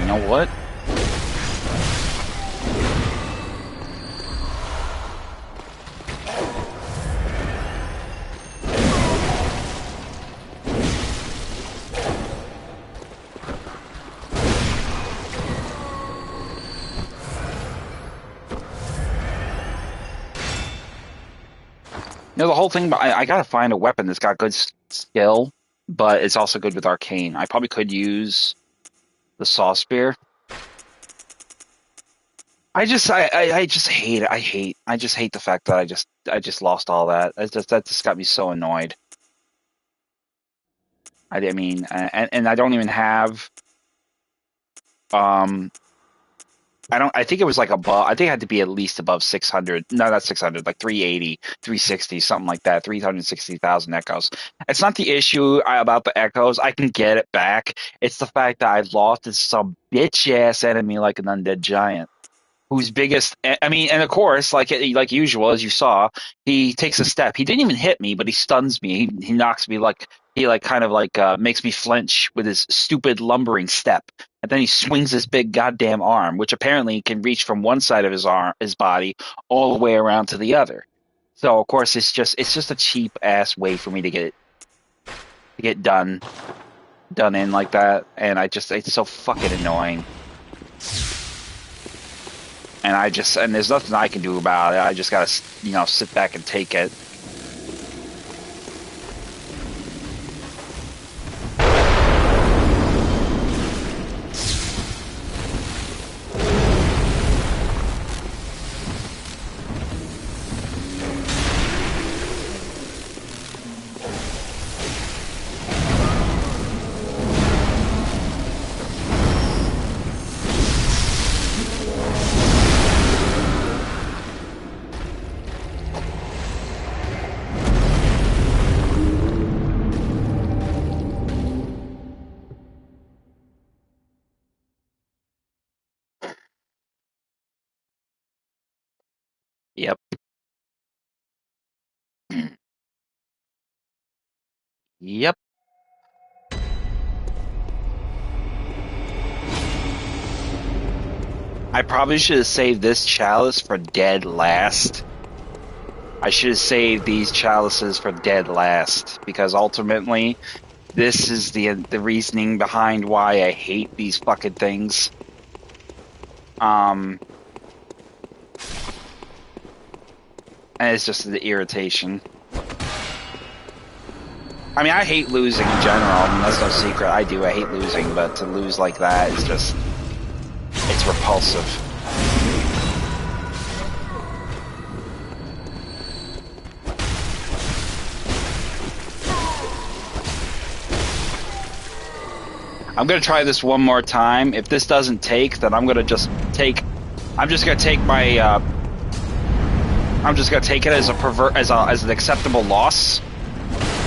You know what? You know, the whole thing, I gotta find a weapon that's got good skill, but it's also good with arcane. I probably could use the saw spear. I just hate it. I just hate the fact that I just lost all that. That just got me so annoyed. I mean, and I don't even have I think it was like above, I think it had to be at least above 600. No, not 600, like 380, 360, something like that. 360,000 echoes. It's not the issue about the echoes. I can get it back. It's the fact that I lost to some bitch ass enemy like an undead giant. Whose biggest, I mean, and of course, like usual, as you saw, he takes a step. He didn't even hit me, but he stuns me. He knocks me he kind of makes me flinch with his stupid lumbering step. And then he swings his big goddamn arm, which apparently can reach from one side of his body all the way around to the other. So of course it's just a cheap ass way for me to get done in like that, and it's so fucking annoying. And there's nothing I can do about it. I just gotta, sit back and take it. Yep. Yep. I probably should have saved this chalice for dead last. I should have saved these chalices for dead last, because ultimately, this is the reasoning behind why I hate these fucking things. And it's just the irritation. I mean, I hate losing in general. I mean, that's no secret. I do. I hate losing, but to lose like that is just... it's repulsive. I'm gonna try this one more time. If this doesn't take, then I'm gonna just take... I'm just gonna take my... I'm just gonna take it as an acceptable loss.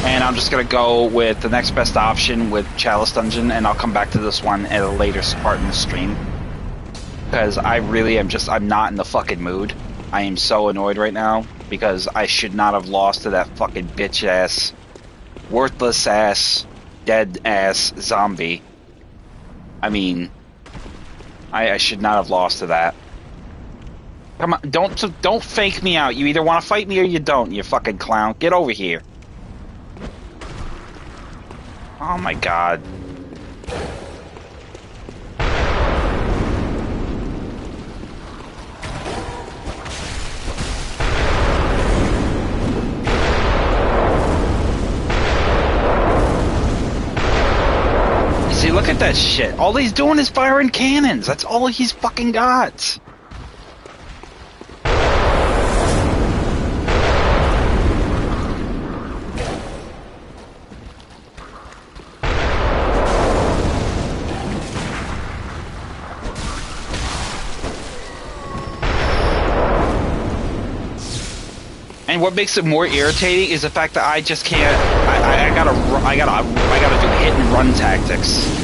And I'm just going to go with the next best option with Chalice Dungeon, and I'll come back to this one at a later part in the stream. Because I really am I'm not in the fucking mood. I am so annoyed right now, because I should not have lost to that fucking bitch-ass, worthless-ass, dead-ass zombie. I mean, I should not have lost to that. Come on, don't fake me out. You either want to fight me or you don't, you fucking clown. Get over here. Oh my god. See, look at that shit. All he's doing is firing cannons. That's all he's fucking got. And what makes it more irritating is the fact that I just can't. I gotta do hit and run tactics.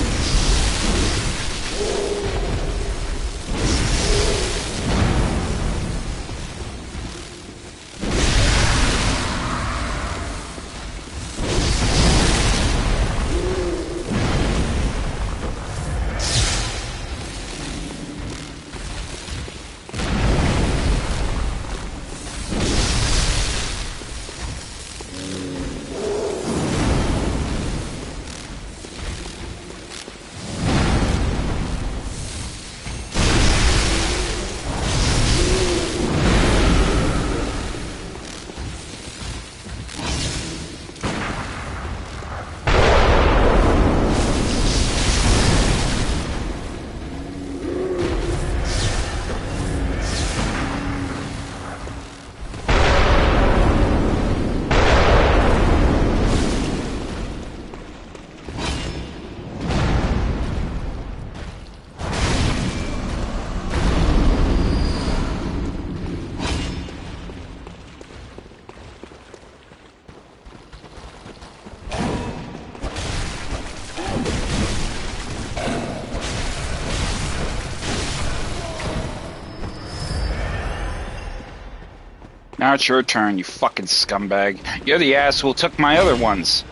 Now it's your turn, you fucking scumbag. You're the ass who took my other ones.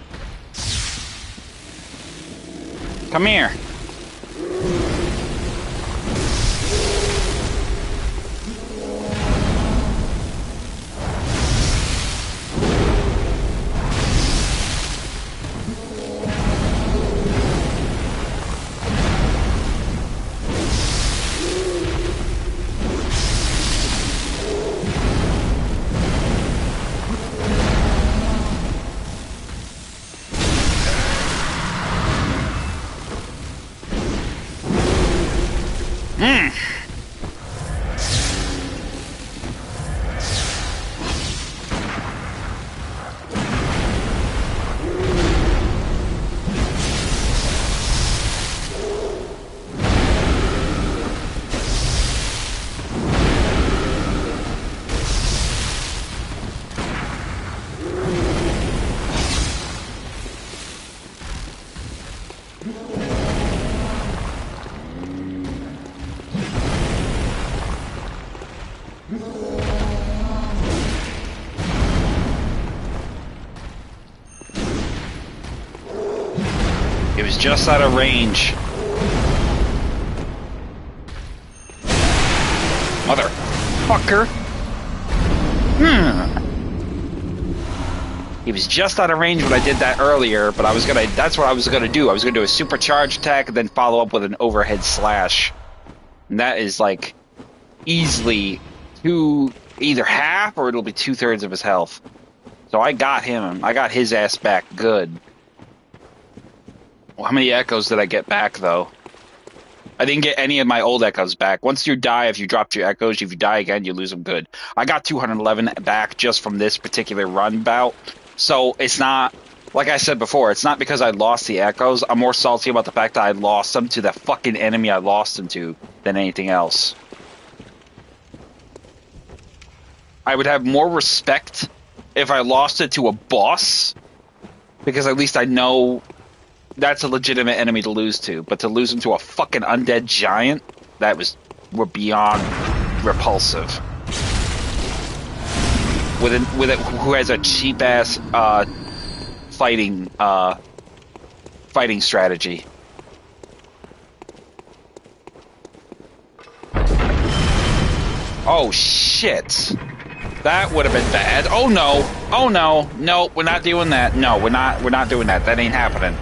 Come here. It was just out of range. Motherfucker. He was just out of range when I did that earlier, but that's what I was gonna do. I was gonna do a supercharged attack and then follow up with an overhead slash. And that is like easily either half or it'll be 2/3 of his health. So I got him. I got his ass back good. Well, how many echoes did I get back, though? I didn't get any of my old echoes back. Once you die, if you dropped your echoes, if you die again, you lose them good. I got 211 back just from this particular run bout. So it's not, like I said before, it's not because I lost the echoes. I'm more salty about the fact that I lost them to the fucking enemy I lost them to than anything else. I would have more respect if I lost it to a boss Because at least I know that's a legitimate enemy to lose to. But to lose him to a fucking undead giant, we're beyond repulsive. Who has a cheap ass fighting strategy. Oh shit. That would have been bad. Oh no. Oh no. No, we're not doing that. No, we're not doing that. That ain't happening.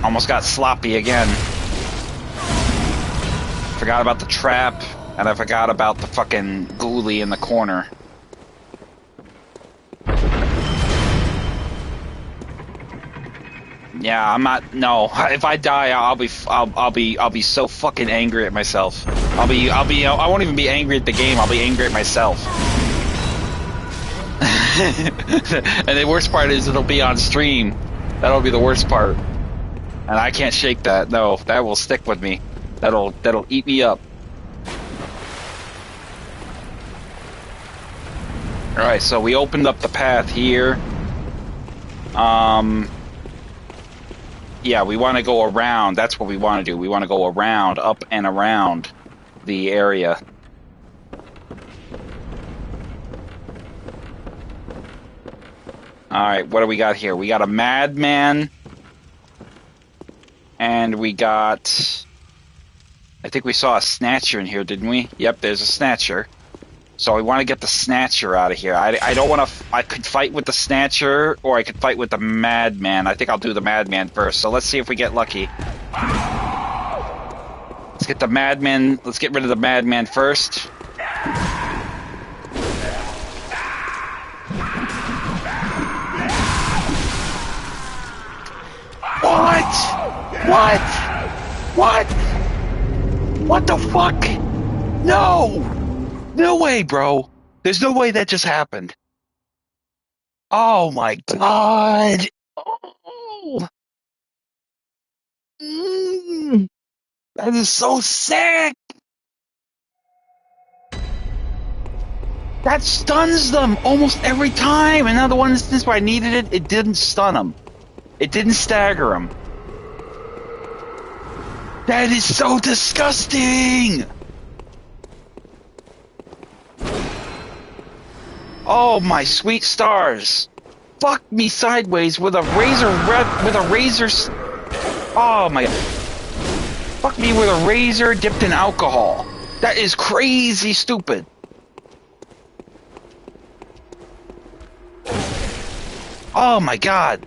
Almost got sloppy again. Forgot about the trap, and I forgot about the fucking ghoulie in the corner. Yeah, I'm not. No, if I die, I'll be so fucking angry at myself. I won't even be angry at the game. I'll be angry at myself. And the worst part is it'll be on stream. That'll be the worst part. And I can't shake that. No, that will stick with me. That'll eat me up. All right, so we opened up the path here. Yeah, we want to go around. That's what we want to do. We want to go around, up and around the area. Alright, what do we got here? We got a madman. And we got... I think we saw a snatcher in here, didn't we? Yep, there's a snatcher. So we want to get the snatcher out of here. I don't want to... I could fight with the snatcher, or I could fight with the madman. I think I'll do the madman first. So let's see if we get lucky. Let's get the madman... Let's get rid of the madman first. What? What? What? What the fuck? No! No way, bro. There's no way that just happened. Oh my god. Oh. That is so sick. That stuns them almost every time. And now the one instance where I needed it, it didn't stun them. It didn't stagger them. That is so disgusting. Oh my sweet stars! Fuck me sideways with a razor. Oh my god! Fuck me with a razor dipped in alcohol. That is crazy stupid. Oh my god!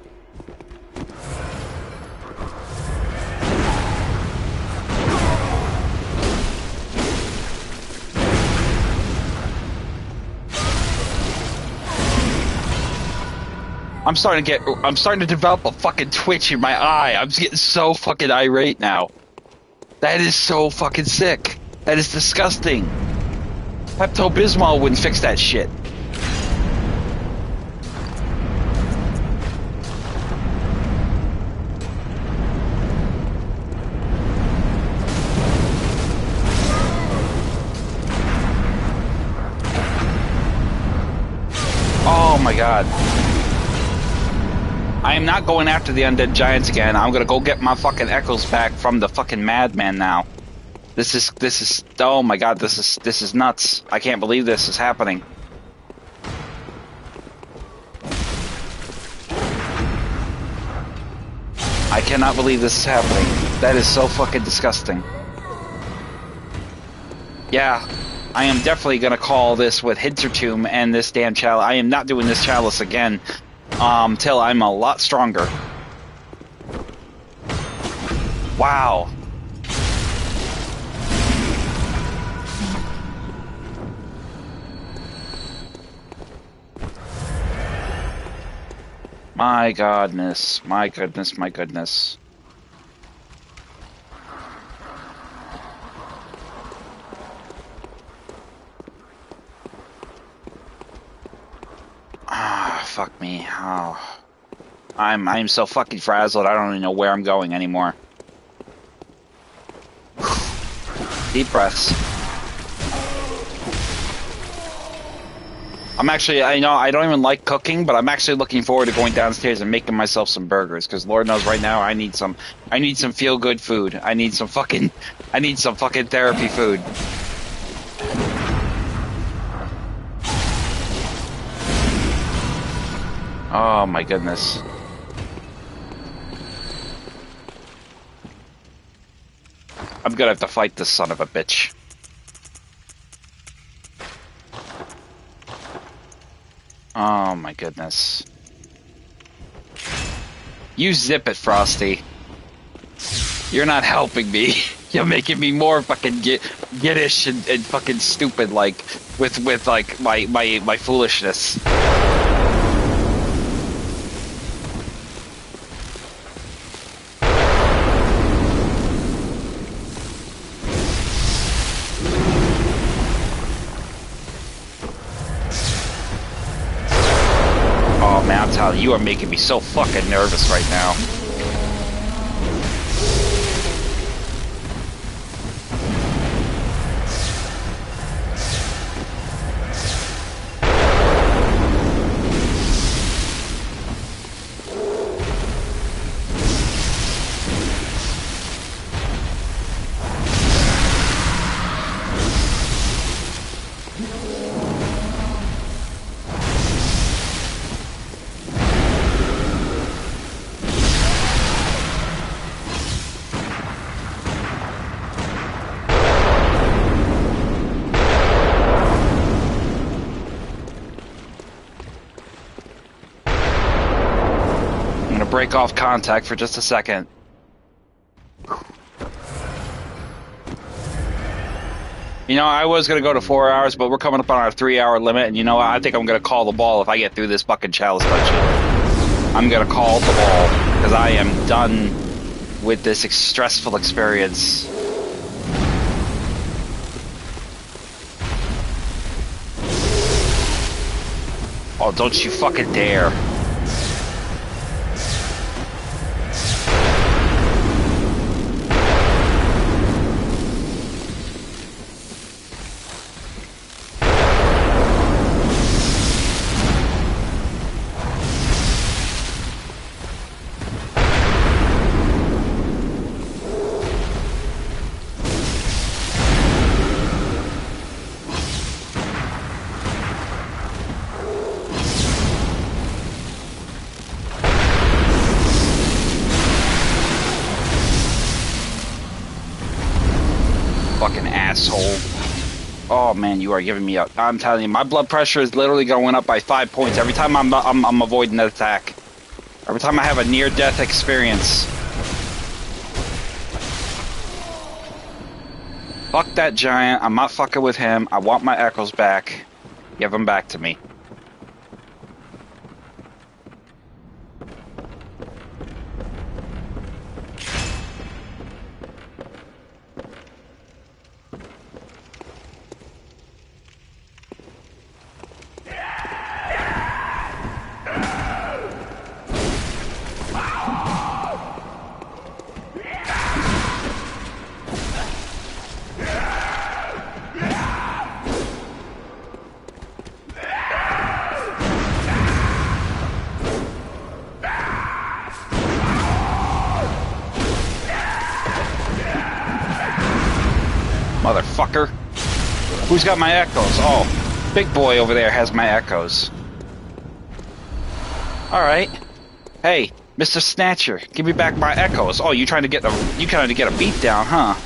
I'm starting to develop a fucking twitch in my eye. I'm getting so fucking irate now. That is so fucking sick. That is disgusting. Pepto-Bismol wouldn't fix that shit. Oh my god. I am not going after the undead giants again. I'm gonna go get my fucking echoes back from the fucking madman now. This is oh my god, this is nuts. I can't believe this is happening. I cannot believe this is happening. That is so fucking disgusting. Yeah, I am definitely gonna call this with Hintertomb and this damn chalice. I am not doing this chalice again. Till I'm a lot stronger. Wow. My goodness, my goodness, my goodness. Ah, fuck me. Oh. I'm so fucking frazzled, I don't even know where I'm going anymore. Deep breaths. I'm actually, I know I don't even like cooking, but I'm actually looking forward to going downstairs and making myself some burgers. Because Lord knows, right now I need some feel good food. I need some fucking therapy food. Oh my goodness. I'm gonna have to fight this son of a bitch. Oh my goodness. You zip it, Frosty. You're not helping me. You're making me more fucking giddish and fucking stupid, like with like my foolishness. Oh man, I'm telling you, you are making me so fucking nervous right now. Break off contact for just a second. You know, I was going to go to 4 hours, but we're coming up on our 3-hour limit, and you know what? I think I'm going to call the ball if I get through this fucking Chalice Dungeon. I'm going to call the ball, because I am done with this stressful experience. Oh, don't you fucking dare. Fucking asshole. Oh man, you are giving me up. I'm telling you, my blood pressure is literally going up by 5 points every time I'm avoiding that attack. Every time I have a near-death experience. Fuck that giant. I'm not fucking with him. I want my echoes back. Give them back to me. Motherfucker. Who's got my echoes? Oh, big boy over there has my echoes. Alright. Hey, Mr. Snatcher, give me back my echoes. Oh, you trying to get a beat down, huh?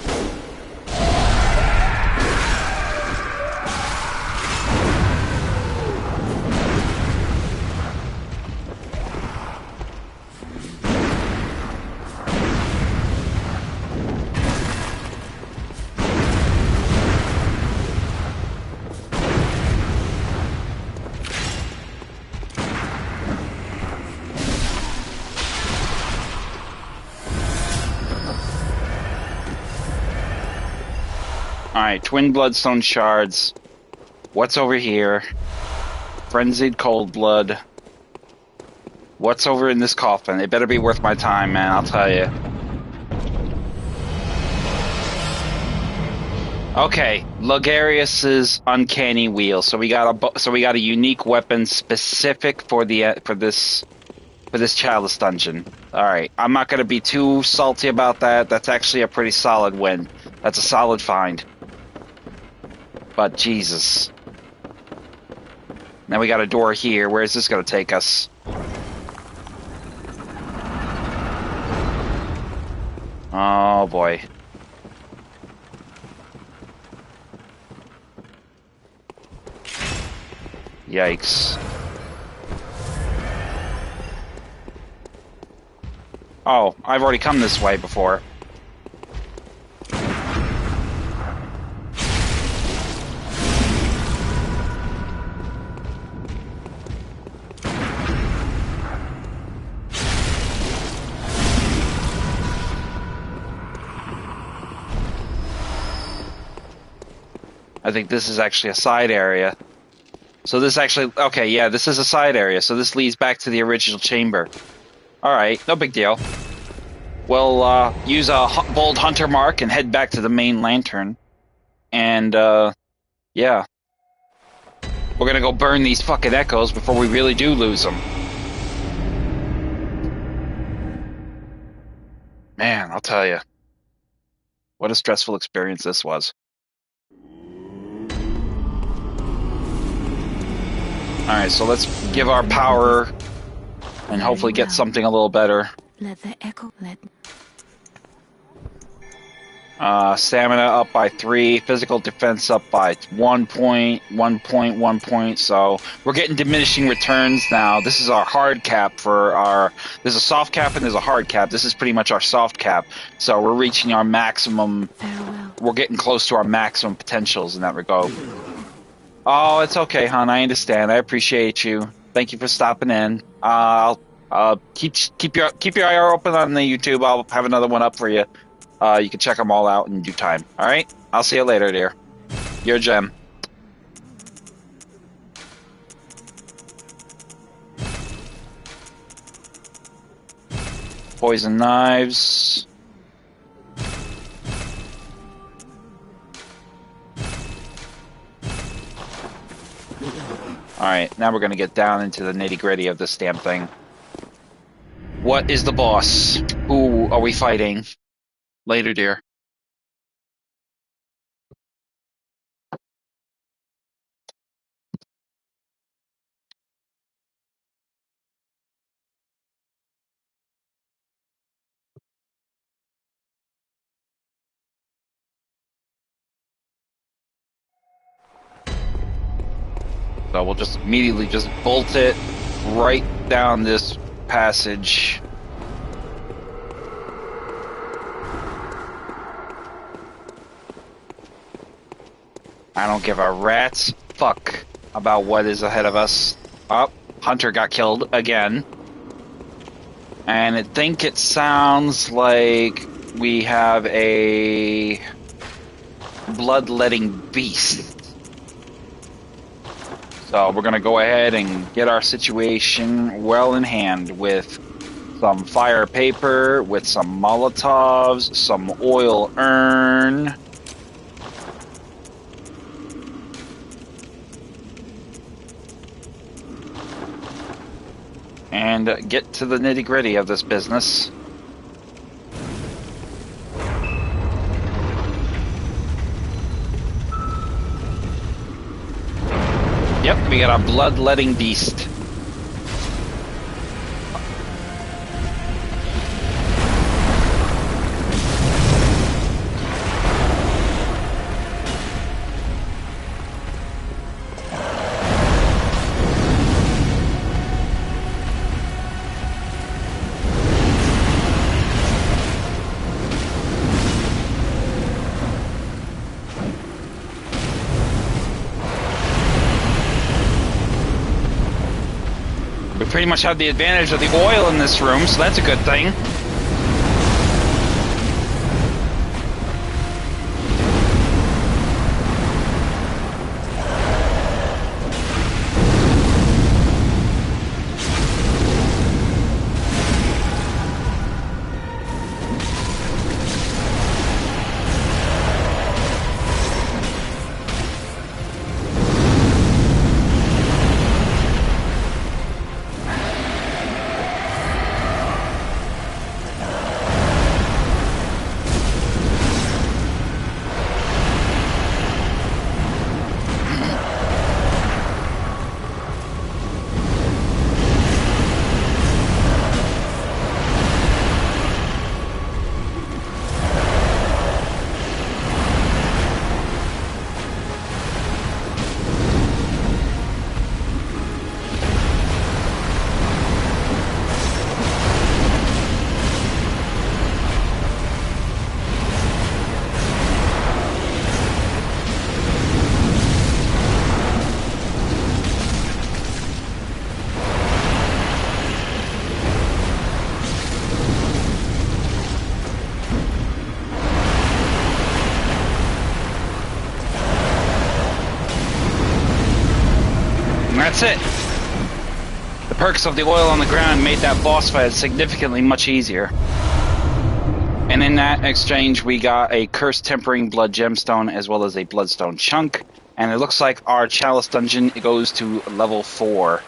Alright, twin bloodstone shards. What's over here? Frenzied cold blood. What's over in this coffin? It better be worth my time, man, I'll tell you. Okay, Logarius's uncanny wheel. So we got a unique weapon specific for this chalice dungeon. All right, I'm not going to be too salty about that. That's actually a pretty solid win. That's a solid find. But Jesus. Now we got a door here. Where is this going to take us? Oh boy. Yikes. Oh, I've already come this way before. I think this is actually a side area. So this actually, okay, yeah, this is a side area. So this leads back to the original chamber. All right, no big deal. We'll use a bold hunter mark and head back to the main lantern. And, yeah. We're gonna go burn these fucking echoes before we really do lose them. Man, I'll tell you. What a stressful experience this was. Alright, so let's give our power and hopefully get something a little better. Let the echo Stamina up by 3, physical defense up by 1 point, 1 point, 1 point. So we're getting diminishing returns now. This is our hard cap for our. There's a soft cap and there's a hard cap. This is pretty much our soft cap. So we're reaching our maximum. Farewell. We're getting close to our maximum potentials in that regard. Oh, it's okay, hon. I understand. I appreciate you. Thank you for stopping in. I'll keep your eye open on the YouTube. I'll have another one up for you. You can check them all out in due time. All right? I'll see you later, dear. You're a gem. Poison knives. Alright, now we're going to get down into the nitty-gritty of this damn thing. What is the boss? Who are we fighting? Later, dear. So we'll just immediately just bolt it right down this passage. I don't give a rat's fuck about what is ahead of us. Oh, Hunter got killed again. And I think it sounds like we have a bloodletting beast. So we're going to go ahead and get our situation well in hand with some fire paper, with some Molotovs, some oil urn. And get to the nitty-gritty of this business. Yep, we got a bloodletting beast. Pretty much have the advantage of the oil in this room, so that's a good thing. that's it. The perks of the oil on the ground made that boss fight significantly much easier. And in that exchange, we got a Cursed Tempering Blood Gemstone as well as a Bloodstone Chunk. And it looks like our Chalice Dungeon goes to level 4.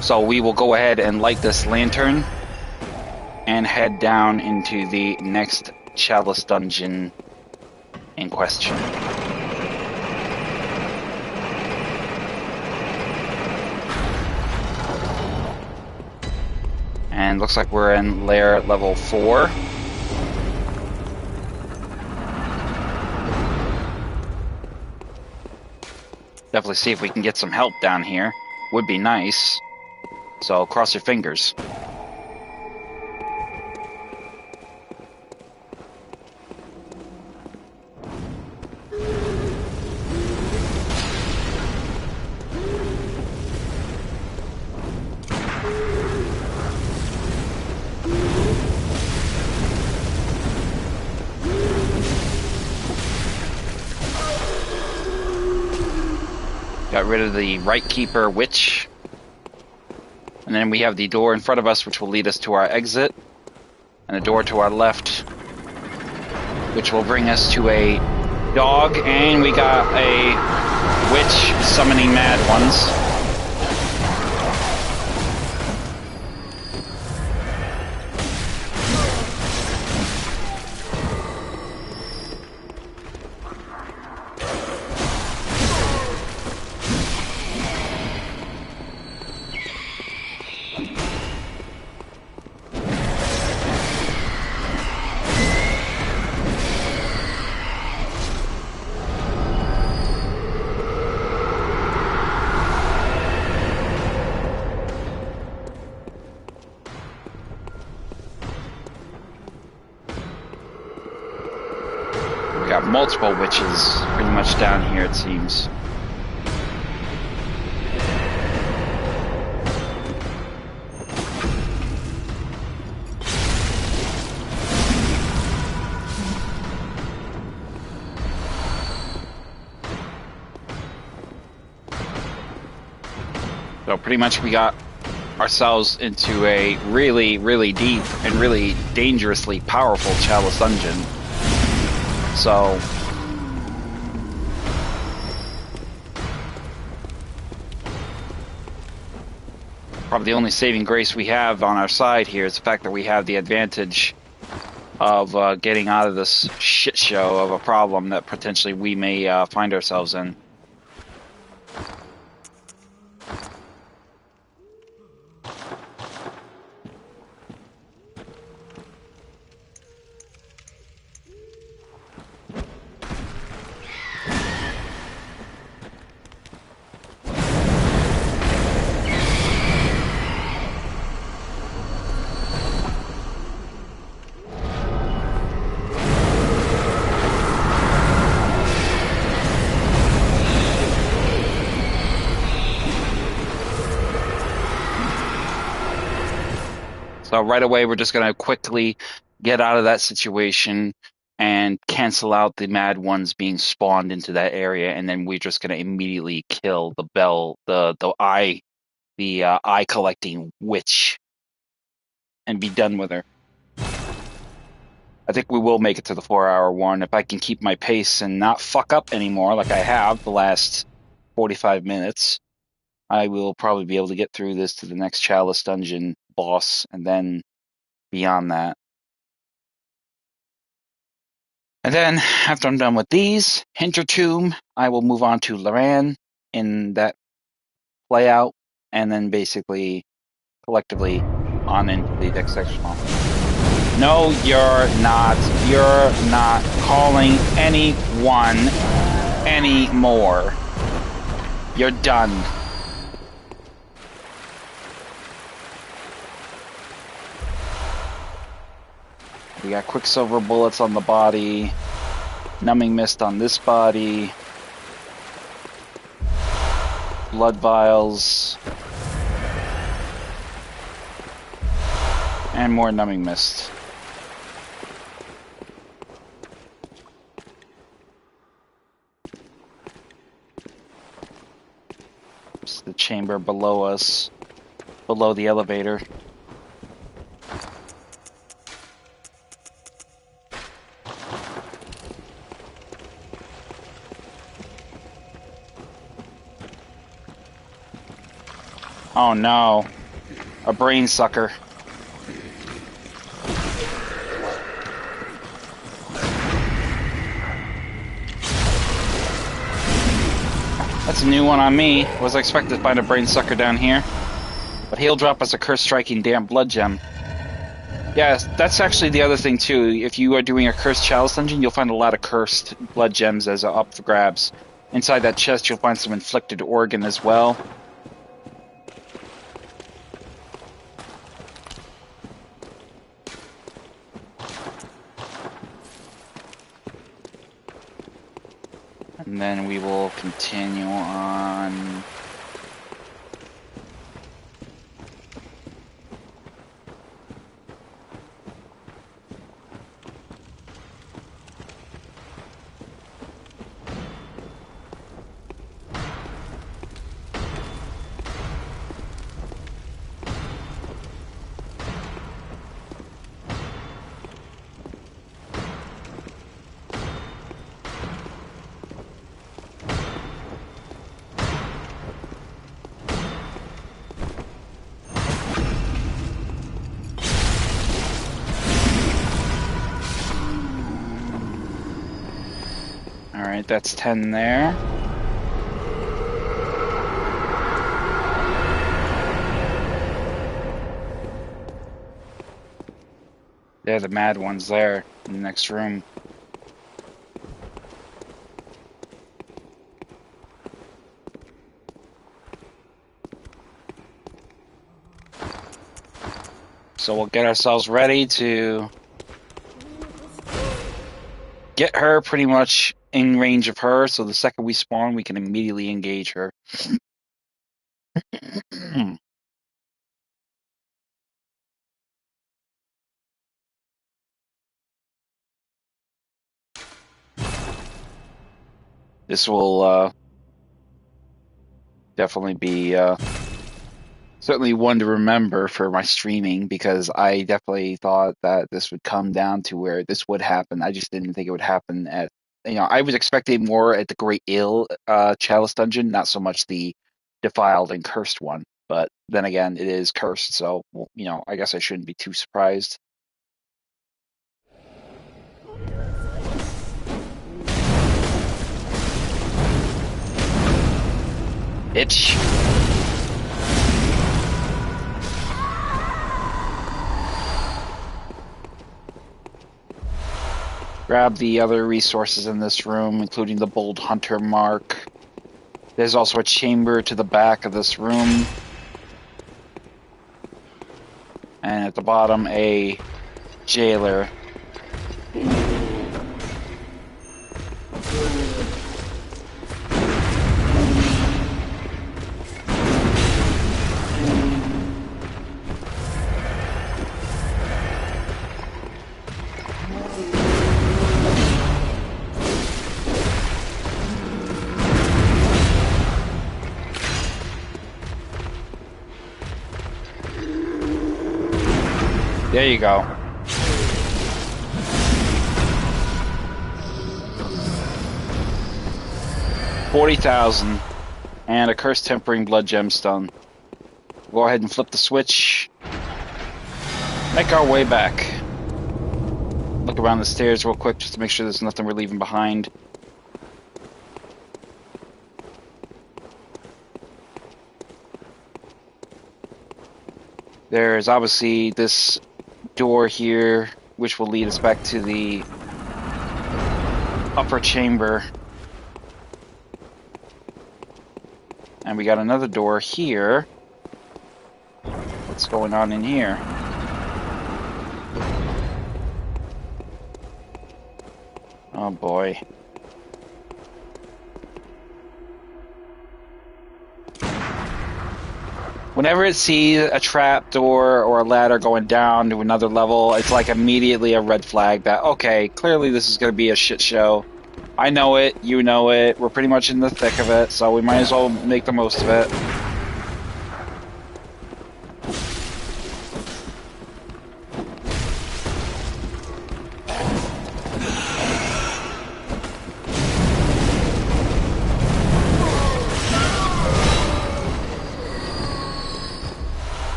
So we will go ahead and light this lantern and head down into the next Chalice Dungeon in question. And looks like we're in lair level 4. Definitely see if we can get some help down here. Would be nice. So cross your fingers. Got rid of the Right Keeper Witch. And then we have the door in front of us, which will lead us to our exit. And a door to our left, which will bring us to a dog. And we got a witch summoning mad ones. Got multiple witches pretty much down here, it seems. So pretty much we got ourselves into a really, really deep and really dangerously powerful Chalice Dungeon. So probably the only saving grace we have on our side here is the fact that we have the advantage of getting out of this shit show of a problem that potentially we may find ourselves in. So right away, we're just going to quickly get out of that situation and cancel out the mad ones being spawned into that area, and then we're just going to immediately kill the eye collecting witch, and be done with her. I think we will make it to the 4-hour one if I can keep my pace and not fuck up anymore like I have the last 45 minutes. I will probably be able to get through this to the next Chalice Dungeon boss, and then beyond that. And then, after I'm done with these, Hintertomb, I will move on to Loran in that layout, and then basically, collectively, on into the next section. No, you're not. You're not calling anyone anymore. You're done. We got Quicksilver bullets on the body, Numbing Mist on this body, blood vials, and more Numbing Mist. chamber below us, below the elevator. Oh no, a brain sucker. That's a new one on me. Was expected to find a brain sucker down here. But he'll drop us a curse striking damn blood gem. Yeah, that's actually the other thing too. If you are doing a cursed chalice dungeon, you'll find a lot of cursed blood gems as up for grabs. Inside that chest, you'll find some inflicted organ as well. And then we will continue on. Alright, that's 10 there. They're the mad ones there in the next room. So we'll get ourselves ready to get her pretty much in range of her, so the second we spawn, we can immediately engage her. This will definitely be certainly one to remember for my streaming, because I definitely thought that this would come down to where this would happen. I just didn't think it would happen at, I was expecting more at the Great Ill Chalice Dungeon, not so much the Defiled and Cursed one. But then again, it is cursed, so, I guess I shouldn't be too surprised. Itch. Grab the other resources in this room, including the Bold Hunter mark. There's also a chamber to the back of this room. And at the bottom, a jailer. There you go. $40,000 and a cursed tempering blood gemstone. Go ahead and flip the switch. Make our way back. Look around the stairs real quick just to make sure there's nothing we're leaving behind. There's obviously this door here, which will lead us back to the upper chamber. And we got another door here. What's going on in here? Oh boy. Whenever it sees a trap door or a ladder going down to another level, it's like immediately a red flag that, okay, clearly this is going to be a shit show. I know it, you know it, we're pretty much in the thick of it, so we might as well make the most of it.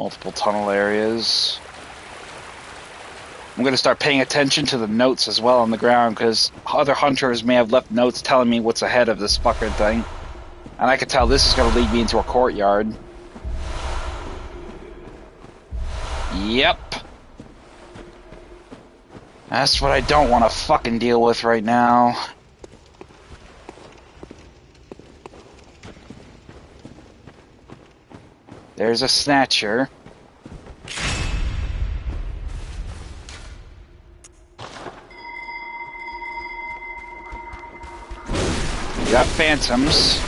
Multiple tunnel areas. I'm going to start paying attention to the notes as well on the ground, because other hunters may have left notes telling me what's ahead of this fucking thing. And I can tell this is going to lead me into a courtyard. Yep. That's what I don't want to fucking deal with right now. There's a snatcher. We got phantoms.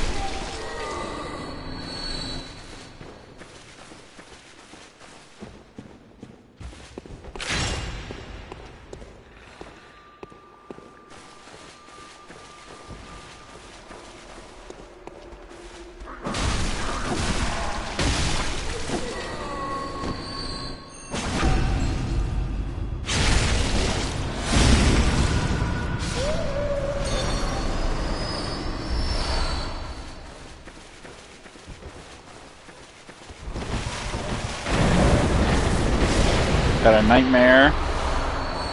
Got a nightmare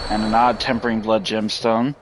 and an odd tempering blood gemstone.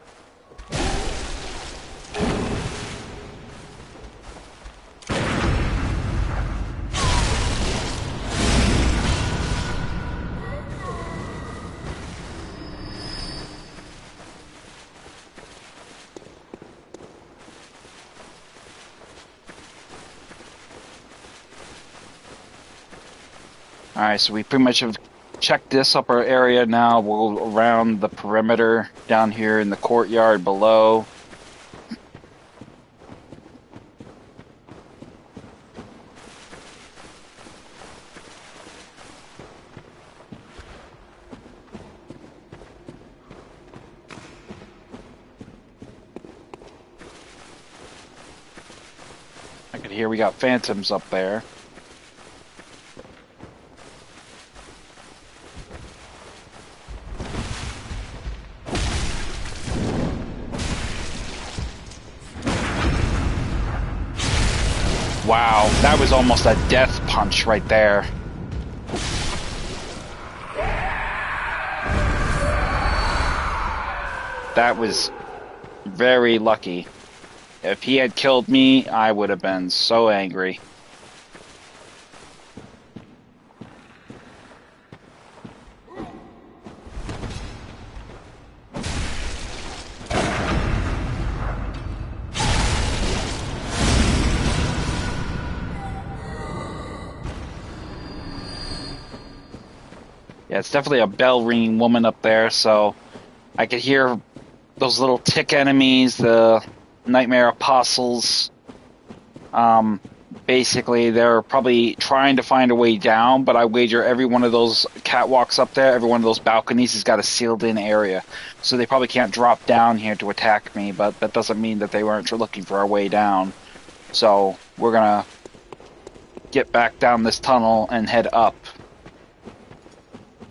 Alright, so we pretty much have checked this upper area now. We'll go around the perimeter down here in the courtyard below. I can hear we got phantoms up there. Wow, that was almost a death punch right there. That was very lucky. If he had killed me, I would have been so angry. Yeah, it's definitely a bell-ringing woman up there, so I could hear those little tick enemies, the Nightmare Apostles. Basically, they're probably trying to find a way down, but I wager every one of those catwalks up there, every one of those balconies has got a sealed-in area. So they probably can't drop down here to attack me, but that doesn't mean that they weren't looking for a way down. So we're going to get back down this tunnel and head up.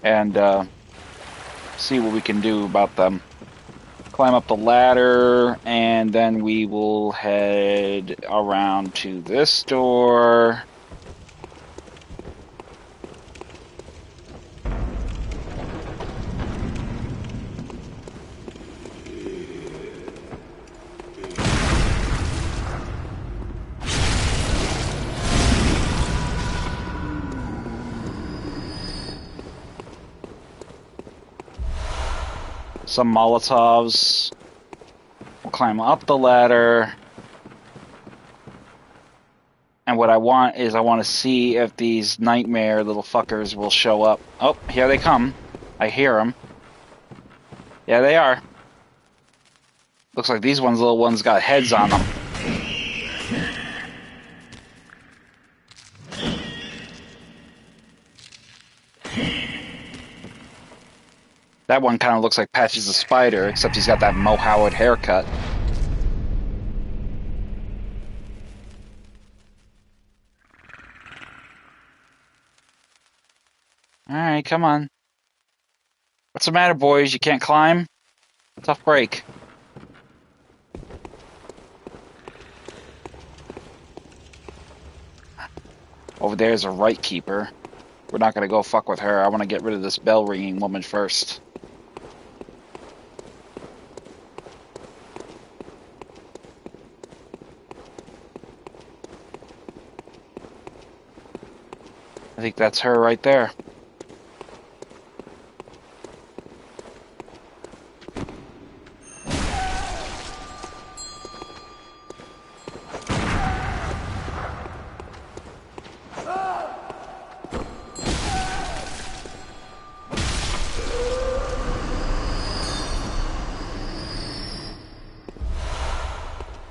And see what we can do about them. Climb up the ladder, and then we will head around to this door. Some Molotovs. We'll climb up the ladder. And what I want is I want to see if these nightmare little fuckers will show up. Oh, here they come. I hear them. Yeah, they are. Looks like these little ones got heads on them. That one kind of looks like Patches the Spider, except he's got that Mo Howard haircut. Alright, come on. What's the matter, boys? You can't climb? Tough break. Over there's a Right Keeper. we're not gonna go fuck with her. I want to get rid of this bell ringing woman first. I think that's her right there.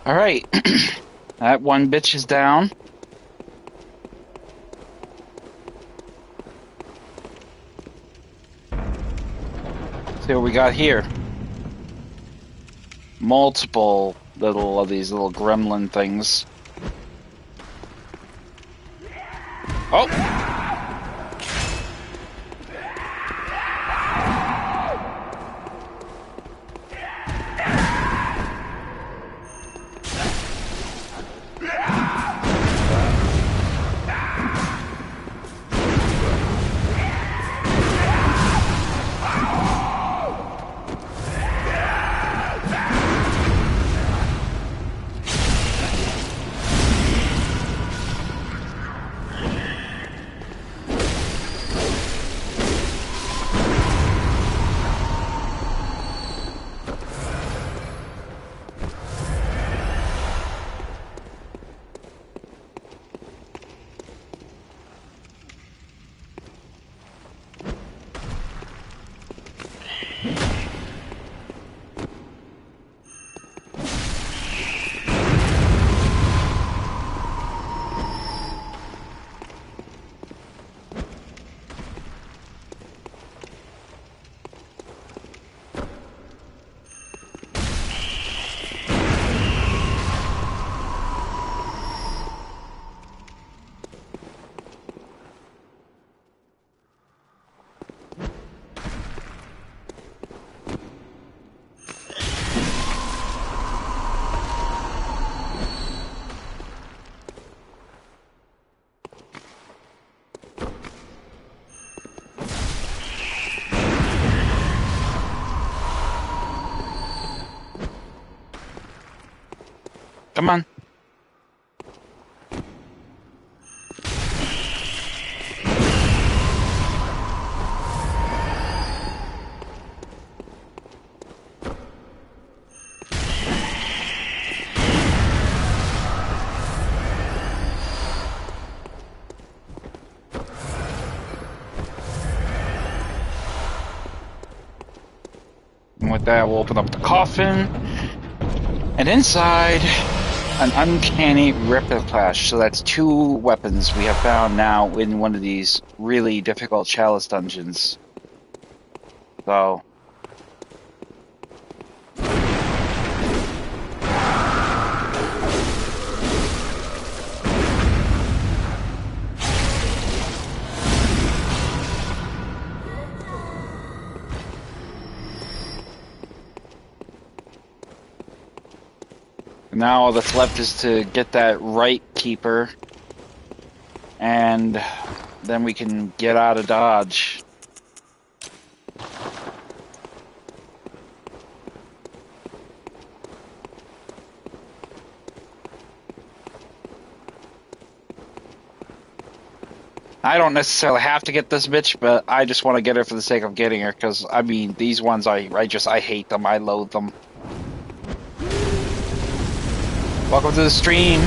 All right, that one bitch is down. See what we got here. Multiple of these little gremlin things. Oh! Come on. And with that, we'll open up the coffin. And inside, an uncanny replicash. So that's 2 weapons we have found now in one of these really difficult chalice dungeons. So... now all that's left is to get that right keeper, and then we can get out of Dodge. I don't necessarily have to get this bitch, but I just want to get her for the sake of getting her, because, I mean, these ones, I hate them, I loathe them. Welcome to the stream.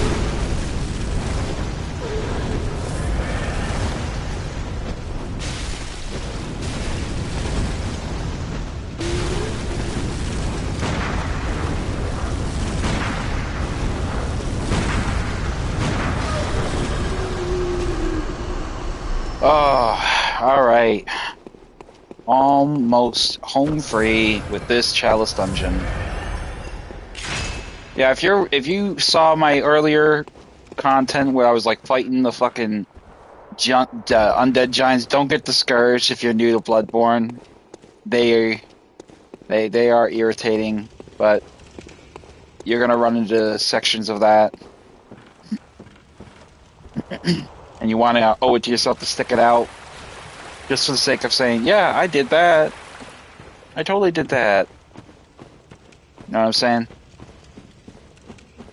Oh, alright. Almost home free with this chalice dungeon. Yeah, if you saw my earlier content where I was like fighting the fucking undead giants, don't get discouraged if you're new to Bloodborne. They are irritating, but you're gonna run into sections of that, and you want to owe it to yourself to stick it out. Just for the sake of saying, yeah, I did that. I totally did that. Know what I'm saying?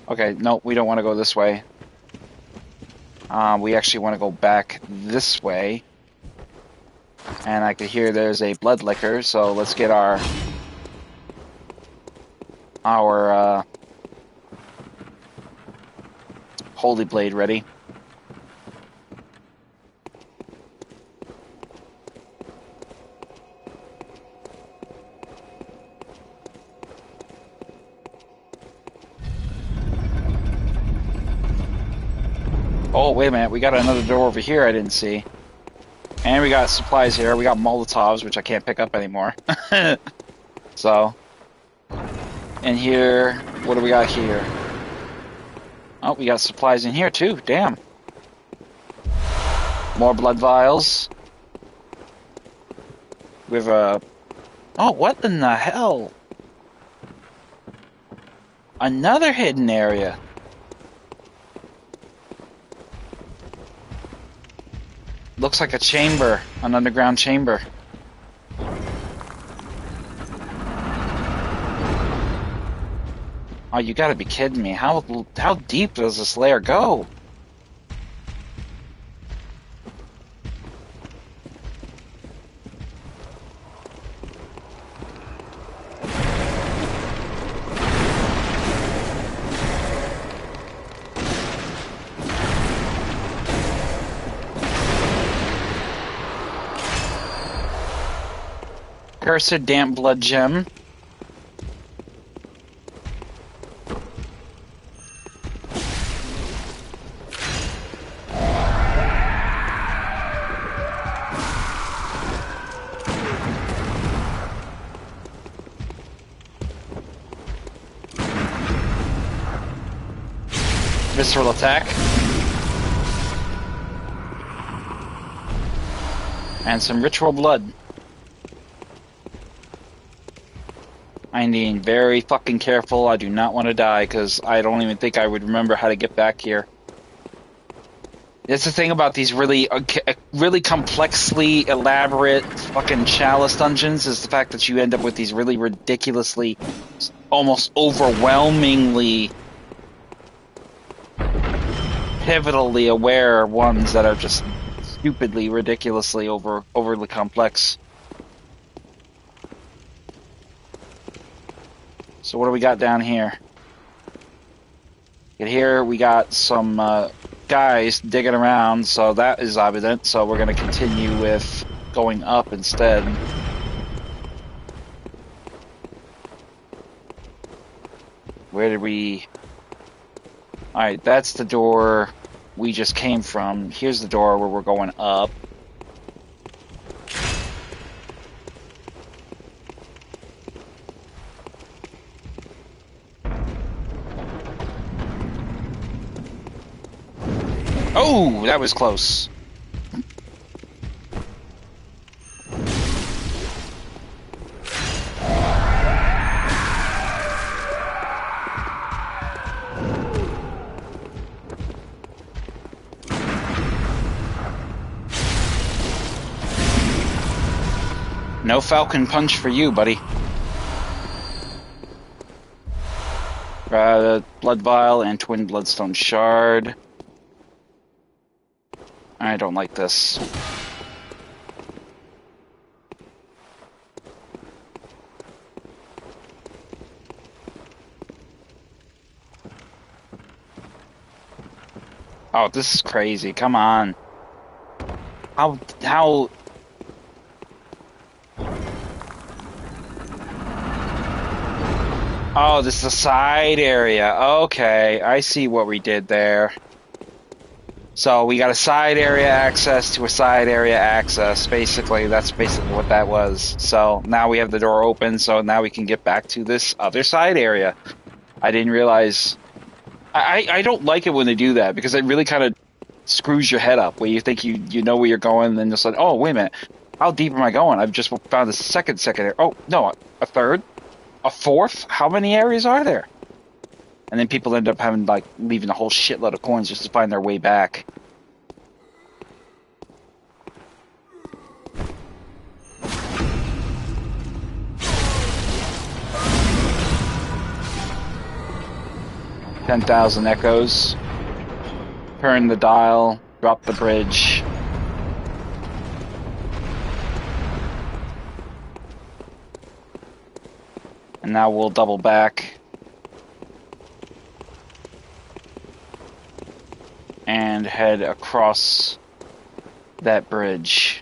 Okay, no, we don't want to go this way. We actually want to go back this way. And I could hear there's a blood liquor, so let's get our holy blade ready. Oh, wait a minute, we got another door over here I didn't see. And we got supplies here. We got Molotovs, which I can't pick up anymore. So, and here, what do we got here? Oh, we got supplies in here too, damn. More blood vials. We have a... Oh, what in the hell? Another hidden area. Looks like a chamber, an underground chamber. Oh, you gotta be kidding me. How deep does this layer go? Cursed damp blood gem. Visceral attack. And some ritual blood. I'm being very fucking careful. I do not want to die because I don't even think I would remember how to get back here. That's the thing about these really complexly elaborate fucking chalice dungeons is the fact that you end up with these really ridiculously, almost overwhelmingly pivotally aware ones that are just stupidly, ridiculously overly complex. So what do we got down here? And here we got some guys digging around, so that is evident. So we're going to continue with going up instead. Where did we... Alright, that's the door we just came from. Here's the door where we're going up. Oh, that was close. No falcon punch for you, buddy. Blood vial and twin bloodstone shard. I don't like this. Oh, this is crazy. Come on. How... Oh, this is a side area. Okay, I see what we did there. So we got a side area access to a side area access. Basically, that's basically what that was. So now we have the door open, so now we can get back to this other side area. I didn't realize... I don't like it when they do that, because it really kind of screws your head up, where you think you know where you're going, and then just like, oh, wait a minute. How deep am I going? I've just found the second area. Oh, no, a third? A fourth? How many areas are there? And then people end up having, like, leaving a whole shitload of coins just to find their way back. 10,000 echoes. Turn the dial, drop the bridge. And now we'll double back. And head across that bridge.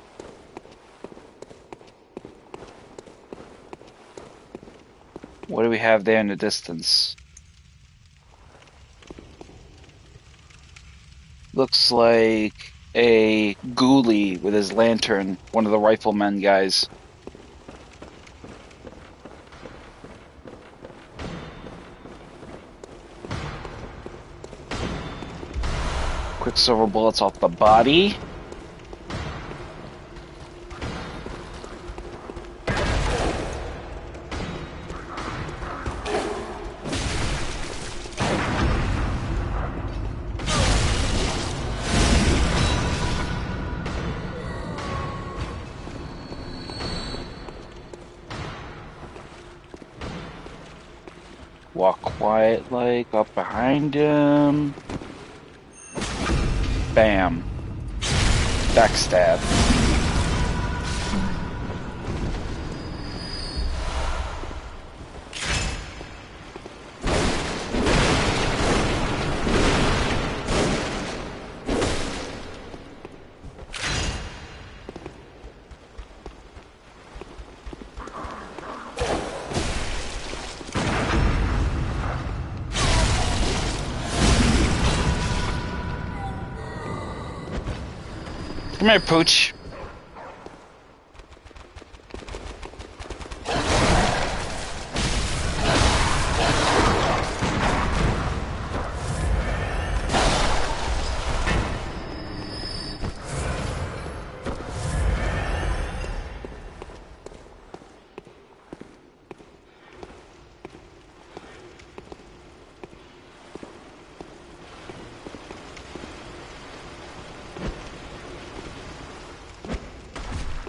What do we have there in the distance? Looks like a ghoulie with his lantern, one of the riflemen guys. Quicksilver bullets off the body. Walk quiet like up behind him. Bam. Backstab. Come here, Pooch.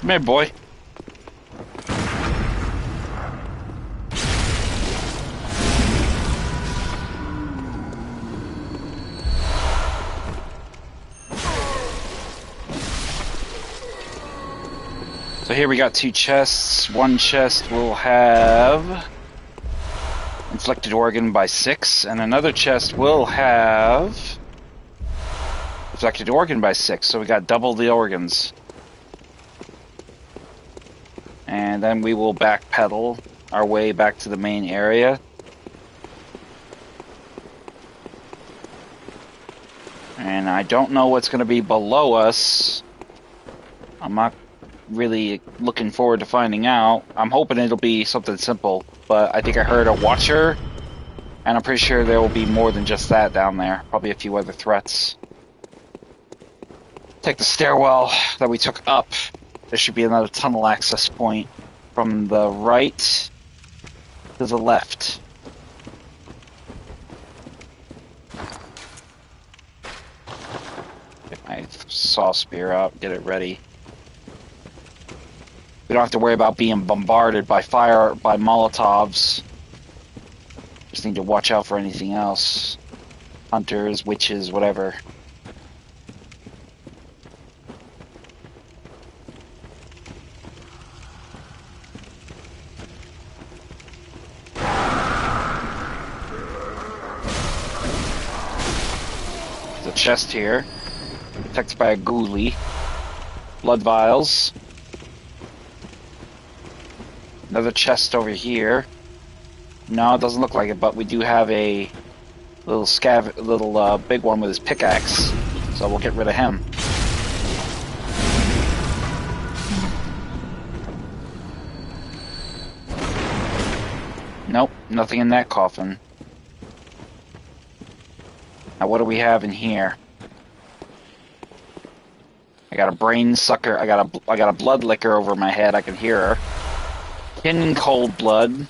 Come here, boy. So here we got 2 chests. One chest will have inflicted organ by 6, and another chest will have inflicted organ by 6. So we got double the organs. And then we will backpedal our way back to the main area. And I don't know what's going to be below us. I'm not really looking forward to finding out. I'm hoping it'll be something simple, but I think I heard a watcher, and I'm pretty sure there will be more than just that down there. Probably a few other threats. Take the stairwell that we took up. There should be another tunnel access point from the right to the left. Get my saw spear out, get it ready. We don't have to worry about being bombarded by fire, by Molotovs. Just need to watch out for anything else. Hunters, witches, whatever. Chest here, protected by a ghoulie. Blood vials. Another chest over here. No, it doesn't look like it, but we do have a little big one with his pickaxe, so we'll get rid of him. Nope, nothing in that coffin. Now what do we have in here? I got a brain sucker. I got a blood licker over my head. I can hear her. Kin cold blood.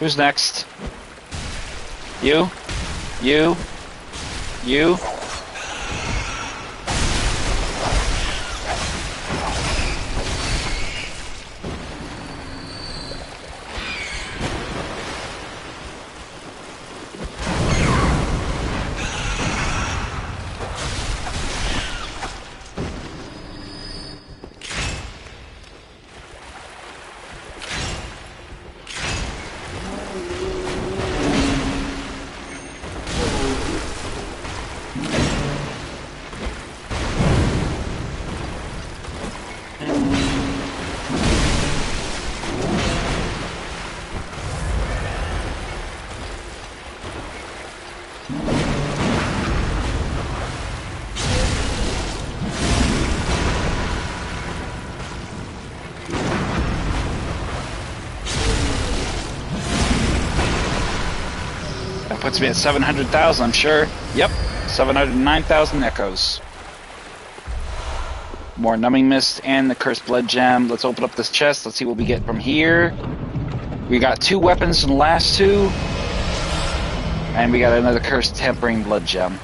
Who's next? You? You? You? Puts me at 700,000, I'm sure. Yep, 709,000 echoes. More numbing mist and the cursed blood gem. Let's open up this chest. Let's see what we get from here. We got 2 weapons from the last 2. And we got another cursed tempering blood gem.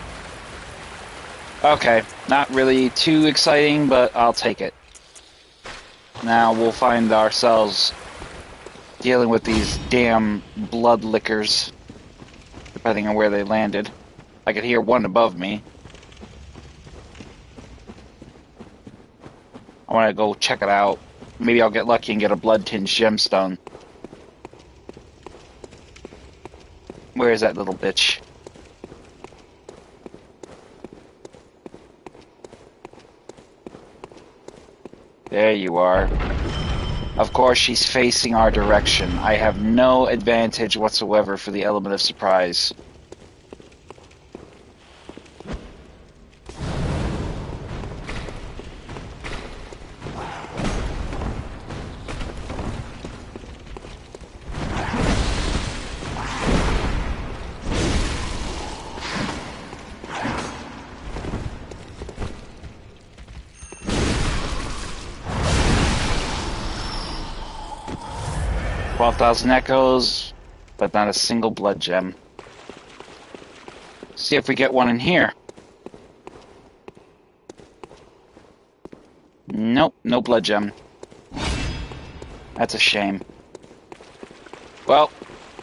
Okay, not really too exciting, but I'll take it. Now we'll find ourselves dealing with these damn blood lickers. Depending on where they landed. I could hear one above me. I want to go check it out. Maybe I'll get lucky and get a blood-tinged gemstone. Where is that little bitch? There you are. Of course, she's facing our direction. I have no advantage whatsoever for the element of surprise. $12,000 echoes, but not a single blood gem. See if we get one in here. Nope, no blood gem. That's a shame. Well,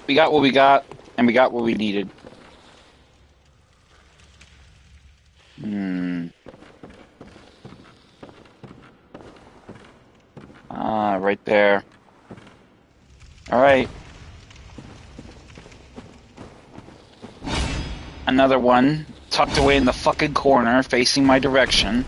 we got what we got, and we got what we needed. Right there. Alright. Another one, tucked away in the fucking corner, facing my direction.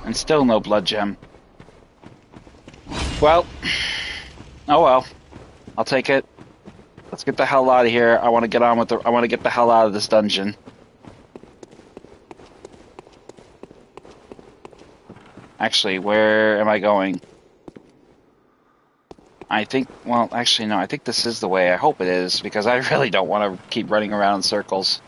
And still no blood gem. Well, oh well. I'll take it. Let's get the hell out of here. I want to get on with I want to get the hell out of this dungeon. Actually, where am I going? I think, well, actually no, I think this is the way. I hope it is, because I really don't want to keep running around in circles.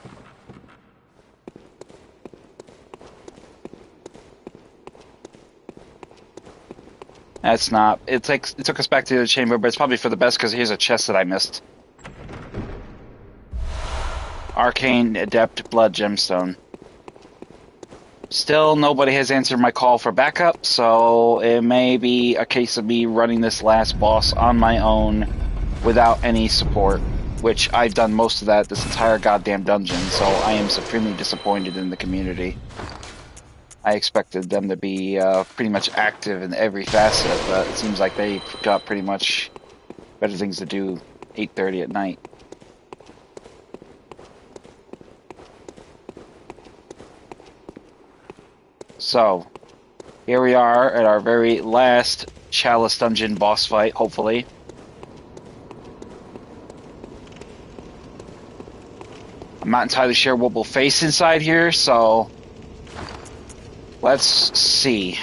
That's not. It took us back to the chamber, but it's probably for the best because here's a chest that I missed. Arcane Adept Blood Gemstone. Still, nobody has answered my call for backup, so it may be a case of me running this last boss on my own without any support, which I've done most of that this entire goddamn dungeon, so I am supremely disappointed in the community. I expected them to be pretty much active in every facet, but it seems like they got pretty much better things to do 8:30 at night. So, here we are at our very last Chalice Dungeon boss fight, hopefully. I'm not entirely sure what we'll face inside here, so let's see.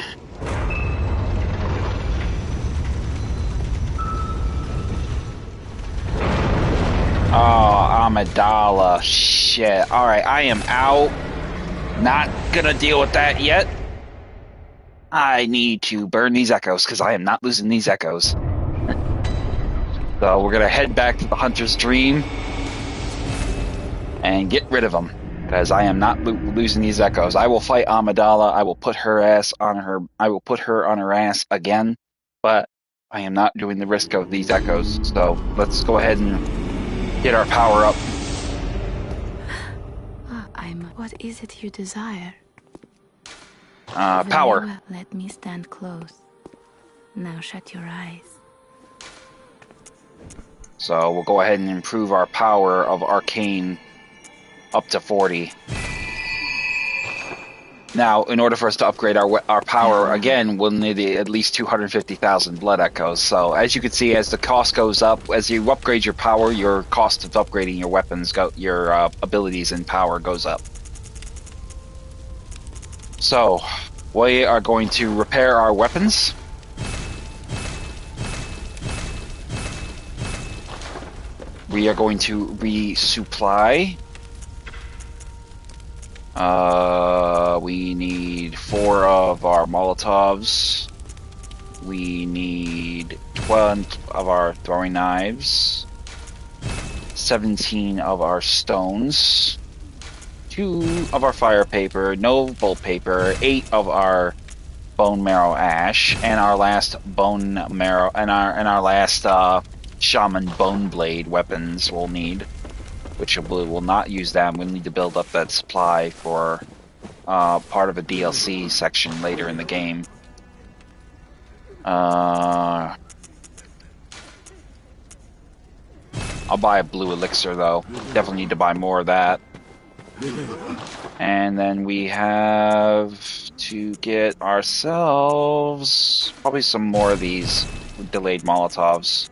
Amidala. Shit. Alright, I am out. Not gonna deal with that yet. I need to burn these echoes because I am not losing these echoes. So we're gonna head back to the Hunter's Dream and get rid of them because I am not losing these echoes. I will fight Amidala. I will put her ass on her. I will put her on her ass again, but I am not doing the risk of these echoes. So let's go ahead and get our power up. What is it you desire? Power. Well, let me stand close. Now shut your eyes. So we'll go ahead and improve our power of Arcane up to 40. Now, in order for us to upgrade our power again, we'll need at least 250,000 blood echoes. So, as you can see, as the cost goes up, as you upgrade your power, your cost of upgrading your weapons, your abilities and power goes up. So, we are going to repair our weapons. We are going to resupply. We need 4 of our Molotovs. We need 12 of our throwing knives. 17 of our stones. 2 of our fire paper. No bolt paper. 8 of our bone marrow ash. And our last bone marrow. And our last shaman bone blade weapons we'll need. Which we will not use them. We'll need to build up that supply for part of a DLC section later in the game. I'll buy a blue elixir though. Definitely need to buy more of that. And then we have to get ourselves probably some more of these delayed Molotovs.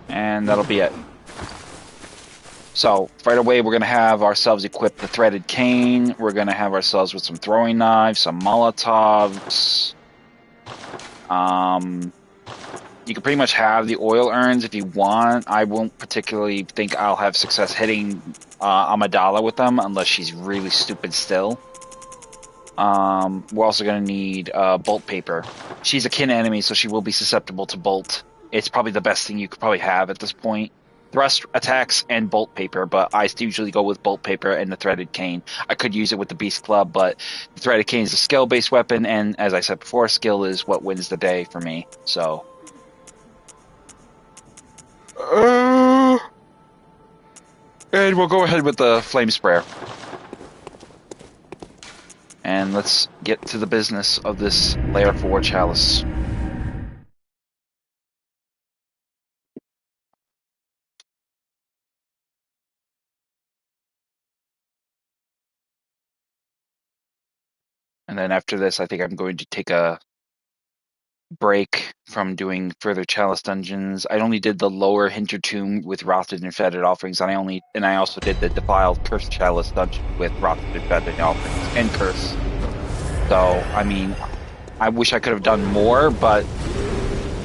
And that'll be it. So, right away, we're going to have ourselves equip the threaded cane. We're going to have ourselves with some throwing knives, some Molotovs. You can pretty much have the oil urns if you want. I won't particularly think I'll have success hitting Amidala with them unless she's really stupid still. We're also going to need bolt paper. She's a kin enemy, so she will be susceptible to bolt. It's probably the best thing you could probably have at this point. Thrust attacks and bolt paper, but I usually go with bolt paper and the threaded cane. I could use it with the beast club, but the threaded cane is a skill-based weapon, and as I said before, skill is what wins the day for me. So, and we'll go ahead with the flame sprayer, and let's get to the business of this Layer 4 chalice. And then after this, I think I'm going to take a break from doing further Chalice Dungeons. I only did the lower Hintertomb with Rotted and Fetid offerings, and I also did the Defiled Chalice Dungeon with Rotted and Fetid offerings and Curse. So, I mean, I wish I could have done more, but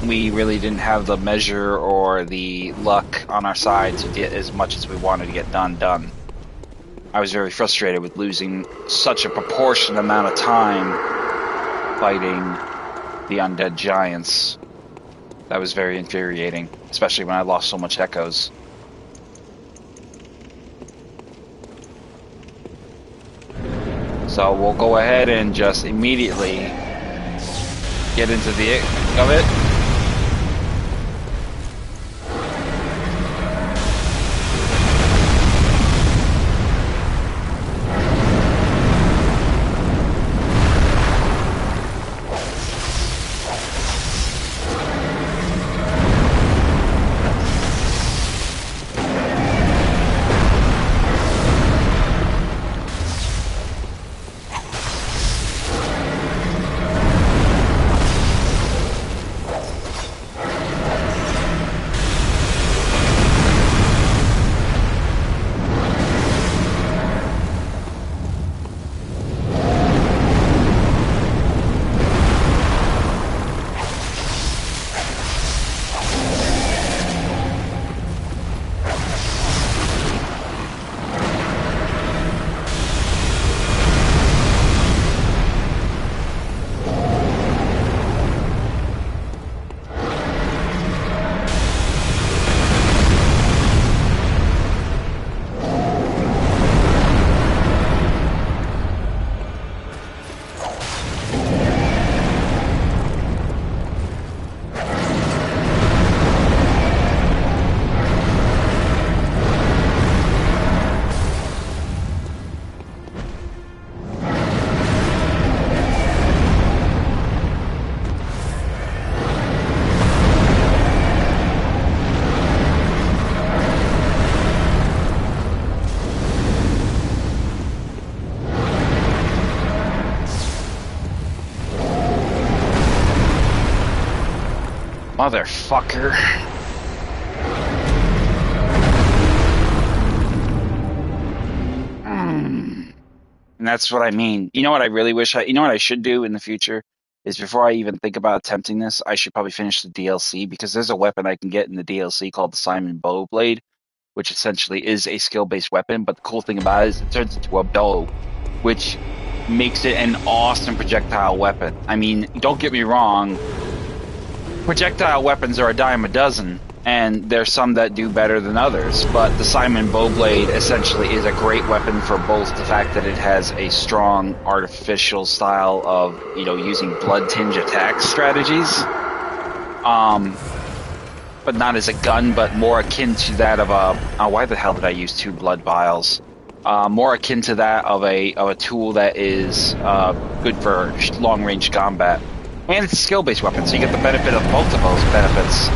we really didn't have the measure or the luck on our side to get as much as we wanted to get done. I was very frustrated with losing such a proportionate amount of time fighting the undead giants. That was very infuriating, especially when I lost so much echoes. So we'll go ahead and just immediately get into the thick of it. Motherfucker. And that's what I mean. You know what I really wish you know what I should do in the future? Is before I even think about attempting this, I should probably finish the DLC, because there's a weapon I can get in the DLC called the Simon Bow Blade, which essentially is a skill-based weapon. But the cool thing about it is it turns into a bow, which makes it an awesome projectile weapon. I mean, don't get me wrong, projectile weapons are a dime a dozen, and there's some that do better than others, but the Simon Bowblade essentially is a great weapon for both the fact that it has a strong artificial style of, using blood tinge attack strategies, but not as a gun, but more akin to that of why the hell did I use 2 blood vials? More akin to that of a tool that is good for long-range combat. And it's a skill-based weapon, so you get the benefit of both of those benefits.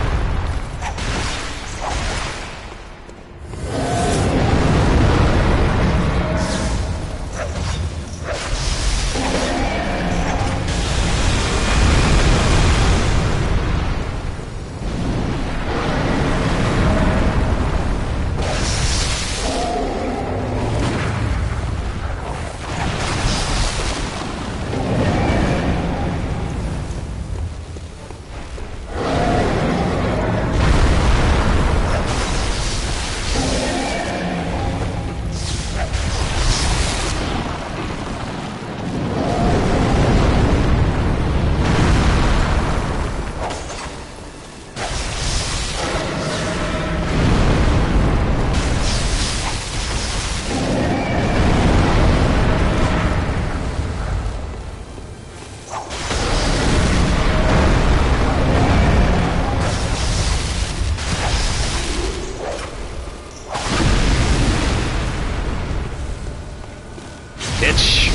Bitch.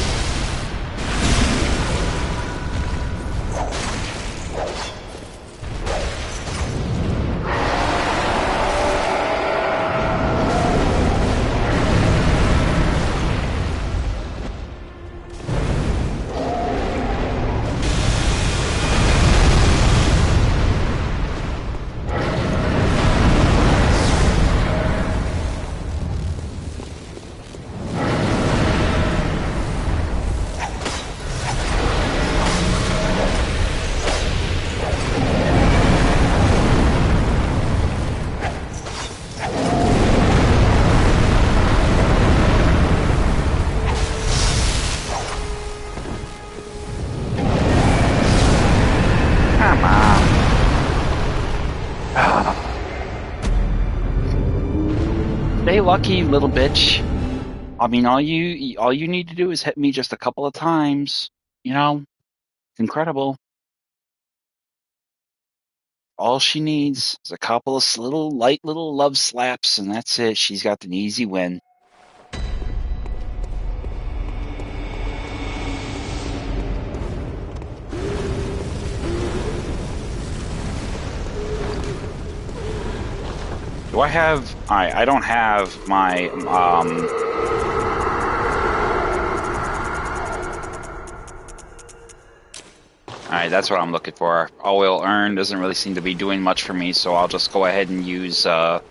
Stay lucky, little bitch. I mean, all you need to do is hit me just a couple of times. It's incredible. All she needs is a couple of light little love slaps, and that's it. She's got an easy win. Do I have... I don't have my... Alright, that's what I'm looking for. Oil earned doesn't really seem to be doing much for me, so I'll just go ahead and use the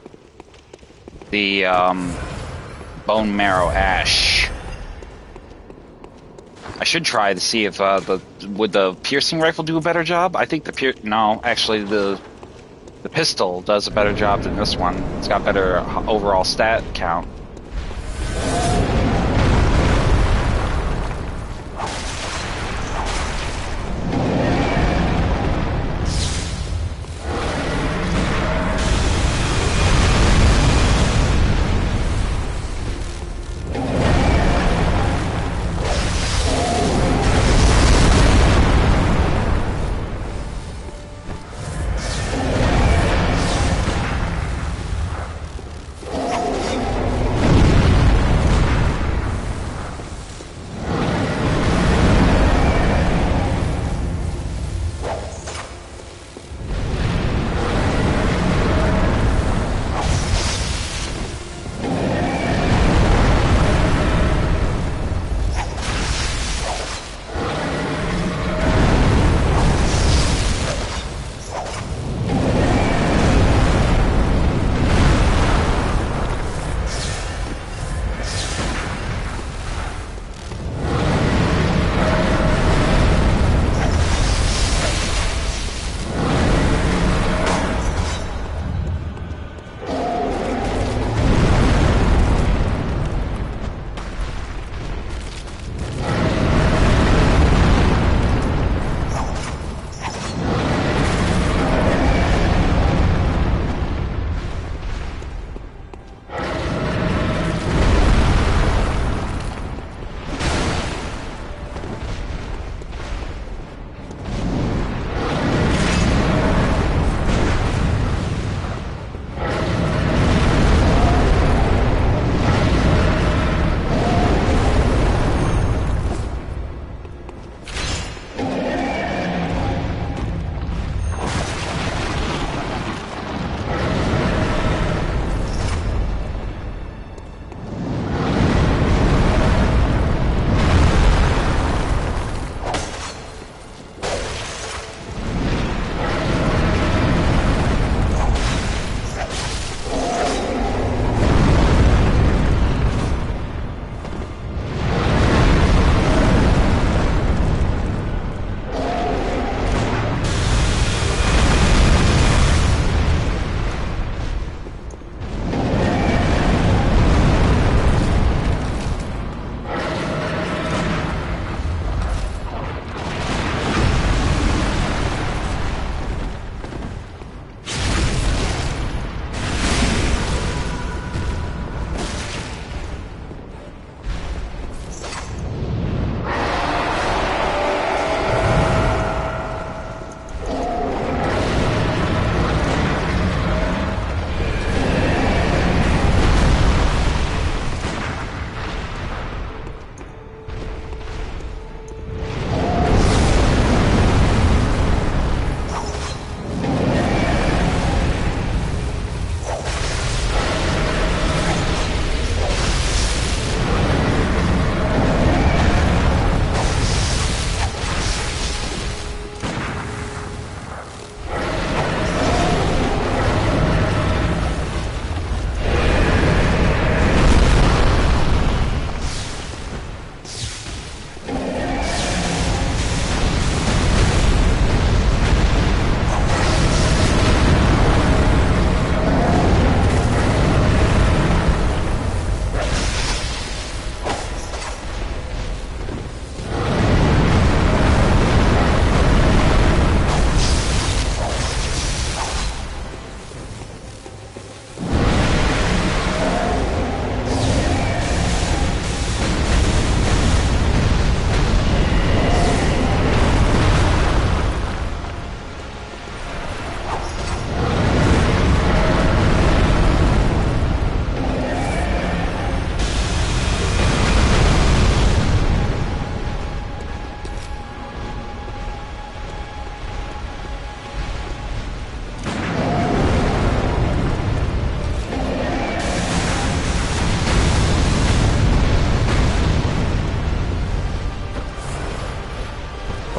bone marrow ash. I should try to see if would the piercing rifle do a better job? I think no, actually the pistol does a better job than this one. It's got better overall stat count.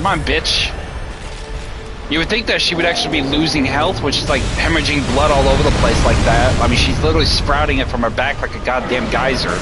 Come on, bitch. You would think that she would actually be losing health, which is like hemorrhaging blood all over the place like that. I mean, she's literally sprouting it from her back like a goddamn geyser.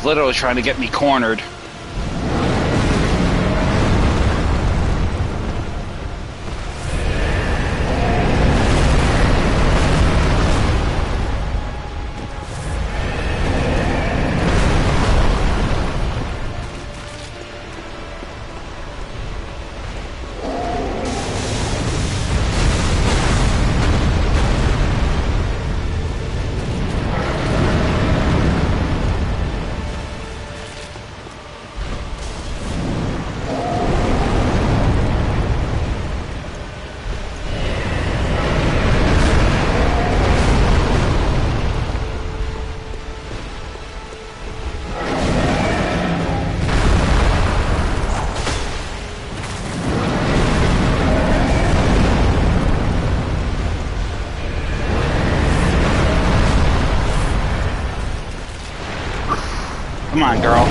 Literally trying to get me cornered. Come on, girl.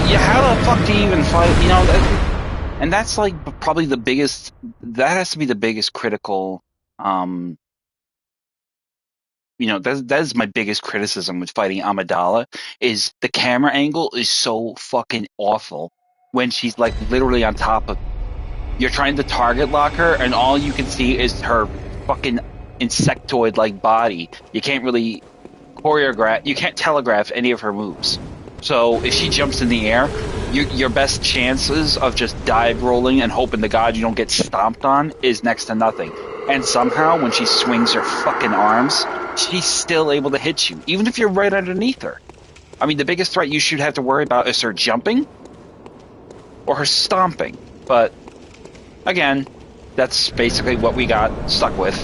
Yeah, how the fuck do you even fight? You know, and that's like probably the biggest. That has to be the biggest critical. You know, that is my biggest criticism with fighting Amidala is the camera angle is so fucking awful when she's like literally on top of. You're trying to target lock her, and all you can see is her fucking insectoid-like body. You can't really choreograph. You can't telegraph any of her moves. So if she jumps in the air, your best chances of just dive rolling and hoping to God you don't get stomped on is next to nothing. And somehow, when she swings her fucking arms, she's still able to hit you, even if you're right underneath her. I mean, the biggest threat you should have to worry about is her jumping or her stomping. But again, that's basically what we got stuck with,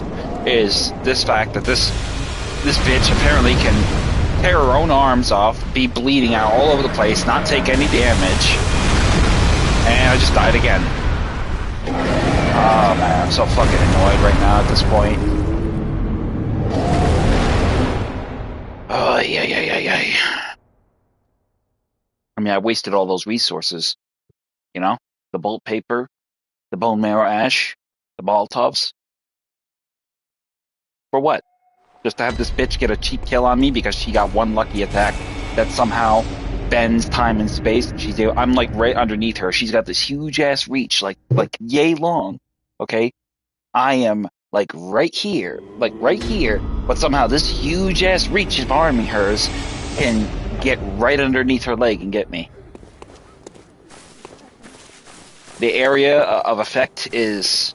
is this fact that this bitch apparently can tear her own arms off, be bleeding out all over the place, not take any damage, and I just died again. Oh man, I'm so fucking annoyed right now at this point. Oh, yeah. I mean, I wasted all those resources, you know? The bolt paper, the bone marrow ash, the Molotovs. For what? Just to have this bitch get a cheap kill on me because she got one lucky attack that somehow bends time and space. I'm like right underneath her. She's got this huge ass reach, like yay long. Okay, I am like right here, but somehow this huge ass reach of arming hers can get right underneath her leg and get me. The area of effect is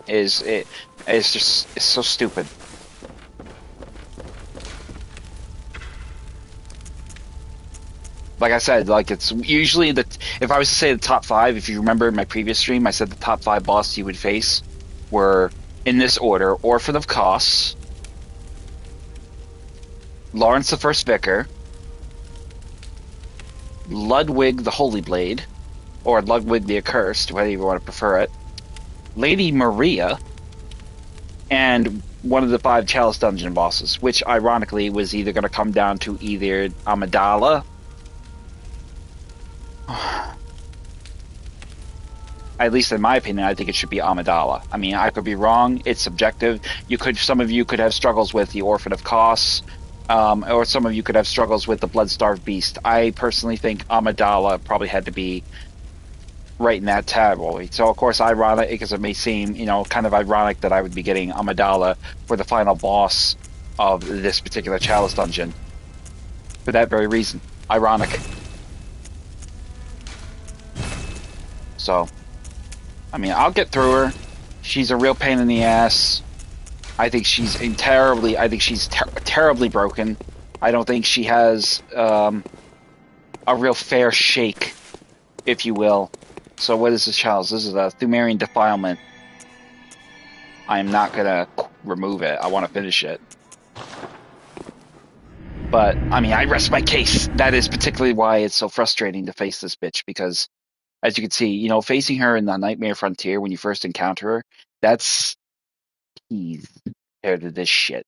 so stupid. Like I said, like it's usually if I was to say the top 5, if you remember in my previous stream, I said the top 5 bosses you would face were in this order: Orphan of Kos, Lawrence the First Vicar, Ludwig the Holy Blade, or Ludwig the Accursed, whether you want to prefer it, Lady Maria, and one of the 5 Chalice Dungeon bosses, which ironically was either going to come down to either Amidala. At least in my opinion, I think it should be Amidala. I mean, I could be wrong. It's subjective. Some of you could have struggles with the Orphan of Kos, or some of you could have struggles with the Bloodstarved Beast. I personally think Amidala probably had to be right in that category. So, of course, ironic, because it may seem, kind of ironic that I would be getting Amidala for the final boss of this particular Chalice Dungeon. For that very reason. Ironic. So, I mean, I'll get through her. She's a real pain in the ass. I think she's terribly broken. I don't think she has a real fair shake, if you will. So what is this chalice? This is a Thumerian defilement. I am not gonna remove it. I want to finish it. But, I mean, I rest my case. That is particularly why it's so frustrating to face this bitch, because as you can see, facing her in the Nightmare Frontier when you first encounter her, that's easy compared to this shit.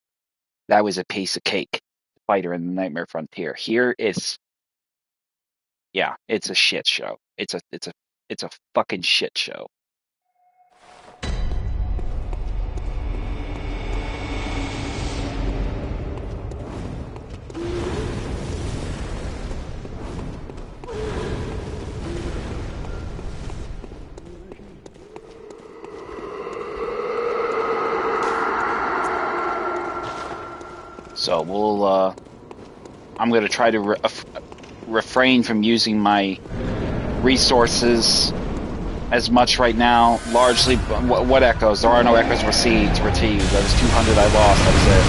That was a piece of cake to fight her in the Nightmare Frontier. Here it's a shit show. It's a fucking shit show. So I'm going to try to refrain from using my resources as much right now. Largely, what echoes? There are no echoes received. That was 200 I lost. That was it.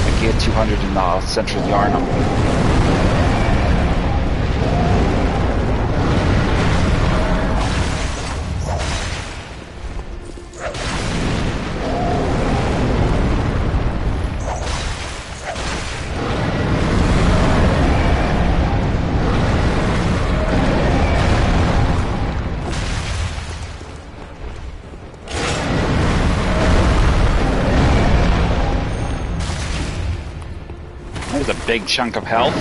I get 200 in the central Yarnum. Big chunk of health.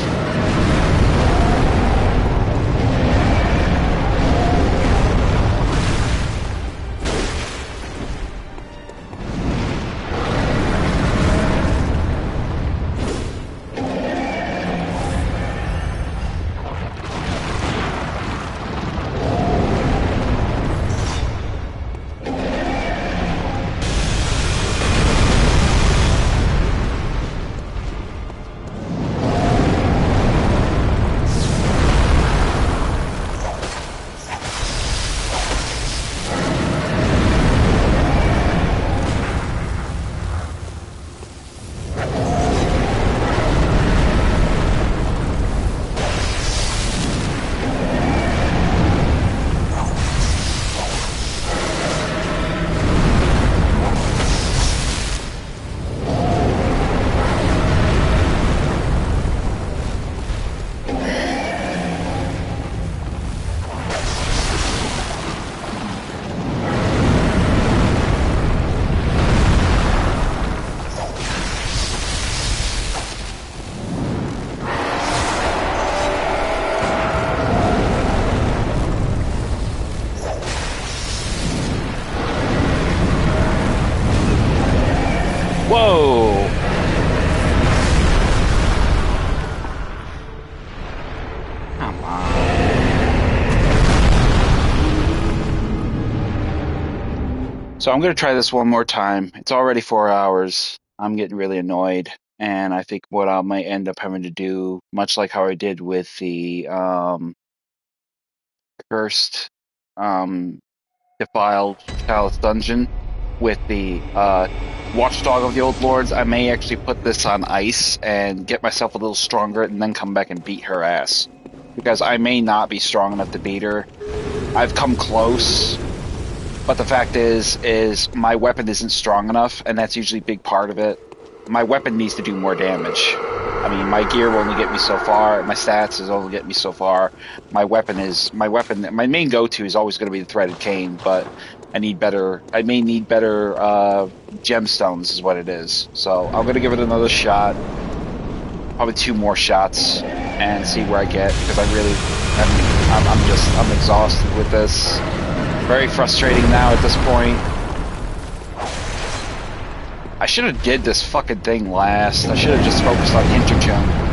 Whoa! Come on. So I'm going to try this one more time. It's already 4 hours. I'm getting really annoyed. And I think what I might end up having to do, much like how I did with the cursed Defiled Chalice Dungeon with the Watchdog of the Old Lords, I may actually put this on ice and get myself a little stronger and then come back and beat her ass. Because I may not be strong enough to beat her. I've come close, but the fact is my weapon isn't strong enough, and that's usually a big part of it. My weapon needs to do more damage. I mean, my gear will only get me so far. My stats is only get me so far. My main go-to is always going to be the Threaded Cane, but I may need better gemstones is what it is. So I'm gonna give it another shot, probably 2 more shots, and see where I get, because I'm exhausted with this. Very frustrating now at this point. I should have did this fucking thing last. I should have just focused on Hintertomb.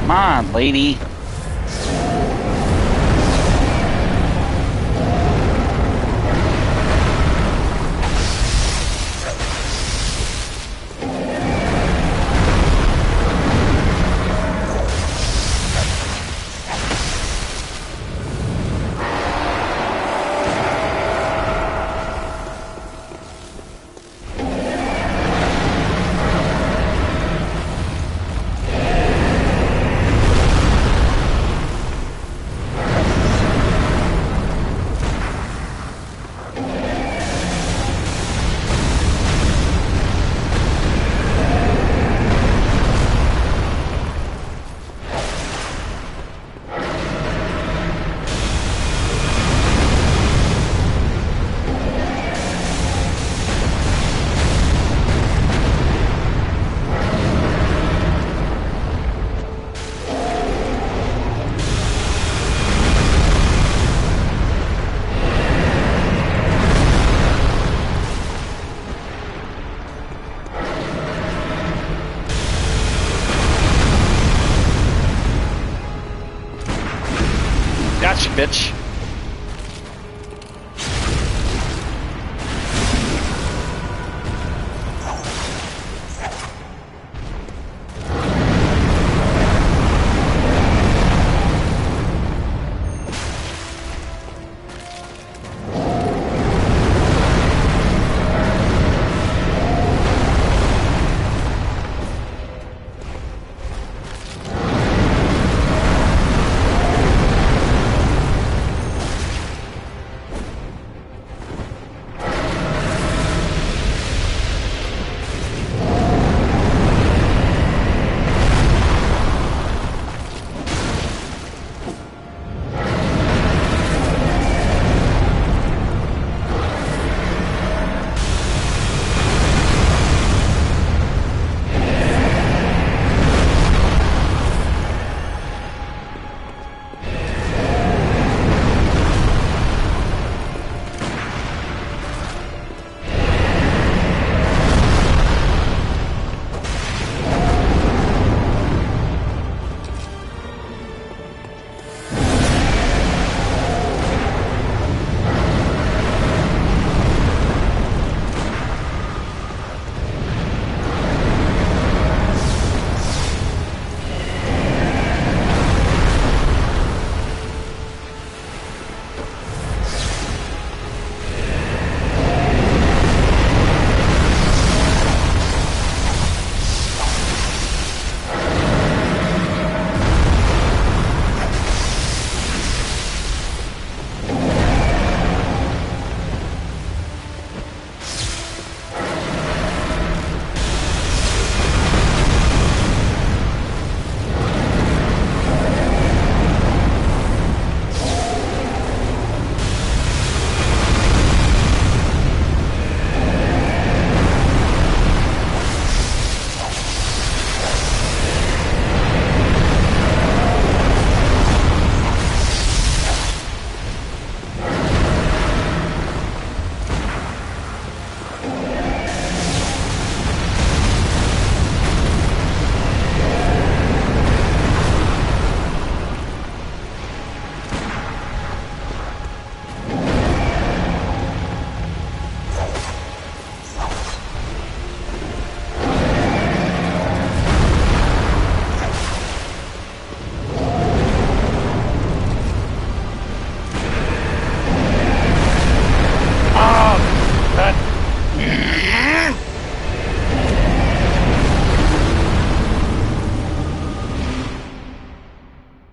Come on, lady. Gotcha, bitch.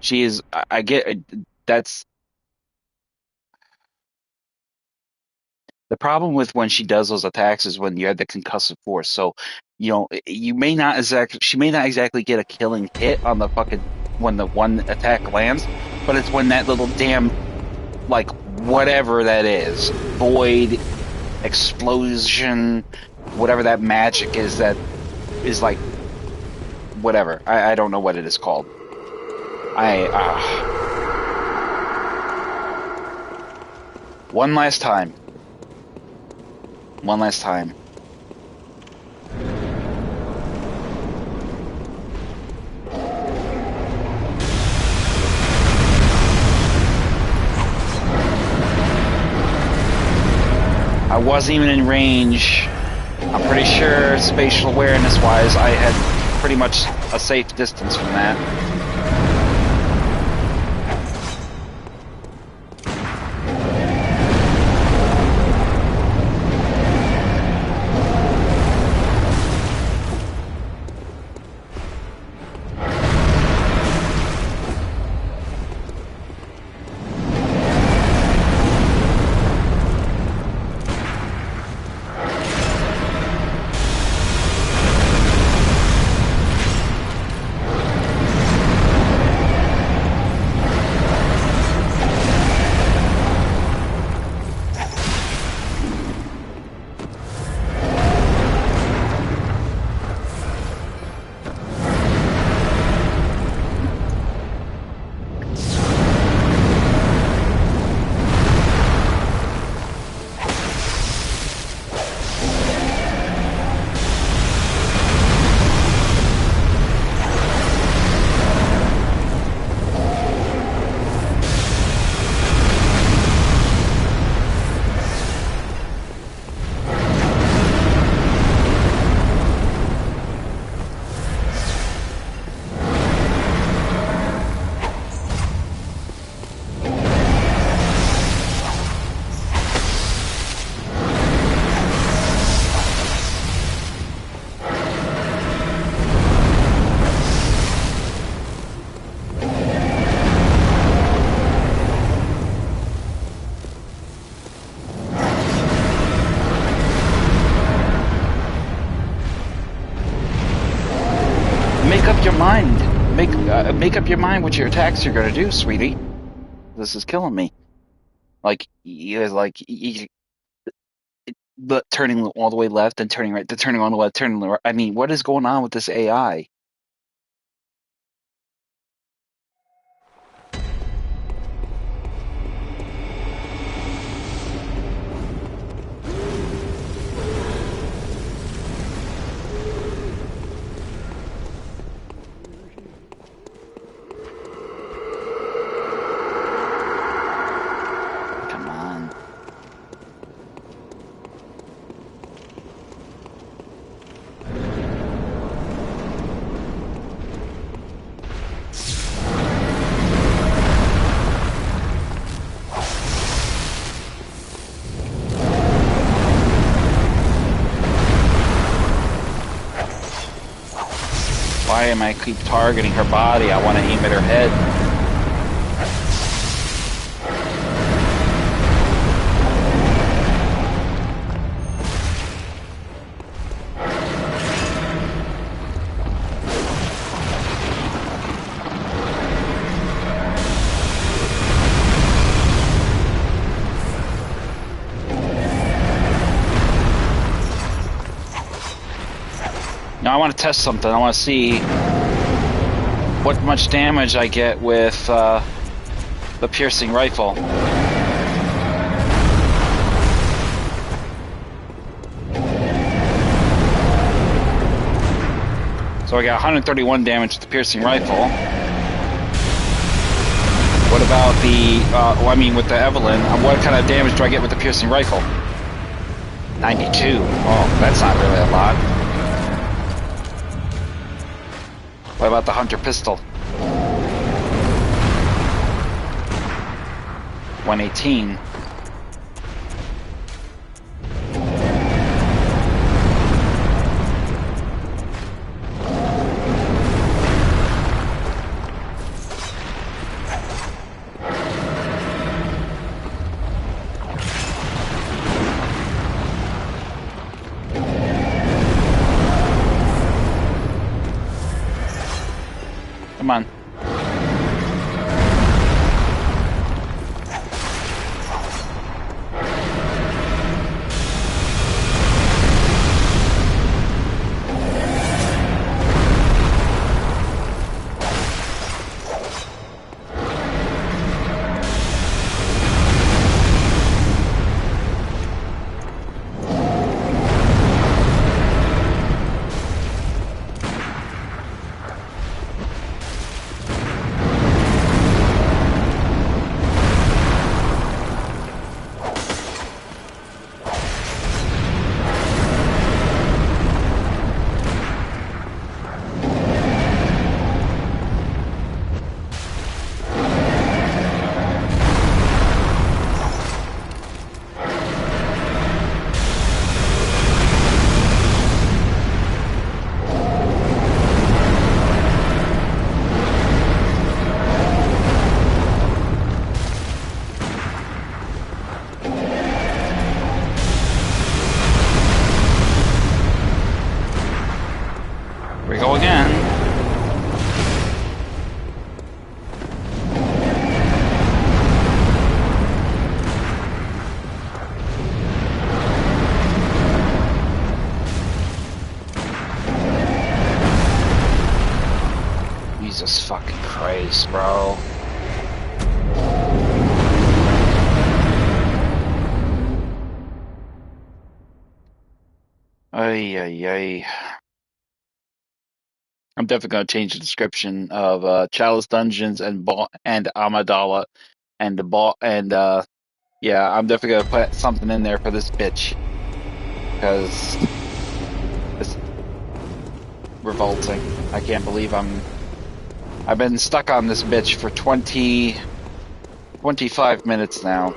She is. I get that's the problem with when she does those attacks is when you have the concussive force. So, you may not exactly. She may not exactly get a killing hit on the fucking when the one attack lands, but it's when that little damn like whatever that is, void, explosion, whatever that magic is that is like whatever. I don't know what it is called. One last time. One last time. I wasn't even in range. I'm pretty sure spatial awareness wise I had pretty much a safe distance from that. Make up your mind what your attacks you're gonna do, sweetie. This is killing me. Like you guys, but turning all the way left, then turning right, then turning on the left, turning the right. I mean, what is going on with this AI? Come on. Why am I keep targeting her body? I want to aim at her head. Now I want to test something. I want to see what much damage I get with the piercing rifle. So I got 131 damage with the piercing rifle. What about with the Evelyn, what kind of damage do I get with the piercing rifle? 92. Oh, that's not really a lot. What about the Hunter pistol? 118. Ay, ay, ay. I'm definitely going to change the description of Chalice Dungeons and Amidala and the ball yeah, I'm definitely going to put something in there for this bitch because it's revolting. I can't believe I've been stuck on this bitch for 25 minutes now.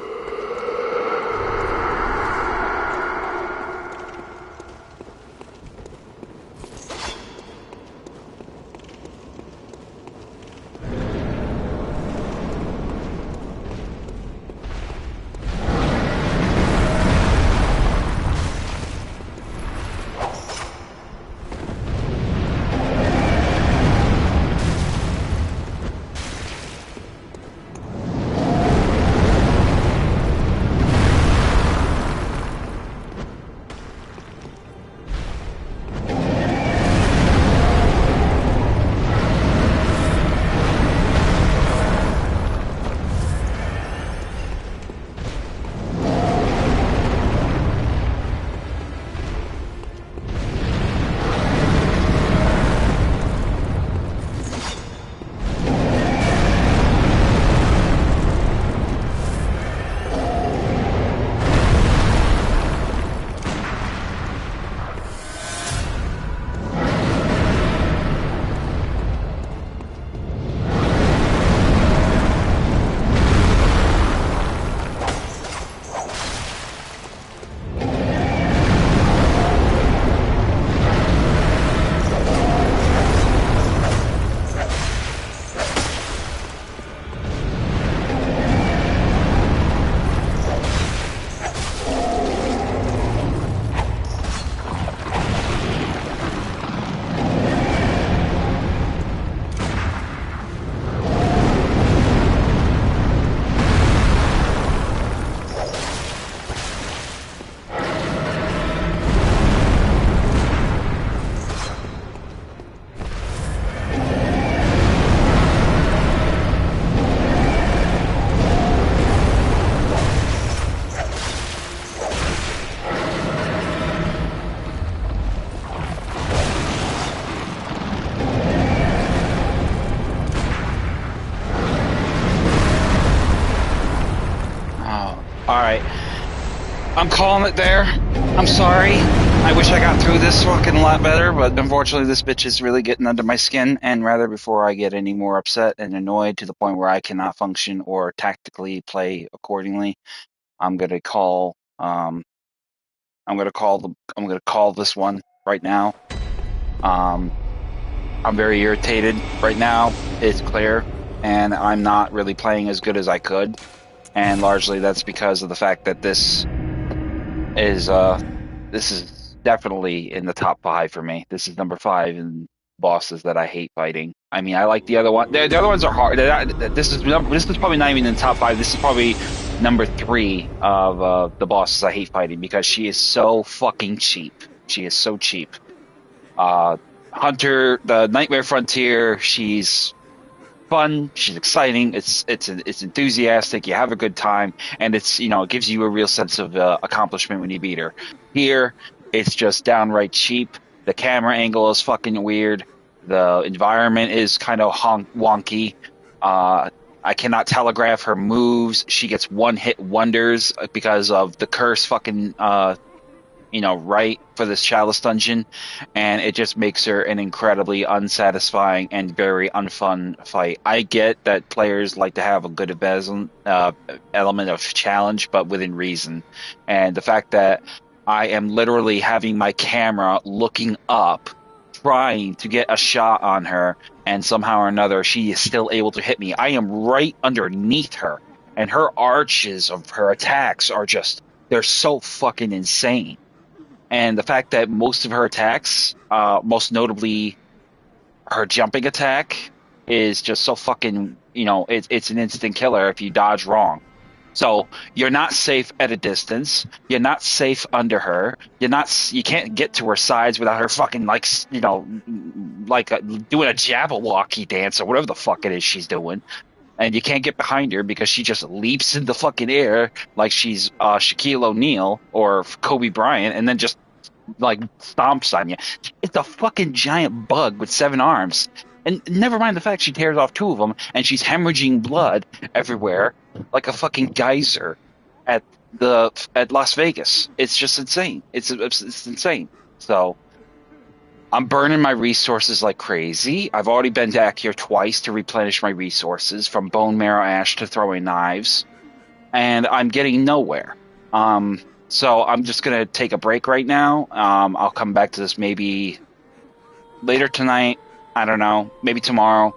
Oh, all right. I'm calling it there. I'm sorry. I wish I got through this fucking a lot better, but unfortunately this bitch is really getting under my skin, and rather before I get any more upset and annoyed to the point where I cannot function or tactically play accordingly, I'm gonna call I'm gonna call this one right now. I'm very irritated right now. It's clear, and I'm not really playing as good as I could, and largely that's because of the fact that is this is definitely in the top 5 for me. This is number 5 in bosses that I hate fighting. I mean, I like the other one. The other ones are hard. This is probably not even in the top 5. This is probably number 3 of the bosses I hate fighting because she is so fucking cheap. She is so cheap. Hunter, the Nightmare Frontier. She's fun. She's exciting. It's enthusiastic. You have a good time, and it gives you a real sense of accomplishment when you beat her. Here, it's just downright cheap. The camera angle is fucking weird. The environment is kind of wonky. I cannot telegraph her moves. She gets one hit wonders because of the curse fucking right for this chalice dungeon, and it just makes her an incredibly unsatisfying and very unfun fight. I get that players like to have a good element of challenge, but within reason. And the fact that I am literally having my camera looking up, trying to get a shot on her, and somehow or another she is still able to hit me. I am right underneath her, and her arches of her attacks are they're so fucking insane. And the fact that most of her attacks, most notably her jumping attack, is just so fucking, it's an instant killer if you dodge wrong. So you're not safe at a distance. You're not safe under her. You can't get to her sides without her fucking doing a Jabberwocky dance or whatever the fuck it is she's doing. And you can't get behind her because she just leaps in the fucking air like she's Shaquille O'Neal or Kobe Bryant, and then just like stomps on you. It's a fucking giant bug with 7 arms. And never mind the fact she tears off 2 of them and she's hemorrhaging blood everywhere like a fucking geyser at at Las Vegas. It's just insane. It's insane. So I'm burning my resources like crazy. I've already been back here twice to replenish my resources, from bone marrow ash to throwing knives, and I'm getting nowhere. So I'm just gonna take a break right now. I'll come back to this maybe later tonight. I don't know, maybe tomorrow.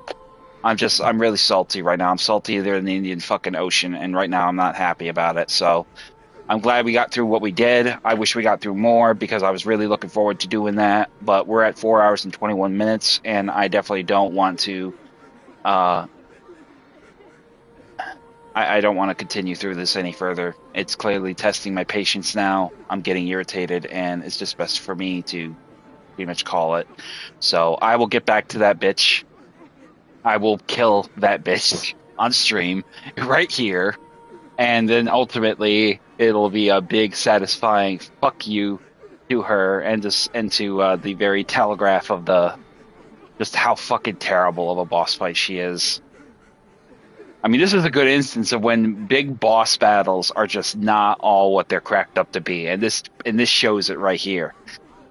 I'm really salty right now. I'm saltier than the Indian fucking Ocean, and right now I'm not happy about it. So I'm glad we got through what we did. I wish we got through more because I was really looking forward to doing that. But we're at 4 hours and 21 minutes, and I definitely don't want to. I don't want to continue through this any further. It's clearly testing my patience now. I'm getting irritated, and it's just best for me to pretty much call it. So I will get back to that bitch. I will kill that bitch on stream right here. And then ultimately, it'll be a big, satisfying fuck you to her and to the very telegraph of just how fucking terrible of a boss fight she is. I mean, this is a good instance of when big boss battles are just not all what they're cracked up to be, and this shows it right here.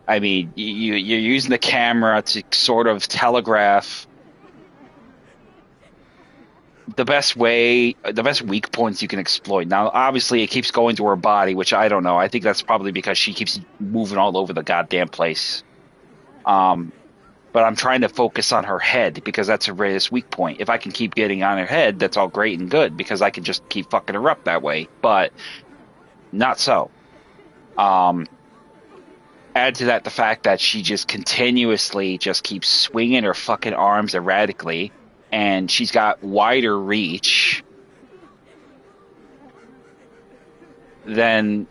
I mean, you're using the camera to sort of telegraph the best weak points you can exploit. Now, obviously, it keeps going to her body, which I don't know. I think that's probably because she keeps moving all over the goddamn place. But I'm trying to focus on her head because that's her greatest weak point. If I can keep getting on her head, that's all great and good because I can just keep fucking her up that way. But not so. Add to that the fact that she just continuously just keeps swinging her fucking arms erratically, and she's got wider reach than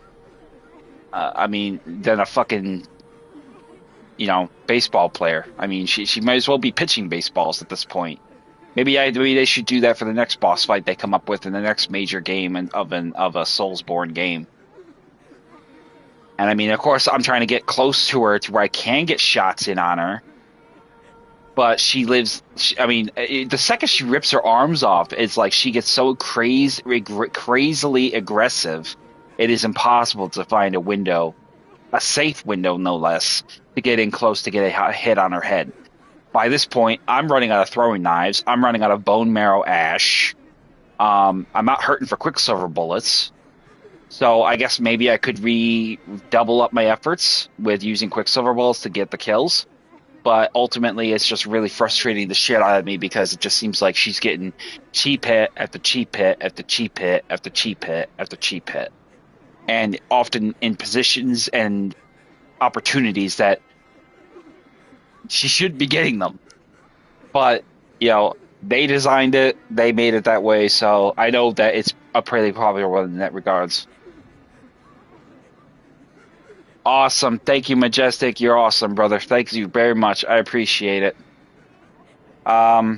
a fucking, baseball player. I mean, she might as well be pitching baseballs at this point. Maybe they should do that for the next boss fight they come up with in the next major game of a Soulsborne game. And I mean, of course, I'm trying to get close to her to where I can get shots in on her. But the second she rips her arms off, it's like she gets so crazily aggressive, it is impossible to find a window, a safe window, no less, to get in close to get a hit on her head. By this point, I'm running out of throwing knives. I'm running out of bone marrow ash. I'm not hurting for quicksilver bullets. So I guess maybe I could double up my efforts with using quicksilver bullets to get the kills. But ultimately, it's just really frustrating the shit out of me because it just seems like she's getting cheap hit after cheap hit after cheap hit after cheap hit after cheap hit. And often in positions and opportunities that she should be getting them. But, they designed it, they made it that way, so I know that it's a pretty popular one in that regards. Awesome. Thank you, Majestic. You're awesome, brother. Thank you very much. I appreciate it. Yeah,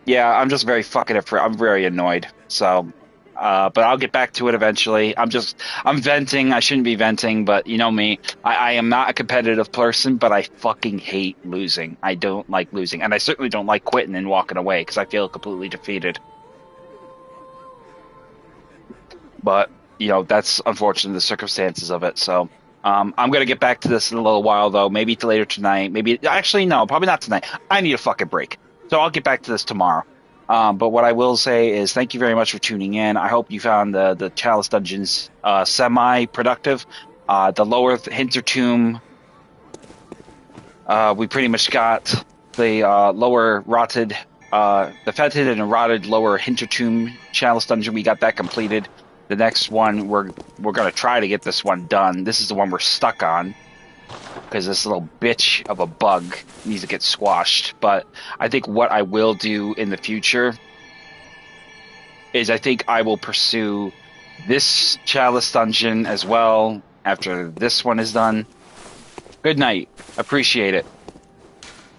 I'm just very I'm very annoyed. So, but I'll get back to it eventually. I'm venting. I shouldn't be venting, but you know me. I am not a competitive person, but I fucking hate losing. I don't like losing. And I certainly don't like quitting and walking away because I feel completely defeated. But, that's unfortunately the circumstances of it, so... I'm going to get back to this in a little while, though. Maybe later tonight. Actually, no, probably not tonight. I need a fucking break. So I'll get back to this tomorrow. But what I will say is thank you very much for tuning in. I hope you found the Chalice Dungeons semi-productive. The lower Hintertomb, we pretty much got the lower rotted, the fetid and rotted lower Hintertomb Chalice Dungeon. We got that completed. The next one, we're going to try to get this one done. This is the one we're stuck on because this little bitch of a bug needs to get squashed. But I think what I will do in the future is I think I will pursue this Chalice Dungeon as well after this one is done. Good night. Appreciate it.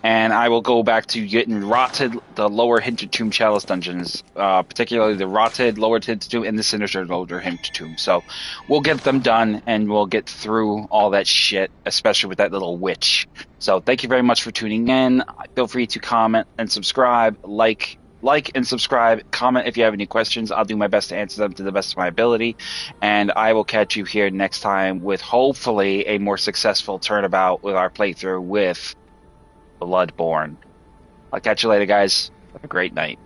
and I will go back to getting rotted the lower Hintertomb Chalice Dungeons, particularly the rotted lower Hintertomb and the sinister lower Hintertomb. So we'll get them done, and we'll get through all that shit, especially with that little witch. So thank you very much for tuning in. Feel free to comment and subscribe, like and subscribe, comment if you have any questions. I'll do my best to answer them to the best of my ability. And I will catch you here next time with hopefully a more successful turnabout with our playthrough with Bloodborne. I'll catch you later, guys. Have a great night.